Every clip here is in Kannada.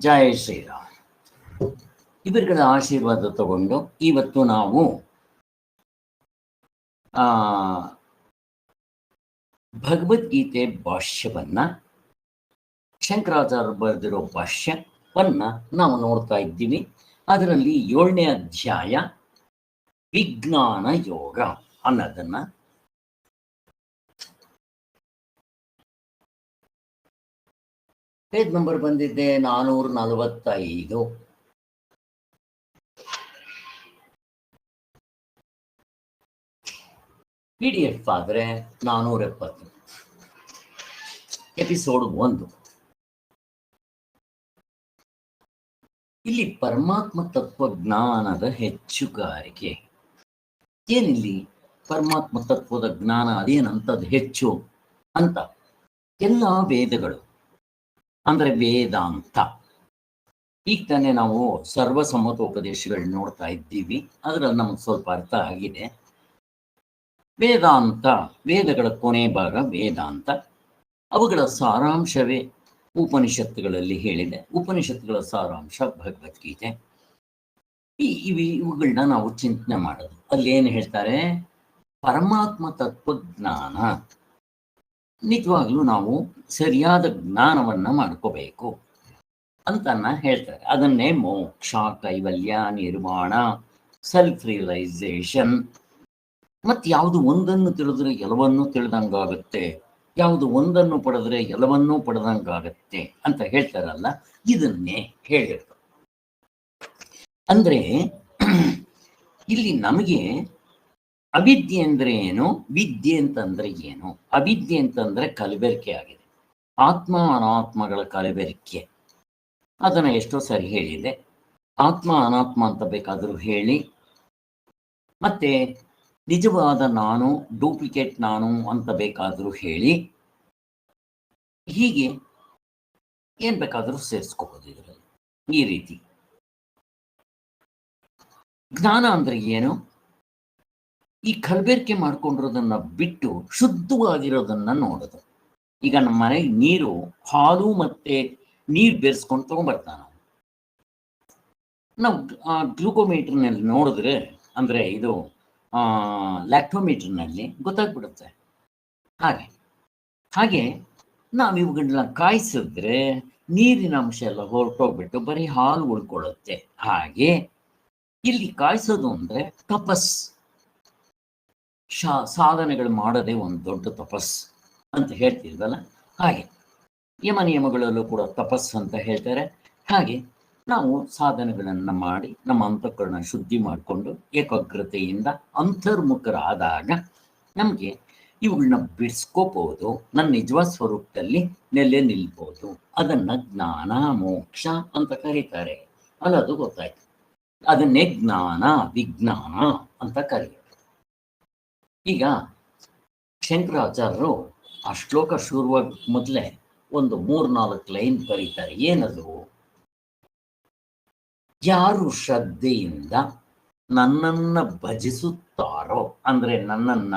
ಜಯ ಶ್ರೀರಾಮ್. ಇವರುಗಳ ಆಶೀರ್ವಾದ ತಗೊಂಡು ಇವತ್ತು ನಾವು ಭಗವದ್ಗೀತೆ ಭಾಷ್ಯವನ್ನ, ಶಂಕರಾಚಾರ್ಯ ಬರೆದಿರೋ ಭಾಷ್ಯವನ್ನ ನಾವು ನೋಡ್ತಾ ಇದ್ದೀವಿ. ಅದರಲ್ಲಿ 7ನೇ ಅಧ್ಯಾಯ ವಿಜ್ಞಾನ ಯೋಗ ಅನ್ನೋದನ್ನ ಪೇಜ್ ನಂಬರ್ ಬಂದಿದೆ 445. PDF ಆದರೆ 470. ಎಪಿಸೋಡ್ 1. ಇಲ್ಲಿ ಪರಮಾತ್ಮ ತತ್ವಜ್ಞಾನದ ಹೆಚ್ಚುಗಾರಿಕೆ. ಏನಿಲ್ಲಿ ಪರಮಾತ್ಮ ತತ್ವದ ಜ್ಞಾನ ಅದೇನಂತದ್ದು ಹೆಚ್ಚು ಅಂತ ಎಲ್ಲ ವೇದಗಳು ಅಂದ್ರೆ ವೇದಾಂತ. ಈಗ ತಾನೇ ನಾವು ಸರ್ವಸಮ್ಮತೋಪದೇಶಗಳು ನೋಡ್ತಾ ಇದ್ದೀವಿ. ಅದರಲ್ಲಿ ನಮಗೆ ಸ್ವಲ್ಪ ಅರ್ಥ ಆಗಿದೆ. ವೇದಾಂತ, ವೇದಗಳ ಕೊನೆ ಭಾಗ ವೇದಾಂತ. ಅವುಗಳ ಸಾರಾಂಶವೇ ಉಪನಿಷತ್ತುಗಳಲ್ಲಿ ಹೇಳಿದೆ. ಉಪನಿಷತ್ತುಗಳ ಸಾರಾಂಶ ಭಗವದ್ಗೀತೆ. ಇವುಗಳನ್ನ ನಾವು ಚಿಂತನೆ ಮಾಡೋದು. ಅಲ್ಲಿ ಏನು ಹೇಳ್ತಾರೆ? ಪರಮಾತ್ಮ ತತ್ವಜ್ಞಾನ ನಿಜವಾಗ್ಲೂ ನಾವು ಸರಿಯಾದ ಜ್ಞಾನವನ್ನ ಮಾಡ್ಕೋಬೇಕು ಅಂತನ್ನ ಹೇಳ್ತಾರೆ. ಅದನ್ನೇ ಮೋಕ್ಷ, ಕೈವಲ್ಯ, ನಿರ್ವಾಣ, ಸೆಲ್ಫ್ ರಿಯಲೈಸೇಷನ್. ಮತ್ತು ಯಾವುದು ಒಂದನ್ನು ತಿಳಿದ್ರೆ ಎಲ್ಲವನ್ನೂ ತಿಳಿದಂಗಾಗುತ್ತೆ, ಯಾವುದು ಒಂದನ್ನು ಪಡೆದ್ರೆ ಎಲ್ಲವನ್ನೂ ಪಡೆದಂಗಾಗತ್ತೆ ಅಂತ ಹೇಳ್ತಾರಲ್ಲ, ಇದನ್ನೇ ಹೇಳಿದ್ರು. ಅಂದ್ರೆ ಇಲ್ಲಿ ನಮಗೆ ಅವಿದ್ಯೆ ಅಂದ್ರೆ ಏನು, ವಿದ್ಯೆ ಅಂತಂದ್ರೆ ಏನು? ಅವಿದ್ಯೆ ಅಂತಂದ್ರೆ ಕಲಬೆರಕೆ ಆಗಿದೆ, ಆತ್ಮ ಅನಾತ್ಮಗಳ ಕಲಬೆರಕೆ. ಅದನ್ನ ಎಷ್ಟೋ ಸರಿ ಹೇಳಿದೆ. ಆತ್ಮ ಅನಾತ್ಮ ಅಂತ ಬೇಕಾದರೂ ಹೇಳಿ, ಮತ್ತೆ ನಿಜವಾದ ನಾನು, ಡೂಪ್ಲಿಕೇಟ್ ನಾನು ಅಂತ ಬೇಕಾದರೂ ಹೇಳಿ, ಹೀಗೆ ಏನ್ ಬೇಕಾದರೂ ಸೇರಿಸ್ಕೋಬಹುದು ಇದರಲ್ಲಿ. ಈ ರೀತಿ ಜ್ಞಾನ ಅಂದ್ರೆ ಏನು? ಈ ಕಲಬೆರಕೆ ಮಾಡ್ಕೊಂಡಿರೋದನ್ನ ಬಿಟ್ಟು ಶುದ್ಧವಾಗಿರೋದನ್ನ ನೋಡೋದು. ಈಗ ನಮ್ಮ ಮನೆಗೆ ನೀರು, ಹಾಲು ಮತ್ತೆ ನೀರು ಬೆರೆಸ್ಕೊಂಡು ತಗೊಂಡ್ಬರ್ತಾನ. ನಾವು ಗ್ಲೂಕೋಮೀಟರ್ನಲ್ಲಿ ನೋಡಿದ್ರೆ, ಅಂದ್ರೆ ಇದು ಲ್ಯಾಕ್ಟೋಮೀಟರ್ನಲ್ಲಿ ಗೊತ್ತಾಗ್ಬಿಡುತ್ತೆ. ಹಾಗೆ ನಾವು ಇವುಗಳನ್ನ ಕಾಯಿಸಿದ್ರೆ ನೀರಿನ ಅಂಶ ಎಲ್ಲ ಹೊರಟೋಗ್ಬಿಟ್ಟು ಬರೀ ಹಾಲು ಉಳ್ಕೊಳ್ಳುತ್ತೆ. ಹಾಗೆ ಇಲ್ಲಿ ಕಾಯಿಸೋದು ಅಂದ್ರೆ ತಪಸ್, ಸಾಧನೆಗಳು ಮಾಡೋದೇ ಒಂದು ದೊಡ್ಡ ತಪಸ್ ಅಂತ ಹೇಳ್ತಿದ್ವಲ್ಲ. ಹಾಗೆ ಯಮ ನಿಯಮಗಳಲ್ಲೂ ಕೂಡ ತಪಸ್ ಅಂತ ಹೇಳ್ತಾರೆ. ಹಾಗೆ ನಾವು ಸಾಧನೆಗಳನ್ನು ಮಾಡಿ ನಮ್ಮ ಅಂತಃಕರಣ ಶುದ್ಧಿ ಮಾಡಿಕೊಂಡು ಏಕಾಗ್ರತೆಯಿಂದ ಅಂತರ್ಮುಖರಾದಾಗ ನಮಗೆ ಇವುಗಳನ್ನ ಬಿಡಿಸ್ಕೋಬಹುದು, ನನ್ನ ನಿಜವಾದ ಸ್ವರೂಪದಲ್ಲಿ ನೆಲೆ ನಿಲ್ಬೋದು. ಅದನ್ನ ಜ್ಞಾನ ಮೋಕ್ಷ ಅಂತ ಕರೀತಾರೆ. ಅಲ್ಲದು ಗೊತ್ತಾಯ್ತು. ಅದನ್ನೇ ಜ್ಞಾನ ವಿಜ್ಞಾನ ಅಂತ ಕರೆಯೋದು. ಈಗ ಶಂಕರಾಚಾರ್ಯರು ಆ ಶ್ಲೋಕ ಶುರುವಾಗಿ ಮೊದಲೇ ಒಂದು 3-4 ಲೈನ್ ಬರೀತಾರೆ. ಏನದು? ಯಾರು ಶ್ರದ್ಧೆಯಿಂದ ನನ್ನನ್ನ ಭಜಿಸುತ್ತಾರೋ, ಅಂದ್ರೆ ನನ್ನನ್ನ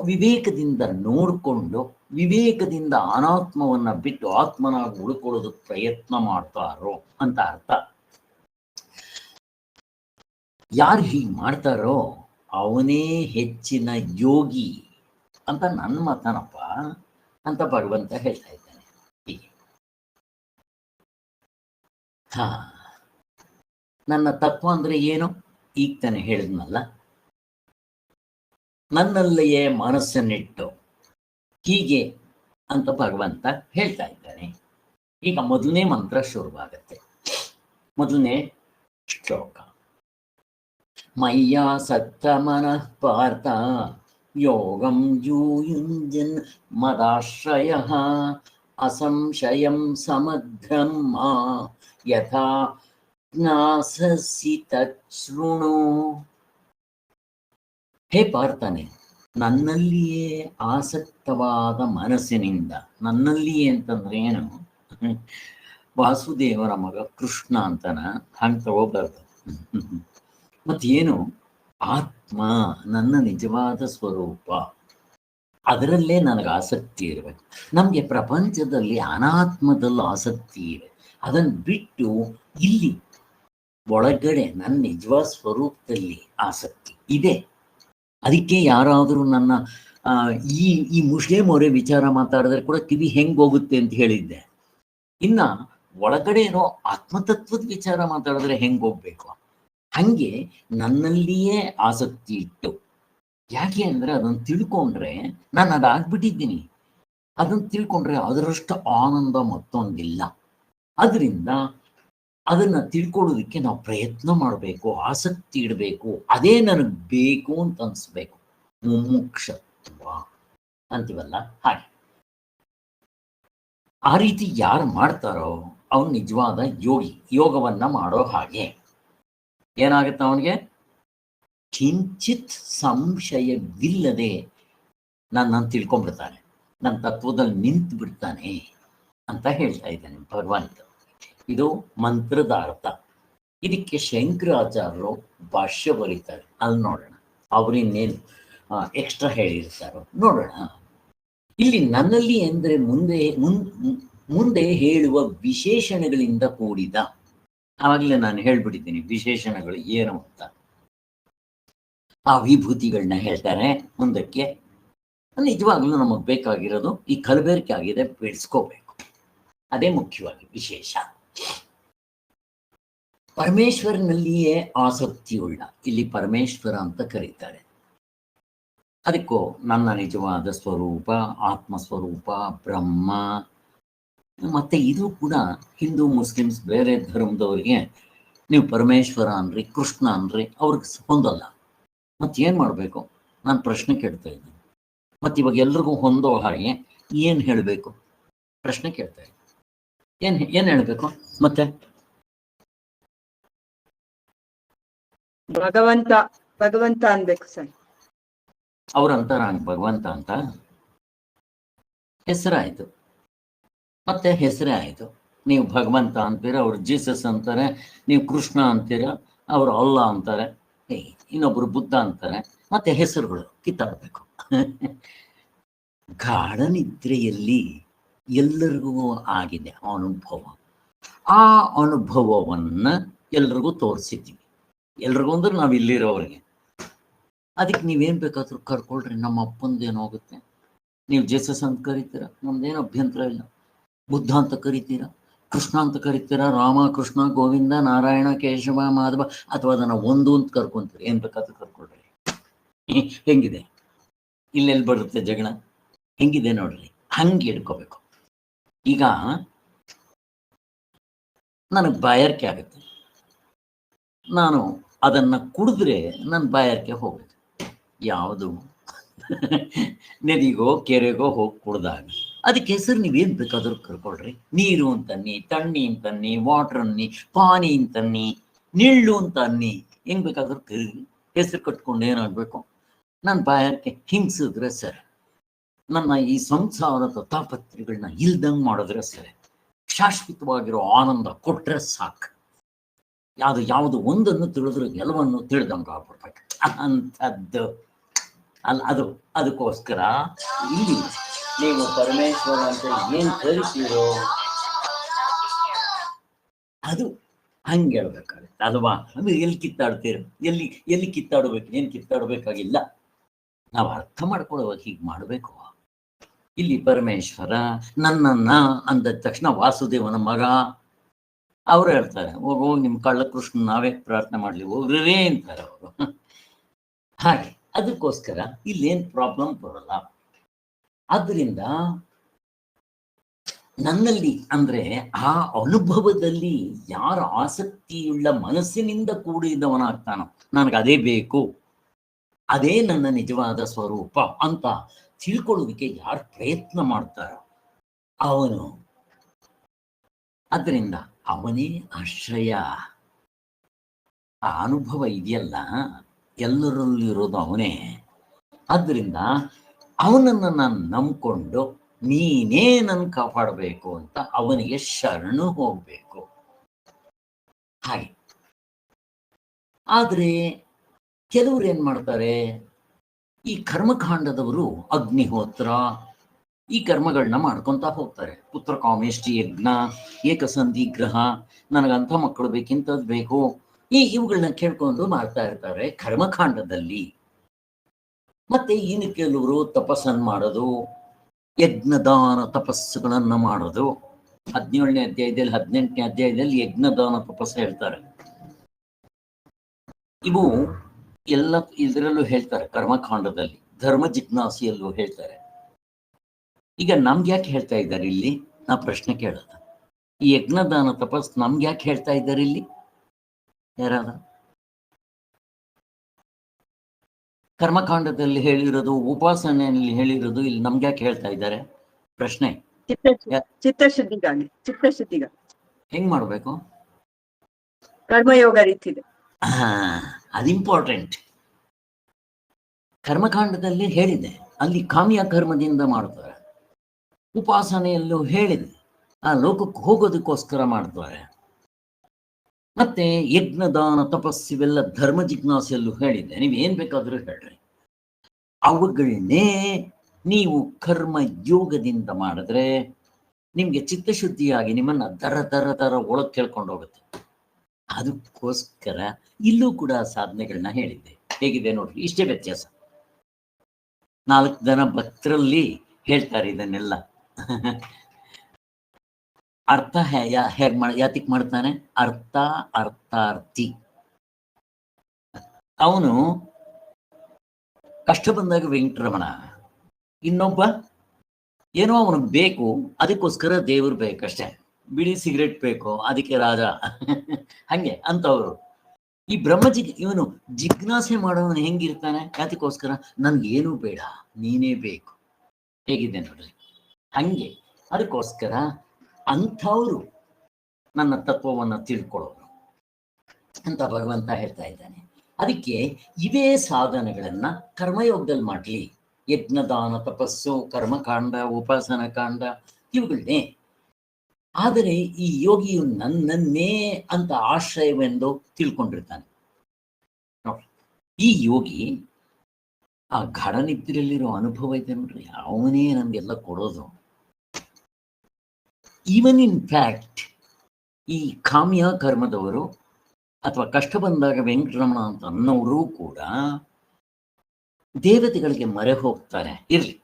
ವಿವೇಕದಿಂದ ನೋಡಿಕೊಂಡು ವಿವೇಕದಿಂದ ಅನಾತ್ಮವನ್ನ ಬಿಟ್ಟು ಆತ್ಮನಾಗಿ ಉಳ್ಕೊಳ್ಳೋದಕ್ಕೆ ಪ್ರಯತ್ನ ಮಾಡ್ತಾರೋ ಅಂತ ಅರ್ಥ. ಯಾರು ಹೀಗೆ ಮಾಡ್ತಾರೋ ಅವನೇ ಹೆಚ್ಚಿನ ಯೋಗಿ ಅಂತ ನನ್ನ ಮತನಪ್ಪ ಅಂತ ಭಗವಂತ ಹೇಳ್ತಾ ಇದ್ದಾನೆ. ಹೀಗೆ ನನ್ನ ತತ್ವ ಅಂದ್ರೆ ಏನು? ಈಗ ತಾನೆ ಹೇಳಿದ್ನಲ್ಲ, ನನ್ನಲ್ಲಿಯೇ ಮನಸ್ಸನ್ನಿಟ್ಟು ಹೀಗೆ ಅಂತ ಭಗವಂತ ಹೇಳ್ತಾ ಇದ್ದಾನೆ. ಈಗ ಮೊದಲನೇ ಮಂತ್ರ ಶುರುವಾಗತ್ತೆ. ಮೊದಲನೇ ಶ್ಲೋಕ. ಮಯ್ಯಾ ಸತ್ತ ಮನಃ ಪಾರ್ಥ ಯೋಗಂ ಯೂಯುಂಜನ್ ಮದಾಶ್ರಯ ಅಸಂಶಯಂ ಸಮಗ್ರಂ ಯಥಾ ಜ್ಞಾಸಸಿ ತಚ್ಛೃಣು. ಹೇ ಪಾರ್ಥನೆ, ನನ್ನಲ್ಲಿಯೇ ಆಸಕ್ತವಾದ ಮನಸ್ಸಿನಿಂದ, ನನ್ನಲ್ಲಿಯೇ ಅಂತಂದ್ರೆ ಏನು? ವಾಸುದೇವರ ಮಗ ಕೃಷ್ಣ ಅಂತನ ಹಂಗೆ ತಗೋಬಾರ್ದು. ಮತ್ತೇನು? ಆತ್ಮ, ನನ್ನ ನಿಜವಾದ ಸ್ವರೂಪ. ಅದರಲ್ಲೇ ನನಗೆ ಆಸಕ್ತಿ ಇರಬೇಕು. ನಮಗೆ ಪ್ರಪಂಚದಲ್ಲಿ ಅನಾತ್ಮದಲ್ಲಿ ಆಸಕ್ತಿ ಇದೆ. ಅದನ್ನು ಬಿಟ್ಟು ಇಲ್ಲಿ ಒಳಗಡೆ ನನ್ನ ನಿಜವಾದ ಸ್ವರೂಪದಲ್ಲಿ ಆಸಕ್ತಿ ಇದೆ. ಅದಕ್ಕೆ ಯಾರಾದರೂ ನನ್ನ ಈ ಈ ಮುಸ್ಲಿಂ ಅವರೇ ವಿಚಾರ ಮಾತಾಡಿದ್ರೆ ಕೂಡ ಕಿವಿ ಹೆಂಗೆ ಹೋಗುತ್ತೆ ಅಂತ ಹೇಳಿದ್ದೆ. ಇನ್ನು ಒಳಗಡೆ ಏನೋ ಆತ್ಮತತ್ವದ ವಿಚಾರ ಮಾತಾಡಿದ್ರೆ ಹೆಂಗೆ ಹೋಗ್ಬೇಕು, ಹಂಗೆ ನನ್ನಲ್ಲಿಯೇ ಆಸಕ್ತಿ ಇಟ್ಟು, ಯಾಕೆ ಅಂದರೆ ಅದನ್ನು ತಿಳ್ಕೊಂಡ್ರೆ ನಾನು ಅದಾಗ್ಬಿಟ್ಟಿದ್ದೀನಿ. ಅದನ್ನು ತಿಳ್ಕೊಂಡ್ರೆ ಅದರಷ್ಟು ಆನಂದ ಮತ್ತೊಂದಿಲ್ಲ. ಅದರಿಂದ ಅದನ್ನು ತಿಳ್ಕೊಳ್ಳೋದಕ್ಕೆ ನಾವು ಪ್ರಯತ್ನ ಮಾಡಬೇಕು, ಆಸಕ್ತಿ ಇಡಬೇಕು. ಅದೇ ನನಗೆ ಬೇಕು ಅಂತ ಅನಿಸ್ಬೇಕು. ಮುಮುಕ್ಷತ್ವ ಅಂತೀವಲ್ಲ, ಹಾಗೆ ಆ ರೀತಿ ಯಾರು ಮಾಡ್ತಾರೋ ಅವನು ನಿಜವಾದ ಯೋಗಿ. ಯೋಗವನ್ನ ಮಾಡೋ ಹಾಗೆ ಏನಾಗುತ್ತೆ, ಅವನಿಗೆ ಕಿಂಚಿತ್ ಸಂಶಯವಿಲ್ಲದೆ ನನ್ನನ್ನು ತಿಳ್ಕೊಂಡ್ಬಿಡ್ತಾನೆ, ನನ್ನ ತತ್ವದಲ್ಲಿ ನಿಂತು ಬಿಡ್ತಾನೆ ಅಂತ ಹೇಳ್ತಾ ಇದ್ದಾನೆ ಭಗವಂತ. ಇದು ಮಂತ್ರದ ಅರ್ಥ. ಇದಕ್ಕೆ ಶಂಕರಾಚಾರ್ಯರು ಭಾಷ್ಯ ಬರೀತಾರೆ, ಅಲ್ಲಿ ನೋಡೋಣ ಅವರಿನ್ನೇನು ಎಕ್ಸ್ಟ್ರಾ ಹೇಳಿರ್ತಾರೋ ನೋಡೋಣ. ಇಲ್ಲಿ ನನ್ನಲ್ಲಿ ಅಂದರೆ ಮುಂದೆ ಹೇಳುವ ವಿಶೇಷಣಗಳಿಂದ ಕೂಡಿದ, ಆವಾಗಲೇ ನಾನು ಹೇಳ್ಬಿಟ್ಟಿದ್ದೀನಿ ವಿಶೇಷಣಗಳು ಏನು ಅಂತ. ಆ ವಿಭೂತಿಗಳನ್ನ ಹೇಳ್ತಾರೆ ಮುಂದಕ್ಕೆ. ನಿಜವಾಗ್ಲೂ ನಮಗೆ ಬೇಕಾಗಿರೋದು ಈ ಕಲಬೆರಕೆ ಆಗಿದೆ, ಬೆಳೆಸ್ಕೋಬೇಕು. ಅದೇ ಮುಖ್ಯವಾಗಿ ವಿಶೇಷ. ಪರಮೇಶ್ವರನಲ್ಲಿಯೇ ಆಸಕ್ತಿಯುಳ್ಳ, ಇಲ್ಲಿ ಪರಮೇಶ್ವರ ಅಂತ ಕರೀತಾರೆ. ಅದಕ್ಕೂ ನನ್ನ ನಿಜವಾದ ಸ್ವರೂಪ, ಆತ್ಮಸ್ವರೂಪ, ಬ್ರಹ್ಮ. ಮತ್ತೆ ಇದು ಕೂಡ ಹಿಂದೂ ಮುಸ್ಲಿಮ್ಸ್ ಬೇರೆ ಧರ್ಮದವರಿಗೆ ನೀವು ಪರಮೇಶ್ವರ ಅನ್ರಿ, ಕೃಷ್ಣ ಅನ್ರಿ, ಅವ್ರಿಗೆ ಹೊಂದಲ್ಲ. ಮತ್ತೇನು ಮಾಡಬೇಕು? ನಾನು ಪ್ರಶ್ನೆ ಕೇಳ್ತಾ ಇದ್ದೀನಿ. ಮತ್ತು ಇವಾಗ ಎಲ್ರಿಗೂ ಹೊಂದೋ ಹಾಗೆ ಏನು ಹೇಳಬೇಕು? ಪ್ರಶ್ನೆ ಕೇಳ್ತಾ ಇದ್ದೀನಿ. ಏನು ಹೇಳಬೇಕು? ಮತ್ತೆ ಭಗವಂತ ಭಗವಂತ ಅನ್ಬೇಕು ಸರ್. ಅವ್ರಂತಾರ ಭಗವಂತ ಅಂತ ಹೆಸರಾಯಿತು, ಮತ್ತೆ ಹೆಸರೇ ಆಯಿತು. ನೀವು ಭಗವಂತ ಅಂತೀರ, ಅವ್ರು ಜೀಸಸ್ ಅಂತಾರೆ. ನೀವು ಕೃಷ್ಣ ಅಂತೀರ, ಅವರು ಅಲ್ಲ ಅಂತಾರೆ. ಇನ್ನೊಬ್ರು ಬುದ್ಧ ಅಂತಾರೆ. ಮತ್ತೆ ಹೆಸರುಗಳು ಕಿತ್ತಾಡಬೇಕು. ಗಾಢ ನಿದ್ರೆಯಲ್ಲಿ ಎಲ್ಲರಿಗೂ ಆಗಿದೆ ಅನುಭವ. ಆ ಅನುಭವವನ್ನ ಎಲ್ರಿಗೂ ತೋರಿಸಿದ್ದೀವಿ. ಎಲ್ರಿಗೂ ಅಂದ್ರೆ ನಾವು ಇಲ್ಲಿರೋರಿಗೆ. ಅದಕ್ಕೆ ನೀವೇನು ಬೇಕಾದ್ರೂ ಕರ್ಕೊಳ್ರಿ. ನಮ್ಮ ಅಪ್ಪಂದೇನೋಗುತ್ತೆ, ನೀವು ಜೇಸಸ್ ಅಂತ ಕರಿತೀರ, ನಮ್ದೇನು ಅಭ್ಯಂತರ ಇಲ್ಲ. ಬುದ್ಧ ಅಂತ ಕರಿತೀರ, ಕೃಷ್ಣ ಅಂತ ಕರಿತೀರ, ರಾಮ, ಕೃಷ್ಣ, ಗೋವಿಂದ, ನಾರಾಯಣ, ಕೇಶವ, ಮಾಧವ, ಅಥವಾ ಅದನ್ನು ಒಂದು ಅಂತ ಕರ್ಕೊಂತೀರಿ. ಏನು ಬೇಕಾದ್ರೂ ಕರ್ಕೊಳ್ರಿ. ಹೆಂಗಿದೆ? ಇಲ್ಲೆಲ್ಲಿ ಬರುತ್ತೆ ಜಗಳ? ಹೆಂಗಿದೆ ನೋಡ್ರಿ, ಹಂಗೆ ಹಿಡ್ಕೋಬೇಕು. ಈಗ ನನಗೆ ಬಾಯಾರಿಕೆ ಆಗುತ್ತೆ, ನಾನು ಅದನ್ನು ಕುಡಿದ್ರೆ ನನ್ನ ಬಾಯಾರಿಕೆ ಹೋಗುತ್ತೆ. ಯಾವುದು? ನದಿಗೋ ಕೆರೆಗೋ ಹೋಗಿ ಕುಡ್ದಾಗ. ಅದಕ್ಕೆ ಹೆಸರು ನೀವೇನು ಬೇಕಾದ್ರೂ ಕರ್ಕೊಳ್ರಿ. ನೀರು ಅಂತನ್ನಿ, ತಣ್ಣಿ ಅಂತನ್ನಿ, ವಾಟರ್ ಅನ್ನಿ, ಪಾನಿ ಅಂತನ್ನಿ, ನಿಳ್ಳು ಅಂತ ಅನ್ನಿ, ಹೆಂಗ್ ಬೇಕಾದ್ರೂ ಕರೀರಿ. ಹೆಸರು ಕಟ್ಕೊಂಡು ಏನಾಗಬೇಕು? ನನ್ನ ಬಾಯಾರಿಕೆ ಹಿಂಸಿದ್ರೆ ಸರಿ, ನನ್ನ ಈ ಸಂಸಾರದ ತಾಪತ್ರೆಗಳನ್ನ ಇಲ್ದಂಗೆ ಮಾಡಿದ್ರೆ ಸರಿ, ಶಾಶ್ವತವಾಗಿರೋ ಆನಂದ ಕೊಟ್ರೆ ಸಾಕು. ಯಾವುದು ಒಂದನ್ನು ತಿಳಿದ್ರೆ ಎಲ್ಲವನ್ನು ತಿಳಿದಂಗೆ ಆಗ್ಬಿಡ್ಬೇಕು ಅಂಥದ್ದು ಅಲ್ಲ ಅದು. ಅದಕ್ಕೋಸ್ಕರ ಇಲ್ಲಿ ನೀವು ಪರಮೇಶ್ವರ ಅಂತ ಏನು ಕರಿತೀರೋ ಅದು ಹಂಗೆ ಹೇಳ್ಬೇಕಾಗುತ್ತೆ ಅಲ್ವಾ? ಅಂದ್ರೆ ಎಲ್ಲಿ ಕಿತ್ತಾಡ್ತೀರೋ, ಎಲ್ಲಿ ಕಿತ್ತಾಡಬೇಕು? ಏನು ಕಿತ್ತಾಡಬೇಕಾಗಿಲ್ಲ. ನಾವು ಅರ್ಥ ಮಾಡ್ಕೊಳ್ಳುವಾಗ ಹೀಗೆ ಮಾಡಬೇಕು. ಇಲ್ಲಿ ಪರಮೇಶ್ವರ ನನ್ನನ್ನ ಅಂದ ತಕ್ಷಣ ವಾಸುದೇವನ ಮಗ ಅವ್ರು ಹೇಳ್ತಾರೆ, ಹೋಗೋ ನಿಮ್ಮ ಕಳ್ಳಕೃಷ್ಣ ನಾವೇ ಪ್ರಾರ್ಥನೆ ಮಾಡ್ಲಿ ಹೋಗ್ರೇ ಅಂತಾರೆ ಅವರು. ಹಾಗೆ ಅದಕ್ಕೋಸ್ಕರ ಇಲ್ಲೇನು ಪ್ರಾಬ್ಲಮ್ ಬರಲ್ಲ. ಆದ್ದರಿಂದ ನನ್ನಲ್ಲಿ ಅಂದ್ರೆ ಆ ಅನುಭವದಲ್ಲಿ ಯಾರ ಆಸಕ್ತಿಯುಳ್ಳ ಮನಸ್ಸಿನಿಂದ ಕೂಡಿದವನಾಗ್ತಾನೋ, ನನಗೆ ಅದೇ ಬೇಕು, ಅದೇ ನನ್ನ ನಿಜವಾದ ಸ್ವರೂಪ ಅಂತ ತಿಳ್ಕೊಳ್ಳೋದಕ್ಕೆ ಯಾರು ಪ್ರಯತ್ನ ಮಾಡ್ತಾರೋ ಅವನು, ಅದರಿಂದ ಅವನೇ ಆಶ್ರಯ. ಆ ಅನುಭವ ಇದೆಯಲ್ಲ, ಎಲ್ಲರಲ್ಲಿರೋದು ಅವನೇ. ಆದ್ದರಿಂದ ಅವನನ್ನು ನಾನು ನಂಬಿಕೊಂಡು ನೀನೇ ನನ್ನ ಕಾಪಾಡಬೇಕು ಅಂತ ಅವನಿಗೆ ಶರಣು ಹೋಗ್ಬೇಕು. ಹಾಗೆ ಆದರೆ ಕೆಲವ್ರು ಏನ್ ಮಾಡ್ತಾರೆ, ಈ ಕರ್ಮಕಾಂಡದವರು ಅಗ್ನಿಹೋತ್ರ ಈ ಕರ್ಮಗಳನ್ನ ಮಾಡ್ಕೊತಾ ಹೋಗ್ತಾರೆ. ಪುತ್ರ ಕಾಮೇಷ್ಟಿ ಯಜ್ಞ, ಏಕಸಂಧಿ ಗ್ರಹ, ನನಗಂಥ ಮಕ್ಕಳು ಬೇಕಿಂತದ್ದು ಬೇಕು, ಇವುಗಳನ್ನ ಕೇಳ್ಕೊಂಡು ಮಾಡ್ತಾ ಇರ್ತಾರೆ ಕರ್ಮಕಾಂಡದಲ್ಲಿ. ಮತ್ತೆ ಇನ್ನು ಕೆಲವರು ತಪಸ್ಸನ್ನು ಮಾಡೋದು, ಯಜ್ಞದಾನ ತಪಸ್ಸುಗಳನ್ನ ಮಾಡೋದು. 17ನೇ ಅಧ್ಯಾಯದಲ್ಲಿ 18ನೇ ಅಧ್ಯಾಯದಲ್ಲಿ ಯಜ್ಞದಾನ ತಪಸ್ಸು ಹೇಳ್ತಾರೆ. ಇವು ಎಲ್ಲ ಇದರಲ್ಲೂ ಹೇಳ್ತಾರೆ ಕರ್ಮಕಾಂಡದಲ್ಲಿ, ಧರ್ಮ ಜಿಜ್ಞಾಸೆಯಲ್ಲೂ ಹೇಳ್ತಾರೆ. ಈಗ ನಮ್ಗೆ ಯಾಕೆ ಹೇಳ್ತಾ ಇದ್ದಾರೆ ಇಲ್ಲಿ? ನಾ ಪ್ರಶ್ನೆ ಕೇಳೋದು, ಈ ಯಜ್ಞದಾನ ತಪಸ್ ನಮ್ಗೆ ಯಾಕೆ ಹೇಳ್ತಾ ಇದ್ದಾರೆ ಇಲ್ಲಿ? ಯಾರಾದ ಕರ್ಮಕಾಂಡದಲ್ಲಿ ಹೇಳಿರೋದು, ಉಪಾಸನೆಯಲ್ಲಿ ಹೇಳಿರೋದು ಇಲ್ಲಿ ನಮ್ಗೆ ಯಾಕೆ ಹೇಳ್ತಾ ಇದ್ದಾರೆ? ಪ್ರಶ್ನೆ. ಚಿತ್ತಶುದ್ಧಿಗಾಗಿ. ಹೆಂಗ್ ಮಾಡ್ಬೇಕು? ಕರ್ಮಯೋಗ ರೀತಿ. ಅದು ಇಂಪಾರ್ಟೆಂಟ್. ಕರ್ಮಕಾಂಡದಲ್ಲಿ ಹೇಳಿದೆ, ಅಲ್ಲಿ ಕಾಮ್ಯ ಕರ್ಮದಿಂದ ಮಾಡ್ತಾರೆ. ಉಪಾಸನೆಯಲ್ಲೂ ಹೇಳಿದೆ, ಆ ಲೋಕಕ್ಕೆ ಹೋಗೋದಕ್ಕೋಸ್ಕರ ಮಾಡ್ತಾರೆ. ಮತ್ತೆ ಯಜ್ಞದಾನ ತಪಸ್ಸಿವೆಲ್ಲ ಧರ್ಮ ಜಿಜ್ಞಾಸೆಯಲ್ಲೂ ಹೇಳಿದೆ. ನೀವು ಏನ್ ಬೇಕಾದ್ರೂ ಹೇಳ್ರಿ, ಅವುಗಳನ್ನೇ ನೀವು ಕರ್ಮ ಯೋಗದಿಂದ ಮಾಡಿದ್ರೆ ನಿಮ್ಗೆ ಚಿತ್ತಶುದ್ಧಿಯಾಗಿ ನಿಮ್ಮನ್ನ ದರ ಒಳಗೆ ಕೇಳ್ಕೊಂಡು ಹೋಗುತ್ತೆ. ಅದಕ್ಕೋಸ್ಕರ ಇಲ್ಲೂ ಕೂಡ ಸಾಧನೆಗಳನ್ನ ಹೇಳಿದ್ದೆ. ಹೇಗಿದೆ ನೋಡ್ರಿ, ಇಷ್ಟೇ ವ್ಯತ್ಯಾಸ. 4 ಜನ ಭಕ್ತರಲ್ಲಿ ಹೇಳ್ತಾರೆ ಇದನ್ನೆಲ್ಲ. ಅರ್ಥ ಯಾತಿಕ್ ಮಾಡ್ತಾನೆ? ಅರ್ಥಾರ್ಥಿ. ಅವನು ಕಷ್ಟ ಬಂದಾಗ ವೆಂಕಟರಮಣ, ಇನ್ನೊಬ್ಬ ಏನೋ ಅವನಿಗೆ ಬೇಕು, ಅದಕ್ಕೋಸ್ಕರ ದೇವ್ರು ಬೇಕಷ್ಟೇ. ಬಿಡಿ ಸಿಗರೇಟ್ ಬೇಕು, ಅದಕ್ಕೆ ರಾಜ. ಹಂಗೆ ಅಂತವ್ರು. ಈ ಇವನು ಜಿಜ್ಞಾಸೆ ಮಾಡೋನು ಹೆಂಗಿರ್ತಾನೆ? ಯಾತಕ್ಕೋಸ್ಕರ ನನ್ಗೇನೂ ಬೇಡ, ನೀನೇ ಬೇಕು. ಹೇಗಿದೆ ನೋಡ್ರಿ, ಹಂಗೆ. ಅದಕ್ಕೋಸ್ಕರ ಅಂಥವ್ರು ನನ್ನ ತತ್ವವನ್ನು ತಿಳ್ಕೊಳ್ಳೋರು ಅಂತ ಭಗವಂತ ಹೇಳ್ತಾ ಇದ್ದಾನೆ. ಅದಕ್ಕೆ ಇವೇ ಸಾಧನೆಗಳನ್ನ ಕರ್ಮಯೋಗದಲ್ಲಿ ಮಾಡಲಿ. ಯಜ್ಞದಾನ ತಪಸ್ಸು, ಕರ್ಮಕಾಂಡ, ಉಪಾಸನ ಕಾಂಡ, ಇವುಗಳನ್ನೇ. ಆದರೆ ಈ ಯೋಗಿಯು ನನ್ನನ್ನೇ ಅಂತ ಆಶ್ರಯವೆಂದು ತಿಳ್ಕೊಂಡಿರ್ತಾನೆ. ನೋಡಿ, ಈ ಯೋಗಿ ಆ ಗಾಢನಿದ್ರೆಯಲ್ಲಿರೋ ಅನುಭವ ಇದೆ ನೋಡ್ರಿ, ಅವನೇ ನಮ್ಗೆಲ್ಲ ಕೊಡೋದು. ಈವನ್ ಇನ್ ಫ್ಯಾಕ್ಟ್ ಈ ಕಾಮ್ಯ ಕರ್ಮದವರು ಅಥವಾ ಕಷ್ಟ ಬಂದಾಗ ವೆಂಕಟರಮಣ ಅಂತ ಅನ್ನೋರು ಕೂಡ ದೇವತೆಗಳಿಗೆ ಮೊರೆ ಹೋಗ್ತಾರೆ. ಇರ್ಲಿ,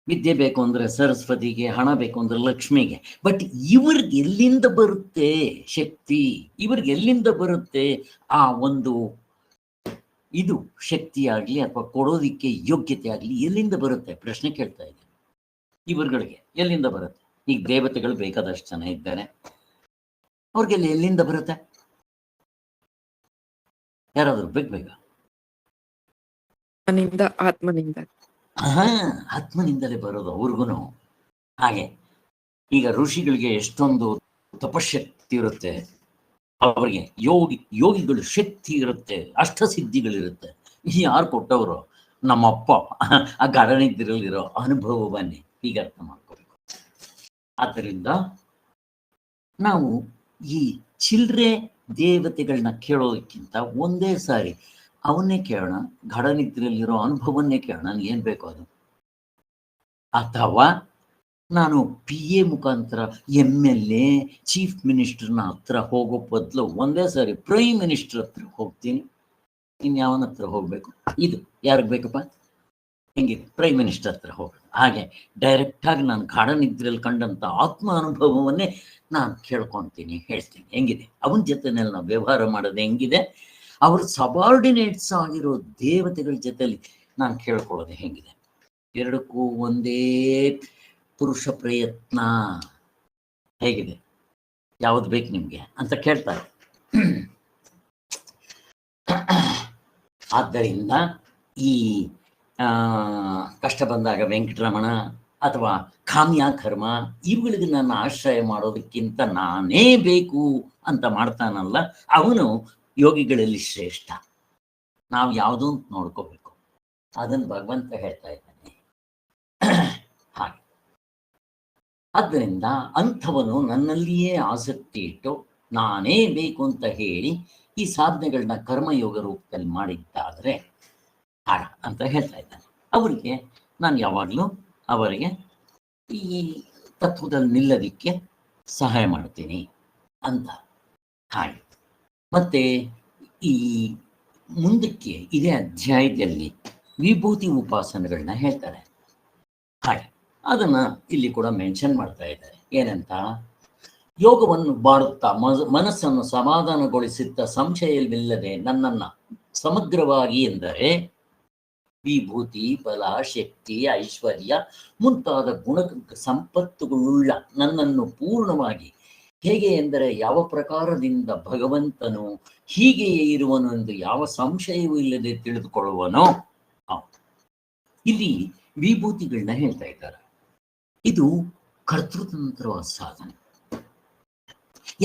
ವಿದ್ಯೆ ಬೇಕು ಅಂದ್ರೆ ಸರಸ್ವತಿಗೆ, ಹಣ ಬೇಕು ಅಂದ್ರೆ ಲಕ್ಷ್ಮಿಗೆ. ಬಟ್ ಇವ್ರಿಗೆ ಎಲ್ಲಿಂದ ಬರುತ್ತೆ ಶಕ್ತಿ? ಇವ್ರಿಗೆ ಎಲ್ಲಿಂದ ಬರುತ್ತೆ ಆ ಒಂದು ಇದು ಶಕ್ತಿ ಆಗ್ಲಿ ಅಥವಾ ಕೊಡೋದಿಕ್ಕೆ ಯೋಗ್ಯತೆ ಆಗ್ಲಿ ಎಲ್ಲಿಂದ ಬರುತ್ತೆ? ಪ್ರಶ್ನೆ ಕೇಳ್ತಾ ಇದೆ. ಇವ್ರುಗಳಿಗೆ ಎಲ್ಲಿಂದ ಬರುತ್ತೆ? ಈಗ ದೇವತೆಗಳು ಬೇಕಾದಷ್ಟು ಜನ ಇದ್ದಾರೆ, ಅವ್ರಿಗೆಲ್ಲ ಎಲ್ಲಿಂದ ಬರುತ್ತೆ? ಯಾರಾದ್ರೂ ಬೇಗ ಆತ್ಮನಿಂದಲೇ ಬರೋದು ಅವ್ರಿಗೂ. ಹಾಗೆ ಈಗ ಋಷಿಗಳಿಗೆ ಎಷ್ಟೊಂದು ತಪಶಕ್ತಿ ಇರುತ್ತೆ, ಅವರಿಗೆ ಯೋಗಿಗಳು ಶಕ್ತಿ ಇರುತ್ತೆ, ಅಷ್ಟಸಿದ್ಧಿಗಳಿರುತ್ತೆ. ಯಾರು ಕೊಟ್ಟವರು? ನಮ್ಮಪ್ಪ ಆ ಗಾಢನಿದ್ರೆಯಲ್ಲಿರೋ ಅನುಭವವನ್ನೇ ಹೀಗೆ ಅರ್ಥ ಮಾಡ್ಕೋಬೇಕು. ಆದ್ದರಿಂದ ನಾವು ಈ ಚಿಲ್ರೆ ದೇವತೆಗಳನ್ನ ಕೇಳೋದಕ್ಕಿಂತ ಒಂದೇ ಸಾರಿ ಅವನ್ನೇ ಕೇಳೋಣ, ಗಾಢನಿದ್ರೆಯಲ್ಲಿರೋ ಅನುಭವನ್ನೇ ಕೇಳೋಣ, ನನಗೆ ಏನ್ ಬೇಕು ಅದು. ಅಥವಾ ನಾನು PA ಮುಖಾಂತರ MLA ಚೀಫ್ ಮಿನಿಸ್ಟರ್ನ ಹತ್ರ ಹೋಗೋ ಬದಲು ಒಂದೇ ಸಾರಿ ಪ್ರೈಮ್ ಮಿನಿಸ್ಟರ್ ಹತ್ರ ಹೋಗ್ತೀನಿ. ಇನ್ಯಾವನ ಹತ್ರ ಹೋಗ್ಬೇಕು? ಇದು ಯಾರಿಗೆ ಬೇಕಪ್ಪ? ಹೆಂಗಿದೆ? ಪ್ರೈಮ್ ಮಿನಿಸ್ಟರ್ ಹತ್ರ ಹೋಗೋದು. ಹಾಗೆ ಡೈರೆಕ್ಟಾಗಿ ನಾನು ಗಾಢನಿದ್ರೆಯಲ್ಲಿ ಕಂಡಂತ ಆತ್ಮ ಅನುಭವವನ್ನೇ ನಾನು ಕೇಳ್ಕೊತೀನಿ, ಹೇಳ್ತೀನಿ. ಹೆಂಗಿದೆ? ಅವನ ಜೊತೆನಲ್ಲಿ ನಾವು ವ್ಯವಹಾರ ಮಾಡೋದು ಹೆಂಗಿದೆ? ಅವ್ರ ಸಬಾರ್ಡಿನೇಟ್ಸ್ ಆಗಿರೋ ದೇವತೆಗಳ ಜೊತೆಲಿ ನಾನು ಕೇಳ್ಕೊಳ್ಳೋದು ಹೆಂಗಿದೆ? ಎರಡಕ್ಕೂ ಒಂದೇ ಪುರುಷ ಪ್ರಯತ್ನ. ಹೇಗಿದೆ? ಯಾವ್ದು ಬೇಕು ನಿಮ್ಗೆ ಅಂತ ಕೇಳ್ತಾರೆ. ಆದ್ದರಿಂದ ಈ ಕಷ್ಟ ಬಂದಾಗ ವೆಂಕಟರಮಣ ಅಥವಾ ಕಾಮ್ಯ ಕರ್ಮ ಇವುಗಳಿಗೆ ನನ್ನ ಆಶ್ರಯ ಮಾಡೋದಕ್ಕಿಂತ ನಾನೇ ಬೇಕು ಅಂತ ಮಾಡ್ತಾನಲ್ಲ, ಅವನು ಯೋಗಿಗಳಲ್ಲಿ ಶ್ರೇಷ್ಠ. ನಾವು ಯಾವುದೂ ನೋಡ್ಕೋಬೇಕು, ಅದನ್ನು ಭಗವಂತ ಹೇಳ್ತಾ ಇದ್ದಾನೆ. ಹಾಗೆ ಆದ್ದರಿಂದ ಅಂಥವನು ನನ್ನಲ್ಲಿಯೇ ಆಸಕ್ತಿ ಇಟ್ಟು ನಾನೇ ಬೇಕು ಅಂತ ಹೇಳಿ ಈ ಸಾಧನೆಗಳನ್ನ ಕರ್ಮಯೋಗ ರೂಪದಲ್ಲಿ ಮಾಡಿದ್ದಾದರೆ ಹಾರ ಅಂತ ಹೇಳ್ತಾ ಇದ್ದಾನೆ. ಅವರಿಗೆ ನಾನು ಯಾವಾಗಲೂ ಅವರಿಗೆ ಈ ತತ್ವದಲ್ಲಿ ನಿಲ್ಲೋದಿಕ್ಕೆ ಸಹಾಯ ಮಾಡ್ತೀನಿ ಅಂತ. ಹಾಗೆ ಮತ್ತೆ ಈ ಮುಂದಕ್ಕೆ ಇದೇ ಅಧ್ಯಾಯದಲ್ಲಿ ವಿಭೂತಿ ಉಪಾಸನೆಗಳನ್ನ ಹೇಳ್ತಾರೆ. ಹಾಗೆ ಅದನ್ನ ಇಲ್ಲಿ ಕೂಡ ಮೆನ್ಷನ್ ಮಾಡ್ತಾ ಇದ್ದಾರೆ. ಏನಂತ, ಯೋಗವನ್ನು ಮಾಡುತ್ತಾ ಮನಸ್ಸನ್ನು ಸಮಾಧಾನಗೊಳಿಸುತ್ತಾ ಸಂಶಯವಿಲ್ಲದೆ ನನ್ನನ್ನ ಸಮಗ್ರವಾಗಿ ಎಂದರೆ ವಿಭೂತಿ, ಬಲ, ಶಕ್ತಿ, ಐಶ್ವರ್ಯ ಮುಂತಾದ ಗುಣ ಸಂಪತ್ತುಗಳುಳ್ಳ ನನ್ನನ್ನು ಪೂರ್ಣವಾಗಿ, ಹೇಗೆ ಎಂದರೆ ಯಾವ ಪ್ರಕಾರದಿಂದ ಭಗವಂತನು ಹೀಗೆಯೇ ಇರುವನು ಎಂದು ಯಾವ ಸಂಶಯವೂ ಇಲ್ಲದೆ ತಿಳಿದುಕೊಳ್ಳುವನೋ. ಇಲ್ಲಿ ವಿಭೂತಿಗಳನ್ನ ಹೇಳ್ತಾ ಇದ್ದಾರೆ. ಇದು ಕರ್ತೃತಂತ್ರವಾದ ಸಾಧನೆ.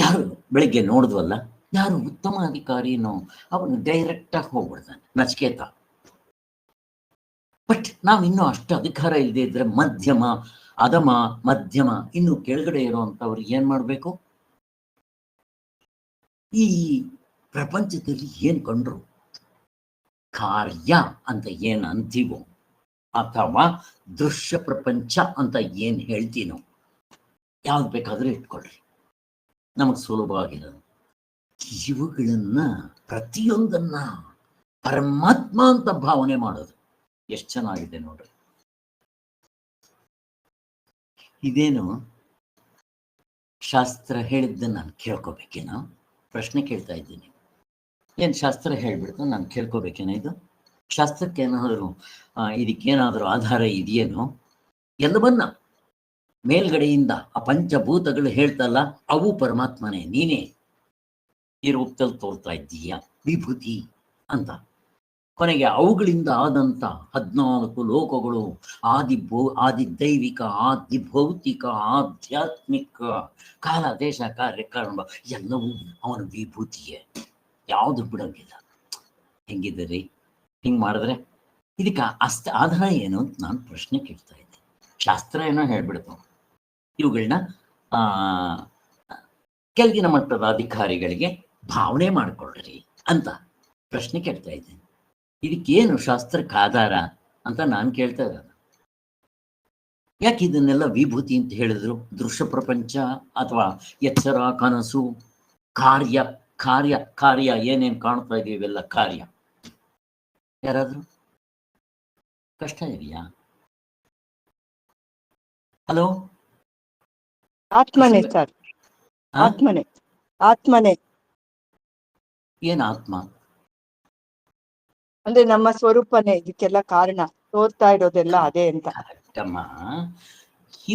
ಯಾರು ಬೆಳಿಗ್ಗೆ ನೋಡಿದ್ವಲ್ಲ, ಯಾರು ಉತ್ತಮ ಅಧಿಕಾರಿನೋ ಅವನು ಡೈರೆಕ್ಟ್ ಆಗಿ ಹೋಗ್ಬಿಡ್ತಾನೆ, ನಚಿಕೇತ. ಬಟ್ ನಾವು ಇನ್ನೂ ಅಷ್ಟು ಅಧಿಕಾರ ಇಲ್ಲದೆ ಇದ್ರೆ ಮಧ್ಯಮ, ಅಧಮ, ಮಧ್ಯಮ, ಇನ್ನು ಕೆಳಗಡೆ ಇರುವಂತವ್ರು ಏನ್ ಮಾಡ್ಬೇಕು? ಈ ಪ್ರಪಂಚದಲ್ಲಿ ಏನ್ ಕಂಡ್ರು, ಕಾರ್ಯ ಅಂತ ಏನ್ ಅಂತೀವೋ ಅಥವಾ ದೃಶ್ಯ ಪ್ರಪಂಚ ಅಂತ ಏನ್ ಹೇಳ್ತೀನೋ, ಯಾವ್ದು ಬೇಕಾದ್ರೂ ಇಟ್ಕೊಳ್ರಿ, ನಮಗ್ ಸುಲಭವಾಗಿರೋದು. ಇವುಗಳನ್ನ ಪ್ರತಿಯೊಂದನ್ನ ಪರಮಾತ್ಮ ಅಂತ ಭಾವನೆ ಮಾಡೋದು ಎಷ್ಟು ಚೆನ್ನಾಗಿದೆ ನೋಡ್ರಿ. ಇದೇನು ಶಾಸ್ತ್ರ ಹೇಳಿದ್ದನ್ನು ನಾನು ಕೇಳ್ಕೋಬೇಕೇನೋ? ಪ್ರಶ್ನೆ ಕೇಳ್ತಾ ಇದ್ದೀನಿ. ಏನ್ ಶಾಸ್ತ್ರ ಹೇಳ್ಬಿಡ್ತು ನಾನು ಕೇಳ್ಕೋಬೇಕೇನೋ? ಇದು ಶಾಸ್ತ್ರಕ್ಕೇನಾದರೂ ಇದಕ್ಕೇನಾದರೂ ಆಧಾರ ಇದೆಯೇನೋ? ಎಲ್ಲವನ್ನ ಮೇಲ್ಗಡೆಯಿಂದ ಆ ಪಂಚಭೂತಗಳು ಹೇಳ್ತಲ್ಲ, ಅವು ಪರಮಾತ್ಮನೇ, ನೀನೇ ಈ ರೂಪದಲ್ಲಿ ತೋರ್ತಾ ಇದ್ದೀಯ ವಿಭೂತಿ ಅಂತ. ಕೊನೆಗೆ ಅವುಗಳಿಂದ ಆದಂತ 14 ಲೋಕಗಳು, ಆದಿದೈವಿಕ, ಆದಿಭೌತಿಕ, ಆಧ್ಯಾತ್ಮಿಕ, ಕಾಲ, ದೇಶ, ಕಾರ್ಯಕಾರಣ ಎಲ್ಲವೂ ಅವನ ವಿಭೂತಿಯೇ, ಯಾವುದು ಬಿಡೋಂಗಿಲ್ಲ. ಹೆಂಗಿದ್ದೀರಿ? ಹಿಂಗ್ ಮಾಡಿದ್ರೆ ಇದಕ್ಕೆ ಆಧಾರ ಏನು ಅಂತ ನಾನು ಪ್ರಶ್ನೆ ಕೇಳ್ತಾ ಇದ್ದೆ. ಶಾಸ್ತ್ರ ಏನೋ ಹೇಳ್ಬಿಡ್ತು, ಇವುಗಳನ್ನ ಕೆಳಗಿನ ಮಟ್ಟದ ಅಧಿಕಾರಿಗಳಿಗೆ ಭಾವನೆ ಮಾಡ್ಕೊಳ್ರಿ ಅಂತ ಪ್ರಶ್ನೆ ಕೇಳ್ತಾ ಇದ್ದೇನೆ. ಇದಕ್ಕೇನು ಶಾಸ್ತ್ರಕ್ಕೆ ಆಧಾರ ಅಂತ ನಾನು ಕೇಳ್ತಾ ಇರೋದು. ಯಾಕೆ ಇದನ್ನೆಲ್ಲ ವಿಭೂತಿ ಅಂತ ಹೇಳಿದ್ರು? ದೃಶ್ಯ ಪ್ರಪಂಚ ಅಥವಾ ಎಚ್ಚರ, ಕನಸು, ಕಾರ್ಯ, ಕಾರ್ಯ ಕಾರ್ಯ ಏನೇನು ಕಾಣ್ತಾ ಇದೀವಿ ಇವೆಲ್ಲ ಕಾರ್ಯ. ಯಾರಾದ್ರೂ ಕಷ್ಟ ಇದೆಯಾ? ಹಲೋ, ಆತ್ಮನೇ ಸರ್, ಆತ್ಮನೇ, ಆತ್ಮನೇ. ಏನ್ ಆತ್ಮ ಅಂದ್ರೆ ನಮ್ಮ ಸ್ವರೂಪನೇ ಇದಕ್ಕೆಲ್ಲ ಕಾರಣ, ತೋರ್ತಾ ಇರೋದೆಲ್ಲ ಅದೇ ಅಂತ. ಕರೆಕ್ಟಮ್ಮ.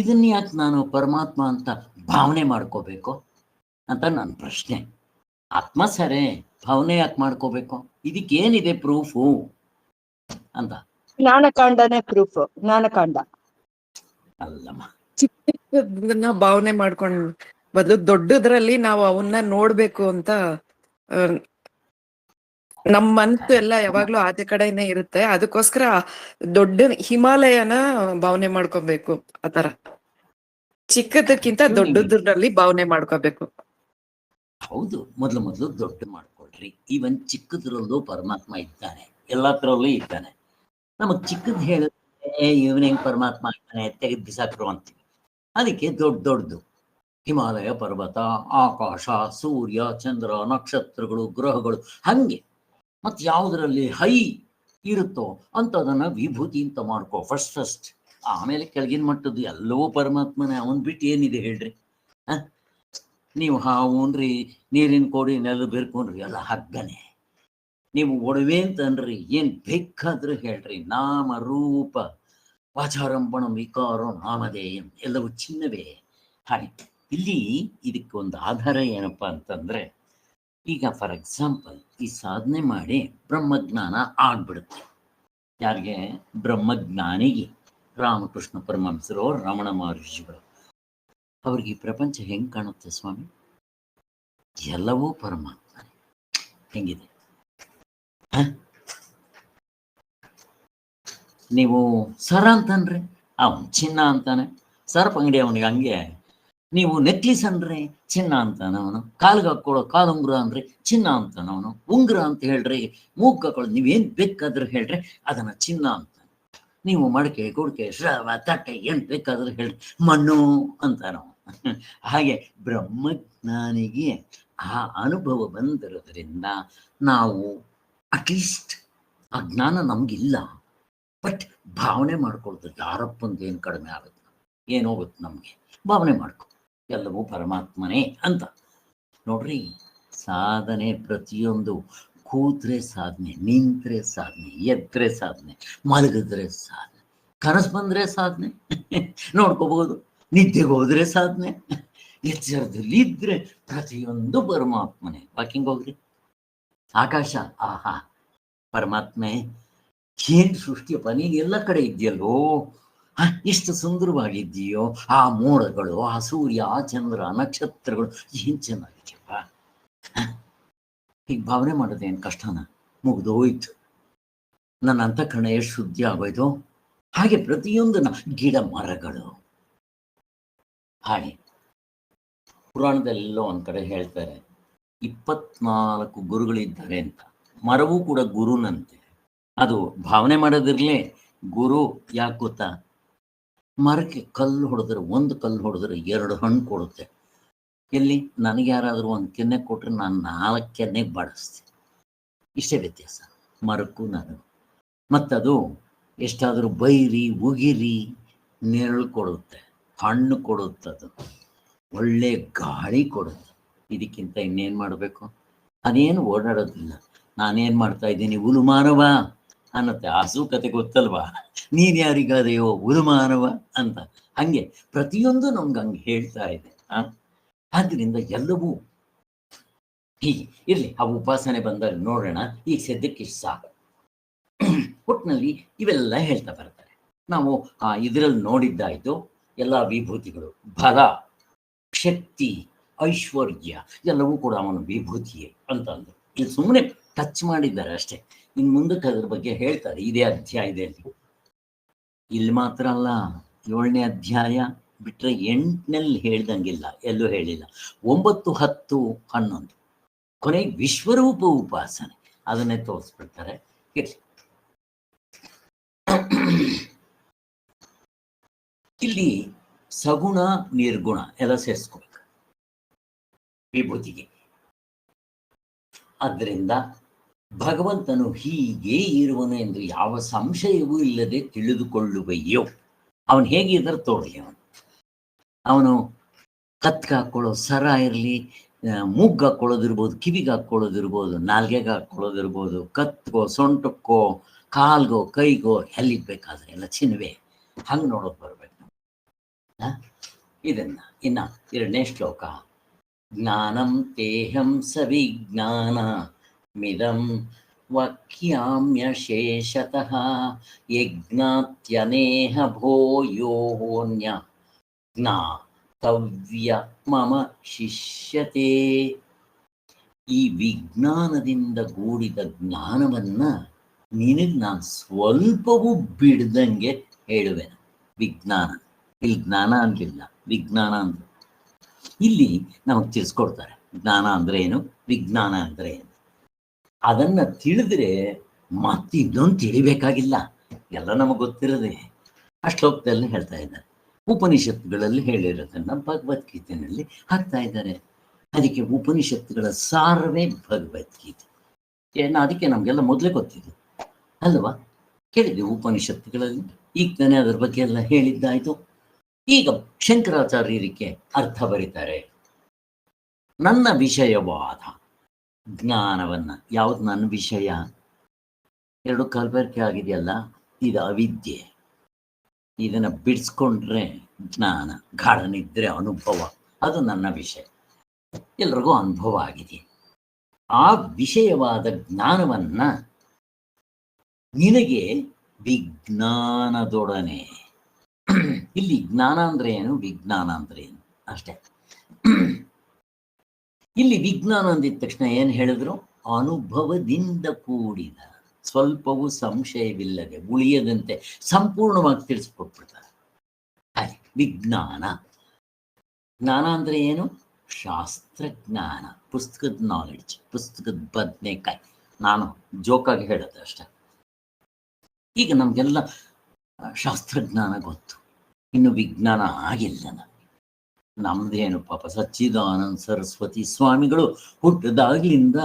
ಇದನ್ನ ಯಾಕೆ ನಾನು ಪರಮಾತ್ಮ ಅಂತ ಭಾವನೆ ಮಾಡ್ಕೋಬೇಕು ಅಂತ ನನ್ನ ಪ್ರಶ್ನೆ. ಆತ್ಮ ಸರಿ, ಭಾವನೆ ಯಾಕೆ ಮಾಡ್ಕೋಬೇಕು? ಇದಕ್ಕೇನಿದೆ ಪ್ರೂಫು ಅಂತ. ಜ್ಞಾನಕಾಂಡನೇ ಪ್ರೂಫ್. ಜ್ಞಾನಕಾಂಡ ಅಲ್ಲಮ್ಮ, ಚಿಕ್ಕದನ್ನ ಭಾವನೆ ಮಾಡ್ಕೊಂಡ್ ಬದಲು ದೊಡ್ಡದ್ರಲ್ಲಿ ನಾವು ಅವನ್ನ ನೋಡ್ಬೇಕು ಅಂತ ನಮ್ ಮನ್ಸು ಎಲ್ಲ ಯಾವಾಗ್ಲೂ ಆಚೆ ಕಡೆನೆ ಇರುತ್ತೆ. ಅದಕ್ಕೋಸ್ಕರ ದೊಡ್ಡ ಹಿಮಾಲಯನ ಭಾವನೆ ಮಾಡ್ಕೋಬೇಕು. ಆತರ ಚಿಕ್ಕದಕ್ಕಿಂತ ದೊಡ್ಡದ್ರಲ್ಲಿ ಭಾವನೆ ಮಾಡ್ಕೋಬೇಕು. ಹೌದು, ಮೊದಲು ದೊಡ್ಡ ಮಾಡ್ಕೊಳ್ರಿ. ಈವನ್ ಚಿಕ್ಕದ್ರಲ್ಲೂ ಪರಮಾತ್ಮ ಇದ್ದಾನೆ, ಎಲ್ಲತ್ರಲ್ಲೂ ಇದ್ದಾನೆ. ನಮಗ್ ಚಿಕ್ಕದ್ ಹೇಳಿದ್ರೆ ಇವನ್ ಹೆಂಗ್ ಪರಮಾತ್ಮ ಆಗ್ತಾನೆ, ತೆಗೆದು ಬಿಸಾಕ್ರು ಅಂತೀವಿ. ಅದಕ್ಕೆ ದೊಡ್ಡದು ಹಿಮಾಲಯ ಪರ್ವತ, ಆಕಾಶ, ಸೂರ್ಯ, ಚಂದ್ರ, ನಕ್ಷತ್ರಗಳು, ಗ್ರಹಗಳು, ಹಂಗೆ ಮತ್ ಯಾವ್ದ್ರಲ್ಲಿ ಹೈ ಇರುತ್ತೋ ಅಂತದನ್ನ ವಿಭೂತಿ ಅಂತ ಮಾಡ್ಕೋ ಫಸ್ಟ್. ಆಮೇಲೆ ಕೆಳಗಿನ ಮಟ್ಟದ್ದು ಎಲ್ಲವೂ ಪರಮಾತ್ಮನೇ. ಅವನ್ ಬಿಟ್ಟು ಏನಿದೆ ಹೇಳ್ರಿ? ನೀವು ಹಾವುನ್ರಿ, ನೀರಿನ ಕೋಡಿ ನೆಲ ಬೆರ್ಕೊಂಡ್ರಿ, ಎಲ್ಲ ಹಗ್ಗನೆ. ನೀವು ಒಡವೆ ಅಂತನ್ರಿ, ಏನ್ ಬೇಕಾದ್ರೂ ಹೇಳ್ರಿ, ನಾಮ ರೂಪ ವಾಚಾರಂಭಣ ವಿಕಾರೋ ನಾಮಧೇಯಂ, ಎಲ್ಲವೂ ಚಿನ್ನವೇ. ಹಾಗೆ ಇಲ್ಲಿ ಇದಕ್ಕೆ ಒಂದು ಆಧಾರ ಏನಪ್ಪಾ ಅಂತಂದ್ರೆ, ಈಗ ಫಾರ್ ಎಕ್ಸಾಂಪಲ್ ಈ ಸಾಧನೆ ಮಾಡಿ ಬ್ರಹ್ಮಜ್ಞಾನ ಆಗ್ಬಿಡುತ್ತೆ. ಯಾರಿಗೆ? ಬ್ರಹ್ಮಜ್ಞಾನಿಗೆ. ರಾಮಕೃಷ್ಣ ಪರಮಹಂಸರು, ರಮಣ ಮಹರ್ಷಿಗಳು, ಅವ್ರಿಗೆ ಈ ಪ್ರಪಂಚ ಹೆಂಗ್ ಕಾಣುತ್ತೆ ಸ್ವಾಮಿ? ಎಲ್ಲವೂ ಪರಮಾತ್ಮ. ಹೆಂಗಿದೆ? ನೀವು ಸರ ಅಂತನ್ರಿ, ಅವನ್ ಚಿನ್ನ ಅಂತಾನೆ. ಸರ್ಪ ಅಂಗಡಿ ಅವನಿಗೆ ಹಂಗೆ ನೀವು ನೆಕ್ಲಿಸ್ ಅಂದ್ರೆ ಚಿನ್ನ ಅಂತಾನವನು, ಕಾಲ್ಗೆ ಹಾಕೊಳ್ಳೋ ಕಾಲುಂಗುರ ಅಂದ್ರೆ ಚಿನ್ನ ಅಂತಾನವನು, ಉಂಗುರ ಅಂತ ಹೇಳ್ರಿ, ಮೂಗ್ ಹಾಕೊಳ್ಳೋದು ನೀವೇನ್ ಬೇಕಾದ್ರೂ ಹೇಳ್ರಿ ಅದನ್ನ ಚಿನ್ನ ಅಂತ. ನೀವು ಮಡಕೆ ಕುಡಿಕೆ ಶ್ರವ ತಟ್ಟೆ ಏನ್ ಬೇಕಾದ್ರೂ ಹೇಳ್ರಿ ಮಣ್ಣು ಅಂತಾನವ. ಹಾಗೆ ಬ್ರಹ್ಮಜ್ಞಾನಿಗೆ ಆ ಅನುಭವ ಬಂದಿರೋದ್ರಿಂದ ನಾವು ಅಟ್ಲೀಸ್ಟ್ ಆ ಜ್ಞಾನ ನಮ್ಗಿಲ್ಲ, ಬಟ್ ಭಾವನೆ ಮಾಡ್ಕೊಳ್ತದೆ ಯಾರಪ್ಪಂದು ಏನು ಕಡಿಮೆ ಆಗುತ್ತೆ, ಏನೋಗುತ್ತೆ ನಮಗೆ, ಭಾವನೆ ಮಾಡ್ಕೊ ಎಲ್ಲವೂ ಪರಮಾತ್ಮನೇ ಅಂತ. ನೋಡ್ರಿ, ಸಾಧನೆ ಪ್ರತಿಯೊಂದು ಕೂತ್ರೆ ಸಾಧನೆ, ನಿಂತ್ರೆ ಸಾಧನೆ, ಎದ್ರೆ ಸಾಧನೆ, ಮಲಗಿದ್ರೆ ಸಾಧನೆ, ಕನಸು ಬಂದ್ರೆ ಸಾಧನೆ ನೋಡ್ಕೋಬಹುದು, ನಿದ್ದೆಗೆ ಹೋದ್ರೆ ಸಾಧನೆ, ಎಚ್ಚರದಲ್ಲಿ ಇದ್ರೆ ಪ್ರತಿಯೊಂದು ಪರಮಾತ್ಮನೇ. ವಾಕಿಂಗ್ ಹೋಗ್ರಿ, ಆಕಾಶ, ಆಹಾ ಪರಮಾತ್ಮೆ, ಏನ್ ಸೃಷ್ಟಿಯಪ್ಪ, ನೀನ್ ಎಲ್ಲ ಕಡೆ ಇದೆಯಲ್ಲೋ, ಎಷ್ಟು ಸುಂದರವಾಗಿದ್ದೀಯೋ, ಆ ಮೋಡಗಳು, ಆ ಸೂರ್ಯ, ಆ ಚಂದ್ರ, ನಕ್ಷತ್ರಗಳು, ಏನ್ ಚೆನ್ನಾಗಿದೆಯಪ್ಪ. ಹೀಗೆ ಭಾವನೆ ಮಾಡೋದು ಏನು ಕಷ್ಟನ? ಮುಗ್ದೋಯ್ತು. ನನ್ನ ಅಂತಃಕರಣ ಎಷ್ಟು ಶುದ್ಧಿ ಆಗೋಯ್ತು. ಹಾಗೆ ಪ್ರತಿಯೊಂದನ್ನ, ಗಿಡ ಮರಗಳು, ಹಾಗೆ ಪುರಾಣದಲ್ಲೆಲ್ಲೋ ಒಂದ್ ಕಡೆ ಹೇಳ್ತಾರೆ 24 ಗುರುಗಳಿದ್ದಾರೆ ಅಂತ. ಮರವೂ ಕೂಡ ಗುರುನಂತೆ. ಅದು ಭಾವನೆ ಮಾಡೋದಿರ್ಲಿ, ಗುರು ಯಾಕೆ ಗೊತ್ತಾ? ಮರಕ್ಕೆ ಕಲ್ಲು ಹೊಡೆದ್ರೆ, ಒಂದು ಕಲ್ಲು ಹೊಡೆದ್ರೆ 2 ಹಣ್ಣು ಕೊಡುತ್ತೆ. ಎಲ್ಲಿ ನನಗೆ ಯಾರಾದರೂ ಒಂದು ಕೆನ್ನೆ ಕೊಟ್ಟರೆ ನಾನು 4 ಕೆನ್ನೆಗೆ ಬಾಡಿಸ್ತೀನಿ. ಇಷ್ಟೇ ವ್ಯತ್ಯಾಸ ಮರಕ್ಕೂ ನನಗೂ. ಮತ್ತದು ಎಷ್ಟಾದರೂ ಬೈರಿ ಉಗಿರಿ ನೆರಳು ಕೊಡುತ್ತೆ, ಹಣ್ಣು ಕೊಡುತ್ತದು, ಒಳ್ಳೆ ಗಾಳಿ ಕೊಡುತ್ತೆ. ಇದಕ್ಕಿಂತ ಇನ್ನೇನು ಮಾಡಬೇಕು? ಅದೇನು ಓಡಾಡೋದಿಲ್ಲ. ನಾನೇನು ಮಾಡ್ತಾ ಇದ್ದೀನಿ, ಹುಲುಮಾನವ ಅನ್ನತ್ತೆ. ಹಸು ಕತೆ ಗೊತ್ತಲ್ವಾ, ನೀನು ಯಾರಿಗಾದೆಯೋ ಹುಲುಮಾನವ ಅಂತ. ಹಂಗೆ ಪ್ರತಿಯೊಂದು ನಮ್ಗೆ ಹಂಗೆ ಹೇಳ್ತಾ ಇದೆ. ಆದ್ದರಿಂದ ಎಲ್ಲವೂ ಹೀಗೆ ಇರಲಿ. ಆ ಉಪಾಸನೆ ಬಂದಾಗ ನೋಡೋಣ. ಈಗ ಸದ್ಯಕ್ಕೆ ಸಾಕು. ಒಟ್ಟಿನಲ್ಲಿ ಇವೆಲ್ಲ ಹೇಳ್ತಾ ಬರ್ತಾರೆ. ನಾವು ಇದರಲ್ಲಿ ನೋಡಿದ್ದಾಯ್ತು, ಎಲ್ಲ ವಿಭೂತಿಗಳು, ಬಲ, ಶಕ್ತಿ, ಐಶ್ವರ್ಯ ಎಲ್ಲವೂ ಕೂಡ ಅವನ ವಿಭೂತಿಯೇ ಅಂತ ಅಂದರು. ಇಲ್ಲಿ ಸುಮ್ಮನೆ ಟಚ್ ಮಾಡಿದ್ದಾರೆ ಅಷ್ಟೇ. ಇನ್ನು ಮುಂದಕ್ಕೆ ಅದ್ರ ಬಗ್ಗೆ ಹೇಳ್ತಾರೆ ಇದೇ ಅಧ್ಯಾಯದಲ್ಲಿ. ಇಲ್ಲಿ ಮಾತ್ರ ಅಲ್ಲ, 7ನೇ ಅಧ್ಯಾಯ ಬಿಟ್ರೆ 8ನಲ್ಲಿ ಹೇಳ್ದಂಗಿಲ್ಲ, ಎಲ್ಲೂ ಹೇಳಿಲ್ಲ. 9, 10, 11 ಕೊನೆಗೆ ವಿಶ್ವರೂಪ ಉಪಾಸನೆ, ಅದನ್ನೇ ತೋರಿಸ್ಬಿಡ್ತಾರೆ. ಇಲ್ಲಿ ಸಗುಣ ನಿರ್ಗುಣ ಎಲ್ಲ ಸೇರಿಸ್ಕೋಬೇಕು ವಿಭೂತಿಗೆ. ಆದ್ದರಿಂದ ಭಗವಂತನು ಹೀಗೆ ಇರುವನು ಎಂದು ಯಾವ ಸಂಶಯವೂ ಇಲ್ಲದೆ ತಿಳಿದುಕೊಳ್ಳುವೆಯೋ. ಅವನು ಹೇಗಿದ್ರೆ ತೋರಲಿ, ಅವನು ಕತ್ಗೆ ಹಾಕೊಳ್ಳೋ ಸರ ಇರಲಿ, ಮೂಗ್ಗೆ ಹಾಕೊಳ್ಳೋದಿರ್ಬೋದು, ಕಿವಿಗೆ ಹಾಕೊಳ್ಳೋದಿರ್ಬೋದು, ನಾಲ್ಗೆಗೆ ಹಾಕೊಳ್ಳೋದಿರ್ಬೋದು, ಕತ್ಗೋ, ಸೊಂಟಕ್ಕೋ, ಕಾಲ್ಗೋ, ಕೈಗೋ, ಎಲ್ಲಿಗೆ ಬೇಕಾದ್ರೆ ಎಲ್ಲ ಚಿನ್ವೆ, ಹಂಗೆ ನೋಡೋದು ಬರ್ಬೇಕು. ಇದನ್ನ ಇನ್ನ 2ನೇ ಶ್ಲೋಕ. ಜ್ಞಾನಂ ತೇಹಂ ಸವಿಜ್ಞಾನ ಮಿದಂ ವಕ್ಯಾಮ್ಯಶೇಷತಃ ಯಜ್ಞಾತ್ಯನೇಹ ಭೂಯೋನ್ಯ ಜ್ಞಾತವ್ಯ ಮಮ ಶಿಷ್ಯತೆ. ಈ ವಿಜ್ಞಾನದಿಂದ ಕೂಡಿದ ಜ್ಞಾನವನ್ನ ನಿನಗೆ ನಾನು ಸ್ವಲ್ಪವೂ ಬಿಡ್ದಂಗೆ ಹೇಳುವೆನು. ವಿಜ್ಞಾನ, ಇಲ್ಲಿ ಜ್ಞಾನ ಅನ್ಲಿಲ್ಲ, ವಿಜ್ಞಾನ ಅಂದ್ರೆ. ಇಲ್ಲಿ ನಮಗೆ ತಿಳಿಸ್ಕೊಡ್ತಾರೆ ಜ್ಞಾನ ಅಂದ್ರೆ ಏನು, ವಿಜ್ಞಾನ ಅಂದ್ರೆ ಏನು. ಅದನ್ನ ತಿಳಿದ್ರೆ ಮತ್ತೆ ಇನ್ನೊಂದು ತಿಳಿಬೇಕಾಗಿಲ್ಲ, ಎಲ್ಲ ನಮಗೆ ಗೊತ್ತಿರೋದೆ. ಆ ಶ್ಲೋಕದಲ್ಲಿ ಹೇಳ್ತಾ ಇದ್ದಾರೆ. ಉಪನಿಷತ್ತುಗಳಲ್ಲಿ ಹೇಳಿರೋದನ್ನ ಭಗವದ್ಗೀತೆಯಲ್ಲಿ ಹಾಕ್ತಾ ಇದ್ದಾರೆ. ಅದಕ್ಕೆ ಉಪನಿಷತ್ತುಗಳ ಸಾರವೇ ಭಗವದ್ಗೀತೆ. ಅದಕ್ಕೆ ನಮಗೆಲ್ಲ ಮೊದಲೇ ಗೊತ್ತಿದೆ ಅಲ್ವಾ, ಕೇಳಿದ್ವಿ ಉಪನಿಷತ್ತುಗಳಲ್ಲಿ. ಈಗ ತಾನೇ ಅದ್ರ ಬಗ್ಗೆ ಎಲ್ಲ ಹೇಳಿದ್ದಾಯ್ತು. ಈಗ ಶಂಕರಾಚಾರ್ಯರಿಗೆ ಅರ್ಥ ಬರೀತಾರೆ. ನನ್ನ ವಿಷಯವಾದ ಜ್ಞಾನವನ್ನ, ಯಾವ್ದು ನನ್ನ ವಿಷಯ? 2 ಕಲಬೆರಕೆ ಆಗಿದೆಯಲ್ಲ, ಇದು ಅವಿದ್ಯೆ. ಇದನ್ನ ಬಿಡಿಸ್ಕೊಂಡ್ರೆ ಜ್ಞಾನ, ಗಾಢ ನಿದ್ರೆ, ಅನುಭವ, ಅದು ನನ್ನ ವಿಷಯ. ಎಲ್ರಿಗೂ ಅನುಭವ ಆಗಿದೆ. ಆ ವಿಷಯವಾದ ಜ್ಞಾನವನ್ನ ನಿನಗೆ ವಿಜ್ಞಾನದೊಡನೆ. ಇಲ್ಲಿ ಜ್ಞಾನ ಅಂದ್ರೆ ಏನು, ವಿಜ್ಞಾನ ಅಂದ್ರೆ ಏನು ಅಷ್ಟೇ. ಇಲ್ಲಿ ವಿಜ್ಞಾನ ಅಂದಿದ ತಕ್ಷಣ ಏನು ಹೇಳಿದ್ರು? ಅನುಭವದಿಂದ ಕೂಡಿದ, ಸ್ವಲ್ಪವೂ ಸಂಶಯವಿಲ್ಲದೆ, ಉಳಿಯದಂತೆ ಸಂಪೂರ್ಣವಾಗಿ ತಿಳಿಸ್ಕೊಟ್ಬಿಡ್ತಾರೆ. ಹಾಗೆ ವಿಜ್ಞಾನ. ಜ್ಞಾನ ಅಂದರೆ ಏನು? ಶಾಸ್ತ್ರಜ್ಞಾನ, ಪುಸ್ತಕದ ನಾಲೆಡ್ಜ್, ಪುಸ್ತಕದ ಬದನೆಕಾಯಿ. ನಾನು ಜೋಕಾಗಿ ಹೇಳೋದು ಅಷ್ಟೆ. ಈಗ ನಮಗೆಲ್ಲ ಶಾಸ್ತ್ರಜ್ಞಾನ ಗೊತ್ತು, ಇನ್ನು ವಿಜ್ಞಾನ ಆಗಿಲ್ಲ. ನಮ್ದೇನು ಪಾಪ ಸಚ್ಚಿದಾನಂದ ಸರಸ್ವತಿ ಸ್ವಾಮಿಗಳು ಹುಟ್ಟಿದಾಗ್ಲಿಂದ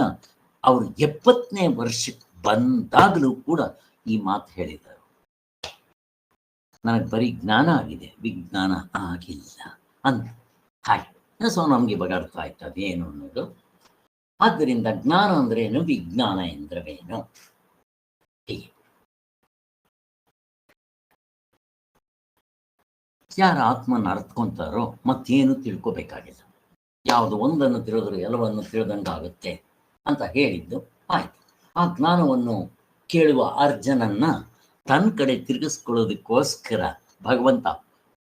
ಅವರು 70ನೇ ವರ್ಷಕ್ಕೆ ಬಂದಾಗಲೂ ಕೂಡ ಈ ಮಾತು ಹೇಳಿದರು, ನನಗೆ ಬರೀ ಜ್ಞಾನ ಆಗಿದೆ, ವಿಜ್ಞಾನ ಆಗಿಲ್ಲ ಅಂತ. ಹಾಗೆ ಸೊ ನಮ್ಗೆ ಇವಾಗ ಅರ್ಥ ಆಯ್ತು ಅದೇನು ಅನ್ನೋದು. ಆದ್ದರಿಂದ ಜ್ಞಾನ ಅಂದ್ರೇನು, ವಿಜ್ಞಾನ ಎಂದ್ರೇನು, ಹೀಗೆ. ಯಾರು ಆತ್ಮನ ಅರ್ಥಕೊಂತಾರೋ ಮತ್ತೇನು ತಿಳ್ಕೊಬೇಕಾಗಿಲ್ಲ. ಯಾವುದು ಒಂದನ್ನು ತಿಳಿದ್ರು ಎಲ್ಲವನ್ನು ತಿಳಿದಂಗಾಗುತ್ತೆ ಅಂತ ಹೇಳಿದ್ದು ಆಯ್ತು. ಆ ಜ್ಞಾನವನ್ನು ಕೇಳುವ ಅರ್ಜುನನ್ನ ತನ್ನ ಕಡೆ ತಿರುಗಿಸ್ಕೊಳ್ಳೋದಕ್ಕೋಸ್ಕರ ಭಗವಂತ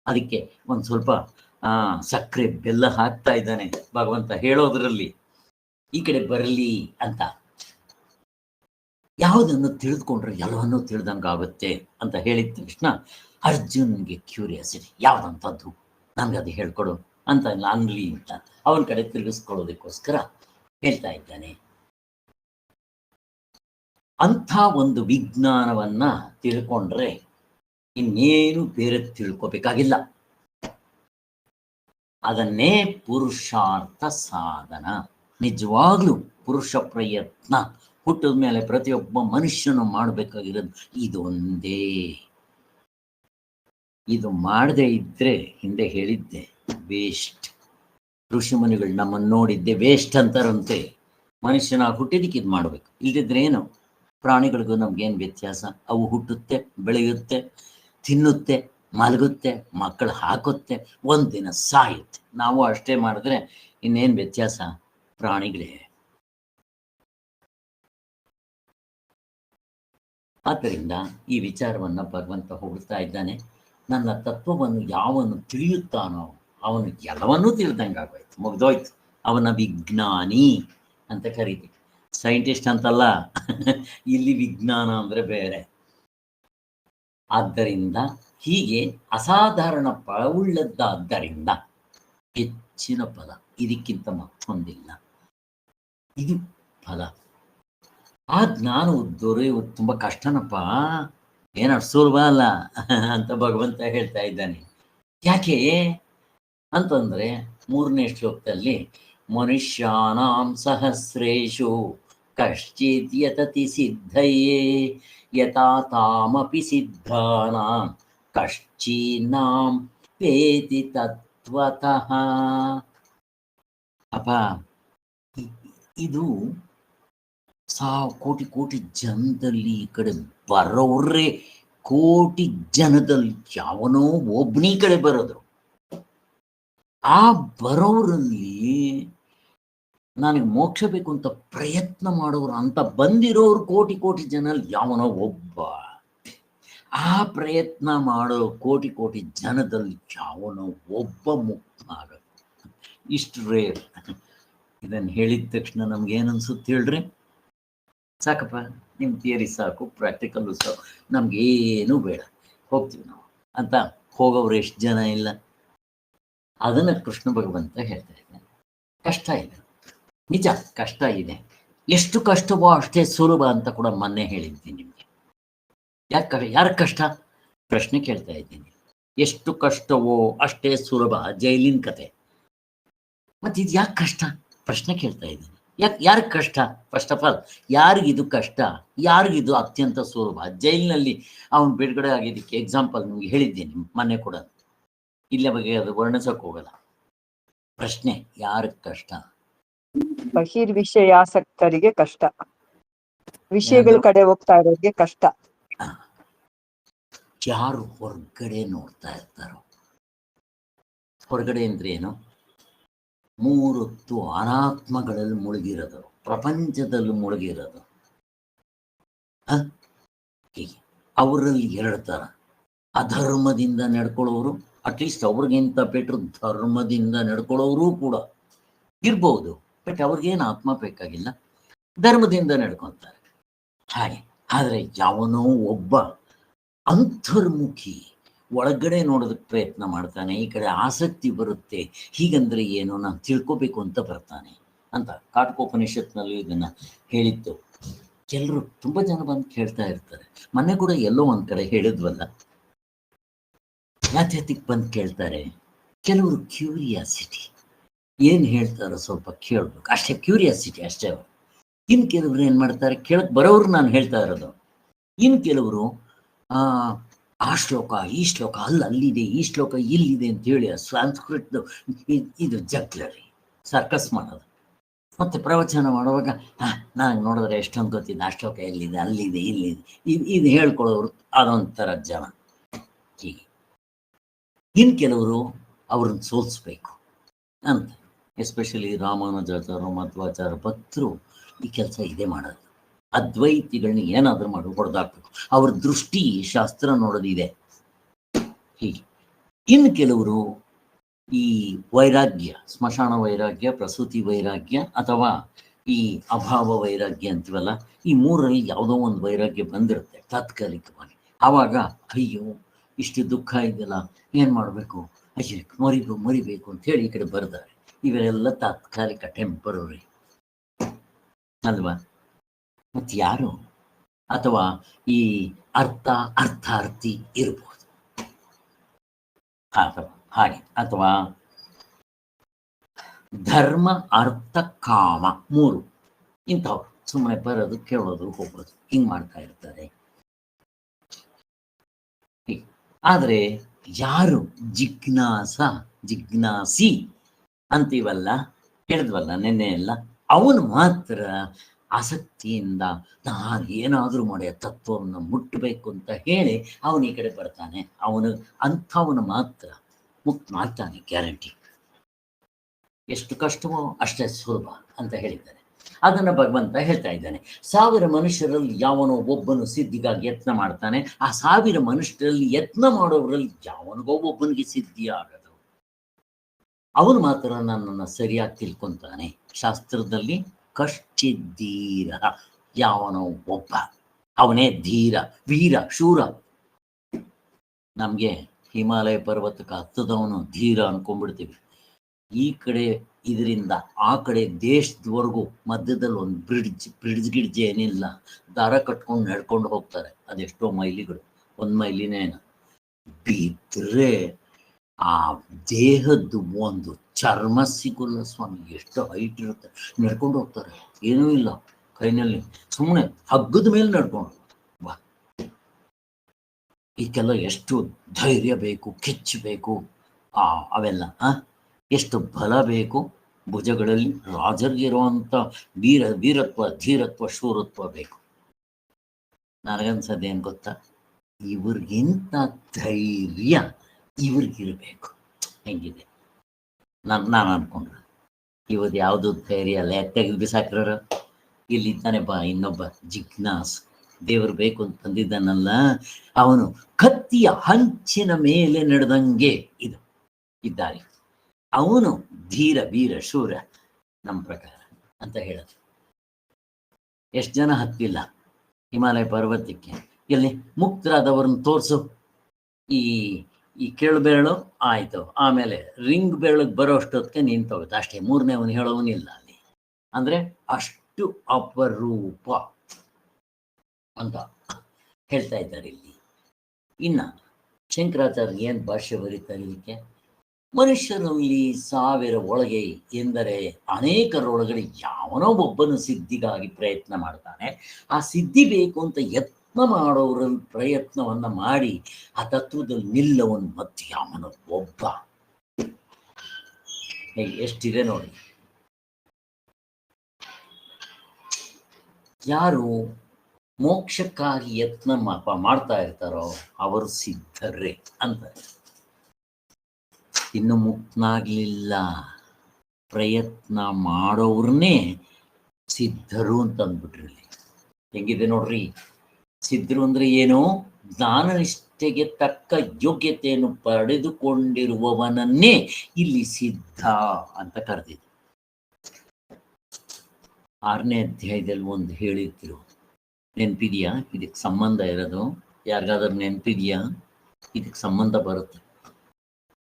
ಅದಕ್ಕೆ ಒಂದು ಸ್ವಲ್ಪ ಸಕ್ಕರೆ ಬೆಲ್ಲ ಹಾಕ್ತಾ ಇದ್ದಾನೆ. ಭಗವಂತ ಹೇಳೋದ್ರಲ್ಲಿ ಈ ಕಡೆ ಬರಲಿ ಅಂತ. ಯಾವುದನ್ನು ತಿಳಿದುಕೊಂಡ್ರೆ ಎಲ್ಲವನ್ನೂ ತಿಳಿದಂಗಾಗುತ್ತೆ ಅಂತ ಹೇಳಿದ ತಕ್ಷಣ ಅರ್ಜುನ್ಗೆ ಕ್ಯೂರಿಯಾಸಿಟಿ, ಯಾವುದಂಥದ್ದು ನನಗದು ಹೇಳ್ಕೊಡು ಅಂತ ಅನ್ಲಿ ಅಂತ ಅವನ ಕಡೆ ತಿರುಗಿಸ್ಕೊಳ್ಳೋದಕ್ಕೋಸ್ಕರ ಹೇಳ್ತಾ ಇದ್ದಾನೆ. ಅಂಥ ಒಂದು ವಿಜ್ಞಾನವನ್ನ ತಿಳ್ಕೊಂಡ್ರೆ ಇನ್ನೇನು ಬೇರೆ ತಿಳ್ಕೊಬೇಕಾಗಿಲ್ಲ. ಅದನ್ನೇ ಪುರುಷಾರ್ಥ ಸಾಧನ. ನಿಜವಾಗ್ಲೂ ಪುರುಷ ಪ್ರಯತ್ನ ಹುಟ್ಟಿದ ಮೇಲೆ ಪ್ರತಿಯೊಬ್ಬ ಮನುಷ್ಯನು ಮಾಡಬೇಕಾಗಿರೋದು ಇದೊಂದೇ. ಇದು ಮಾಡದೇ ಇದ್ರೆ ಹಿಂದೆ ಹೇಳಿದ್ದೆ ವೇಸ್ಟ್. ಋಷಿಮುನಿಗಳು ನಮ್ಮನ್ನು ನೋಡಿದ್ದೆ ವೇಸ್ಟ್ ಅಂತಾರಂತೆ. ಮನುಷ್ಯನ ಹುಟ್ಟಿದಕ್ಕೆ ಇದು ಮಾಡಬೇಕು, ಇಲ್ದಿದ್ರೆ ಏನು? ಪ್ರಾಣಿಗಳಿಗೂ ನಮ್ಗೇನು ವ್ಯತ್ಯಾಸ? ಅವು ಹುಟ್ಟುತ್ತೆ, ಬೆಳೆಯುತ್ತೆ, ತಿನ್ನುತ್ತೆ, ಮಲಗುತ್ತೆ, ಮಕ್ಕಳು ಹಾಕುತ್ತೆ, ಒಂದಿನ ಸಾಯುತ್ತೆ. ನಾವು ಅಷ್ಟೇ ಮಾಡಿದ್ರೆ ಇನ್ನೇನು ವ್ಯತ್ಯಾಸ? ಪ್ರಾಣಿಗಳೇ. ಆದ್ದರಿಂದ ಈ ವಿಚಾರವನ್ನು ಭಗವಂತ ಹೋಗ್ತಾ ಇದ್ದಾನೆ. ನನ್ನ ತತ್ವವನ್ನು ಯಾವನು ತಿಳಿಯುತ್ತಾನೋ ಅವನು ಎಲ್ಲವನ್ನೂ ತಿಳಿದಂಗಾಗೋಯ್ತು, ಮುಗ್ದೋಯ್ತು. ಅವನ ವಿಜ್ಞಾನಿ ಅಂತ ಕರೀತೀವಿ, ಸೈಂಟಿಸ್ಟ್ ಅಂತಲ್ಲ. ಇಲ್ಲಿ ವಿಜ್ಞಾನ ಅಂದರೆ ಬೇರೆ. ಆದ್ದರಿಂದ ಹೀಗೆ ಅಸಾಧಾರಣ ಫಲವುಳ್ಳದ್ದಾದ್ದರಿಂದ ಹೆಚ್ಚಿನ ಫಲ, ಇದಕ್ಕಿಂತ ಮತ್ತೊಂದಿಲ್ಲ, ಇದು ಫಲ. ಆ ಜ್ಞಾನವು ದೊರೆಯುವುದು ತುಂಬ ಕಷ್ಟನಪ್ಪ, ಏನಷ್ಟು ಸುಲಭ ಅಲ್ಲ ಅಂತ ಭಗವಂತ ಹೇಳ್ತಾ ಇದ್ದಾನೆ. ಯಾಕೆ ಅಂತಂದ್ರೆ 3ನೇ ಶ್ಲೋಕದಲ್ಲಿ ಮನುಷ್ಯಾನಾಂ ಸಹಸ್ರೇಷು ಕಶ್ಚಿತ್ ಯತತಿ ಸಿದ್ಧಯೇ ಯಥಾ ತಾಮಪಿ ಸಿದ್ಧಾನಾಂ ಕಶ್ಚಿನ್ನಾಂ ವೇತಿ ತತ್ವತಃ. ಅಪ್ಪ, ಇದು ಕೋಟಿ ಕೋಟಿ ಜನದಲ್ಲಿ ಈ ಕಡೆ ಬರೋವ್ರೆ, ಕೋಟಿ ಜನದಲ್ಲಿ ಯಾವನೋ ಒಬ್ಬನೇ ಕಡೆ ಬರೋದು. ಆ ಬರೋರಲ್ಲಿ ನನಗೆ ಮೋಕ್ಷ ಬೇಕು ಅಂತ ಪ್ರಯತ್ನ ಮಾಡೋರು ಅಂತ ಬಂದಿರೋರು ಕೋಟಿ ಕೋಟಿ ಜನಲ್ಲಿ ಯಾವನೋ ಒಬ್ಬ. ಆ ಪ್ರಯತ್ನ ಮಾಡೋ ಕೋಟಿ ಕೋಟಿ ಜನದಲ್ಲಿ ಯಾವನೋ ಒಬ್ಬ ಮುಕ್ತ ಆಗೋದು. ಇಷ್ಟು ರೇರ್. ಇದನ್ನು ಹೇಳಿದ ತಕ್ಷಣ ನಮ್ಗೇನನ್ಸುತ್ತೆ ಹೇಳ್ರಿ? ಸಾಕಪ್ಪ, ನಿಮ್ಮ ಥಿಯರಿ ಸಾಕು, ಪ್ರಾಕ್ಟಿಕಲ್ಲು ಸಾಕು, ನಮಗೇನೂ ಬೇಡ, ಹೋಗ್ತೀವಿ ನಾವು ಅಂತ ಹೋಗೋರು ಎಷ್ಟು ಜನ ಇಲ್ಲ? ಅದನ್ನು ಕೃಷ್ಣ ಭಗವಂತ ಹೇಳ್ತಾ ಇದ್ದಾನೆ. ಕಷ್ಟ ಇದೆ, ನಿಜ ಕಷ್ಟ ಇದೆ. ಎಷ್ಟು ಕಷ್ಟವೋ ಅಷ್ಟೇ ಸುಲಭ ಅಂತ ಕೂಡ ಮೊನ್ನೆ ಹೇಳಿದ್ದೀನಿ ನಿಮಗೆ. ಯಾರ ಕಷ್ಟ ಪ್ರಶ್ನೆ ಕೇಳ್ತಾ ಇದ್ದೀನಿ. ಎಷ್ಟು ಕಷ್ಟವೋ ಅಷ್ಟೇ ಸುಲಭ, ಜೈಲಿನ ಕತೆ. ಮತ್ತೆ ಇದು ಯಾಕೆ ಕಷ್ಟ ಪ್ರಶ್ನೆ ಕೇಳ್ತಾ ಇದ್ದೀನಿ. ಯಾರಿಗೆ ಕಷ್ಟ? ಫಸ್ಟ್ ಆಫ್ ಆಲ್ ಯಾರಿಗಿದು ಕಷ್ಟ, ಯಾರಿಗಿದು ಅತ್ಯಂತ ಸುಲಭ? ಜೈಲಿನಲ್ಲಿ ಅವನು ಬಿಡುಗಡೆ ಆಗಿದ್ದಕ್ಕೆ ಎಕ್ಸಾಂಪಲ್ ನಿಮ್ಗೆ ಹೇಳಿದ್ದೀನಿ ಮೊನ್ನೆ ಕೂಡ, ಇಲ್ಲೇ ಬಗ್ಗೆ ಅದು ವರ್ಣಿಸೋಕೆ ಹೋಗಲ್ಲ. ಪ್ರಶ್ನೆ ಯಾರಿಗೆ ಕಷ್ಟ? ಬಹಿರ್ವಿಷಯಾಸಕ್ತರಿಗೆ ಕಷ್ಟ, ವಿಷಯಗಳ ಕಡೆ ಹೋಗ್ತಾ ಇರೋರಿಗೆ ಕಷ್ಟ. ಯಾರು ಹೊರಗಡೆ ನೋಡ್ತಾ ಇರ್ತಾರೋ, ಹೊರಗಡೆ ಅಂದ್ರೆ ಏನು? 3 ಹೊತ್ತು ಅನಾತ್ಮಗಳಲ್ಲಿ ಮುಳುಗಿರೋದು, ಪ್ರಪಂಚದಲ್ಲಿ ಮುಳುಗಿರೋದು. ಹೀಗೆ ಅವರಲ್ಲಿ 2 ಥರ. ಅಧರ್ಮದಿಂದ ನಡ್ಕೊಳ್ಳೋರು, ಅಟ್ಲೀಸ್ಟ್ ಅವ್ರಿಗಿಂತ ಬೆಟ್ರು ಧರ್ಮದಿಂದ ನಡ್ಕೊಳ್ಳೋರು ಕೂಡ ಇರ್ಬೋದು, ಬಟ್ ಅವ್ರಿಗೇನು ಆತ್ಮ ಬೇಕಾಗಿಲ್ಲ, ಧರ್ಮದಿಂದ ನಡ್ಕೊತಾರೆ ಹಾಗೆ. ಆದರೆ ಯಾವನೋ ಒಬ್ಬ ಅಂತರ್ಮುಖಿ, ಒಳಗಡೆ ನೋಡೋದಕ್ಕೆ ಪ್ರಯತ್ನ ಮಾಡ್ತಾನೆ, ಈ ಕಡೆ ಆಸಕ್ತಿ ಬರುತ್ತೆ. ಹೀಗಂದ್ರೆ ಏನು ನಾನು ತಿಳ್ಕೊಬೇಕು ಅಂತ ಬರ್ತಾನೆ ಅಂತ ಕಾಟಕೋಪನಿಷತ್ನಲ್ಲೂ ಇದನ್ನ ಹೇಳಿತ್ತು. ಕೆಲವರು ತುಂಬಾ ಜನ ಬಂದು ಕೇಳ್ತಾ ಇರ್ತಾರೆ. ಮೊನ್ನೆ ಕೂಡ ಎಲ್ಲೋ ಒಂದ್ ಕಡೆ ಹೇಳಿದ್ವಲ್ಲ, ಯಾತ್ಯತಿಕ್ ಬಂದು ಕೇಳ್ತಾರೆ. ಕೆಲವರು ಕ್ಯೂರಿಯಾಸಿಟಿ, ಏನ್ ಹೇಳ್ತಾರೋ ಸ್ವಲ್ಪ ಕೇಳ್ಬೇಕು ಅಷ್ಟೇ, ಕ್ಯೂರಿಯಾಸಿಟಿ ಅಷ್ಟೇ ಅವರು. ಇನ್ ಕೆಲವರು ಏನ್ ಮಾಡ್ತಾರೆ, ಕೇಳಕ್ ಬರೋರು ನಾನು ಹೇಳ್ತಾ ಇರೋದು. ಇನ್ ಕೆಲವರು ಆ ಶ್ಲೋಕ ಈ ಶ್ಲೋಕ ಅಲ್ಲಿದೆ, ಈ ಶ್ಲೋಕ ಇಲ್ಲಿದೆ ಅಂತ ಹೇಳಿ ಸಂಸ್ಕೃತ ಇದು ಜಗ್ಲರಿ ಸರ್ಕಸ್ ಮಾಡೋದು. ಮತ್ತೆ ಪ್ರವಚನ ಮಾಡುವಾಗ ನಾನು ನೋಡಿದ್ರೆ ಎಷ್ಟೊಂದು ಗೊತ್ತಿದೆ, ಆ ಶ್ಲೋಕ ಎಲ್ಲಿದೆ, ಅಲ್ಲಿದೆ, ಇಲ್ಲಿದೆ, ಇದು ಹೇಳ್ಕೊಳ್ಳೋರು ಅದೊಂಥರ ಜನ. ಹೀಗೆ ಇನ್ ಕೆಲವರು ಅವ್ರನ್ನ ಸೋಲಿಸ್ಬೇಕು ಅಂತ, ಎಸ್ಪೆಷಲಿ ರಾಮಾನುಜಾಚಾರ್ಯ ಮಧ್ವಾಚಾರ್ಯ ಭಕ್ತರು ಈ ಕೆಲಸ ಇದೇ ಮಾಡೋದು. ಅದ್ವೈತಿಗಳನ್ನ ಏನಾದರೂ ಮಾಡಿ ಹೊಡೆದಾಕ್ಬೇಕು, ಅವ್ರ ದೃಷ್ಟಿ ಶಾಸ್ತ್ರ ನೋಡೋದಿದೆ. ಹೀಗೆ ಇನ್ನು ಕೆಲವರು ಈ ವೈರಾಗ್ಯ, ಸ್ಮಶಾನ ವೈರಾಗ್ಯ, ಪ್ರಸೂತಿ ವೈರಾಗ್ಯ ಅಥವಾ ಈ ಅಭಾವ ವೈರಾಗ್ಯ ಅಂತೀವಲ್ಲ, ಈ ಮೂರಲ್ಲಿ ಯಾವುದೋ ಒಂದು ವೈರಾಗ್ಯ ಬಂದಿರುತ್ತೆ ತಾತ್ಕಾಲಿಕವಾಗಿ. ಆವಾಗ ಅಯ್ಯೋ ಇಷ್ಟು ದುಃಖ ಇದೆಯಲ್ಲ, ಏನ್ ಮಾಡಬೇಕು, ಅಯ್ಯೋ ಮರಿಬೇಕು ಅಂತ ಹೇಳಿ ಈ ಕಡೆ ಬರ್ತಾರೆ. ಇವೆಲ್ಲ ತಾತ್ಕಾಲಿಕ, ಟೆಂಪರರಿ ಅಲ್ವಾ? ಮತ್ತೆ ಯಾರು ಅಥವಾ ಈ ಅರ್ಥಾರ್ಥಿ ಇರ್ಬೋದು, ಅಥವಾ ಹಾಗೆ, ಅಥವಾ ಧರ್ಮ ಅರ್ಥ ಕಾಮ ಮೂರು ಇಂಥವ್ರು ಸುಮ್ಮನೆ ಬರೋದು, ಕೇಳೋದು, ಹೋಗೋದು, ಹಿಂಗ್ ಮಾಡ್ತಾ ಇರ್ತಾರೆ. ಆದ್ರೆ ಯಾರು ಜಿಜ್ಞಾಸಿ ಅಂತೀವಲ್ಲ, ಹೇಳಿದ್ವಲ್ಲ ನಿನ್ನೆ ಎಲ್ಲ, ಅವನು ಮಾತ್ರ ಆಸಕ್ತಿಯಿಂದ ನಾನು ಏನಾದರೂ ಮಾಡಿ ಆ ತತ್ವವನ್ನು ಮುಟ್ಟಬೇಕು ಅಂತ ಹೇಳಿ ಅವನು ಈ ಕಡೆ ಬರ್ತಾನೆ. ಅಂಥವನು ಮಾತ್ರ ಮುಕ್ತ ಮಾಡ್ತಾನೆ, ಗ್ಯಾರಂಟಿ. ಎಷ್ಟು ಕಷ್ಟವೋ ಅಷ್ಟೇ ಸುಲಭ ಅಂತ ಹೇಳಿದ್ದಾನೆ. ಅದನ್ನ ಭಗವಂತ ಹೇಳ್ತಾ ಇದ್ದಾನೆ. 1000 ಮನುಷ್ಯರಲ್ಲಿ ಯಾವನೋ ಒಬ್ಬನು ಸಿದ್ಧಿಗಾಗಿ ಯತ್ನ ಮಾಡ್ತಾನೆ. ಆ 1000 ಮನುಷ್ಯರಲ್ಲಿ ಯತ್ನ ಮಾಡೋರಲ್ಲಿ ಯಾವನಿಗೋ ಒಬ್ಬನಿಗೆ ಸಿದ್ಧಿ ಆಗದು. ಅವನು ಮಾತ್ರ ನನ್ನನ್ನು ಸರಿಯಾಗಿ ತಿಳ್ಕೊಂತಾನೆ. ಶಾಸ್ತ್ರದಲ್ಲಿ ಕಶ್ಚಿದ್ದೀರ, ಯಾವನೋ ಒಬ್ಬ, ಅವನೇ ಧೀರ, ವೀರ, ಶೂರ. ನಮ್ಗೆ ಹಿಮಾಲಯ ಪರ್ವತಕ್ಕೆ ಹತ್ತದವನು ಧೀರ ಅನ್ಕೊಂಡ್ಬಿಡ್ತೀವಿ. ಈ ಕಡೆ ಇದರಿಂದ ಆ ಕಡೆ ದೇಶದವರೆಗೂ ಮಧ್ಯದಲ್ಲಿ ಒಂದು ಬ್ರಿಡ್ಜ್ ಗಿಡ್ಜ್ ಏನಿಲ್ಲ, ದಾರ ಕಟ್ಕೊಂಡು ನಡ್ಕೊಂಡು ಹೋಗ್ತಾರೆ. ಅದೆಷ್ಟೋ ಮೈಲಿಗಳು, 1 ಮೈಲಿನೇ ಬಿದ್ರೆ ಆ ದೇಹದ್ದು ಒಂದು ಚರ್ಮ ಸಿಗೋಲ್ಲ ಸ್ವಾಮಿ. ಎಷ್ಟು ಹೈಟ್ ಇರುತ್ತೆ, ನಡ್ಕೊಂಡು ಹೋಗ್ತಾರೆ, ಏನೂ ಇಲ್ಲ ಕೈನಲ್ಲಿ, ಸುಮ್ಮನೆ ಹಗ್ಗದ ಮೇಲೆ ನಡ್ಕೊಂಡು. ಬಾ, ಇದಕ್ಕೆಲ್ಲ ಎಷ್ಟು ಧೈರ್ಯ ಬೇಕು, ಕಿಚ್ಚಬೇಕು, ಅವೆಲ್ಲ ಎಷ್ಟು ಬಲ ಬೇಕು ಭುಜಗಳಲ್ಲಿ. ರಾಜರಿಗಿರುವಂಥ ವೀರತ್ವ, ಧೀರತ್ವ, ಶೂರತ್ವ ಬೇಕು. ನನಗನ್ಸದೇನು ಗೊತ್ತಾ, ಇವ್ರಿಗಿಂತ ಧೈರ್ಯ ಇವ್ರಿಗಿರ್ಬೇಕು. ಹೆಂಗಿದೆ ನಾನು ಅನ್ಕೊಂಡ್ರೆ, ಇವತ್ತು ಯಾವುದು ಧೈರ್ಯ ಅಲ್ಲ, ತೆಗೆದು ಬಿಸಾಕ್ರ. ಇಲ್ಲಿದ್ದಾನೆ ಬಾ ಇನ್ನೊಬ್ಬ ಜಿಜ್ಞಾಸ್, ದೇವರು ಬೇಕು ಅಂತ ತಂದಿದ್ದಾನಲ್ಲ, ಅವನು ಕತ್ತಿಯ ಹಂಚಿನ ಮೇಲೆ ನಡೆದಂಗೆ ಇದು ಇದ್ದಾರೆ. ಅವನು ಧೀರ, ವೀರ, ಶೂರ ನಮ್ಮ ಪ್ರಕಾರ ಅಂತ ಹೇಳೋದು. ಎಷ್ಟು ಜನ ಹತ್ತಿಲ್ಲ ಹಿಮಾಲಯ ಪರ್ವತಕ್ಕೆ? ಎಲ್ಲಿ ಮುಕ್ತರಾದವ್ರನ್ನ ತೋರಿಸು. ಈ ಕೆಳಬೆರಳು ಆಯ್ತು, ಆಮೇಲೆ ರಿಂಗ್ ಬೆರಳಿಗೆ ಬರೋ ಅಷ್ಟೊತ್ತಿಗೆ ನಿಂತೋಗುತ್ತೆ ಅಷ್ಟೇ. 3ನೇ ಅವನು ಹೇಳೋವನಿಲ್ಲ ಅಲ್ಲಿ. ಅಂದ್ರೆ ಅಷ್ಟು ಅಪರೂಪ ಅಂತ ಹೇಳ್ತಾ ಇದ್ದಾರೆ ಇಲ್ಲಿ. ಇನ್ನ ಶಂಕರಾಚಾರ್ಯ ಏನ್ ಭಾಷ್ಯ ಬರೀತಾರೆ ಇದಕ್ಕೆ? ಮನುಷ್ಯರಲ್ಲಿ 1000 ಒಳಗೆ ಎಂದರೆ ಅನೇಕರೊಳಗಡೆ ಯಾವನೋ ಒಬ್ಬನು ಸಿದ್ಧಿಗಾಗಿ ಪ್ರಯತ್ನ ಮಾಡ್ತಾನೆ. ಆ ಸಿದ್ಧಿ ಬೇಕು ಅಂತ ಯತ್ನ ಮಾಡೋರಲ್ಲಿ ಪ್ರಯತ್ನವನ್ನ ಮಾಡಿ ಆ ತತ್ವದಲ್ಲಿ ನಿಲ್ಲವನು ಮತ್ತೆ ಯಾವನೋ ಒಬ್ಬ. ಎಷ್ಟಿದೆ ನೋಡಿ. ಯಾರು ಮೋಕ್ಷಕ್ಕಾಗಿ ಯತ್ನ ಮಾಡ್ತಾ ಇರ್ತಾರೋ ಅವರು ಸಿದ್ಧರೇ ಅಂತ. ಇನ್ನು ಮುಕ್ತನಾಗ್ಲಿಲ್ಲ, ಪ್ರಯತ್ನ ಮಾಡೋರ್ನೇ ಸಿದ್ಧರು ಅಂತ ಅಂದ್ಬಿಟ್ರಿ. ಹೆಂಗಿದೆ ನೋಡ್ರಿ. ಸಿದ್ಧರು ಅಂದ್ರೆ ಏನು? ಜ್ಞಾನನಿಷ್ಠೆಗೆ ತಕ್ಕ ಯೋಗ್ಯತೆಯನ್ನು ಪಡೆದುಕೊಂಡಿರುವವನನ್ನೇ ಇಲ್ಲಿ ಸಿದ್ಧ ಅಂತ ಕರೆದಿದೆ. 6ನೇ ಅಧ್ಯಾಯದಲ್ಲಿ ಒಂದು ಹೇಳಿದ್ರು, ನೆನಪಿದೆಯಾ? ಇದಕ್ಕೆ ಸಂಬಂಧ ಇರೋದು ಯಾರಿಗಾದ್ರೂ ನೆನಪಿದೆಯಾ? ಇದಕ್ಕೆ ಸಂಬಂಧ ಬರುತ್ತೆ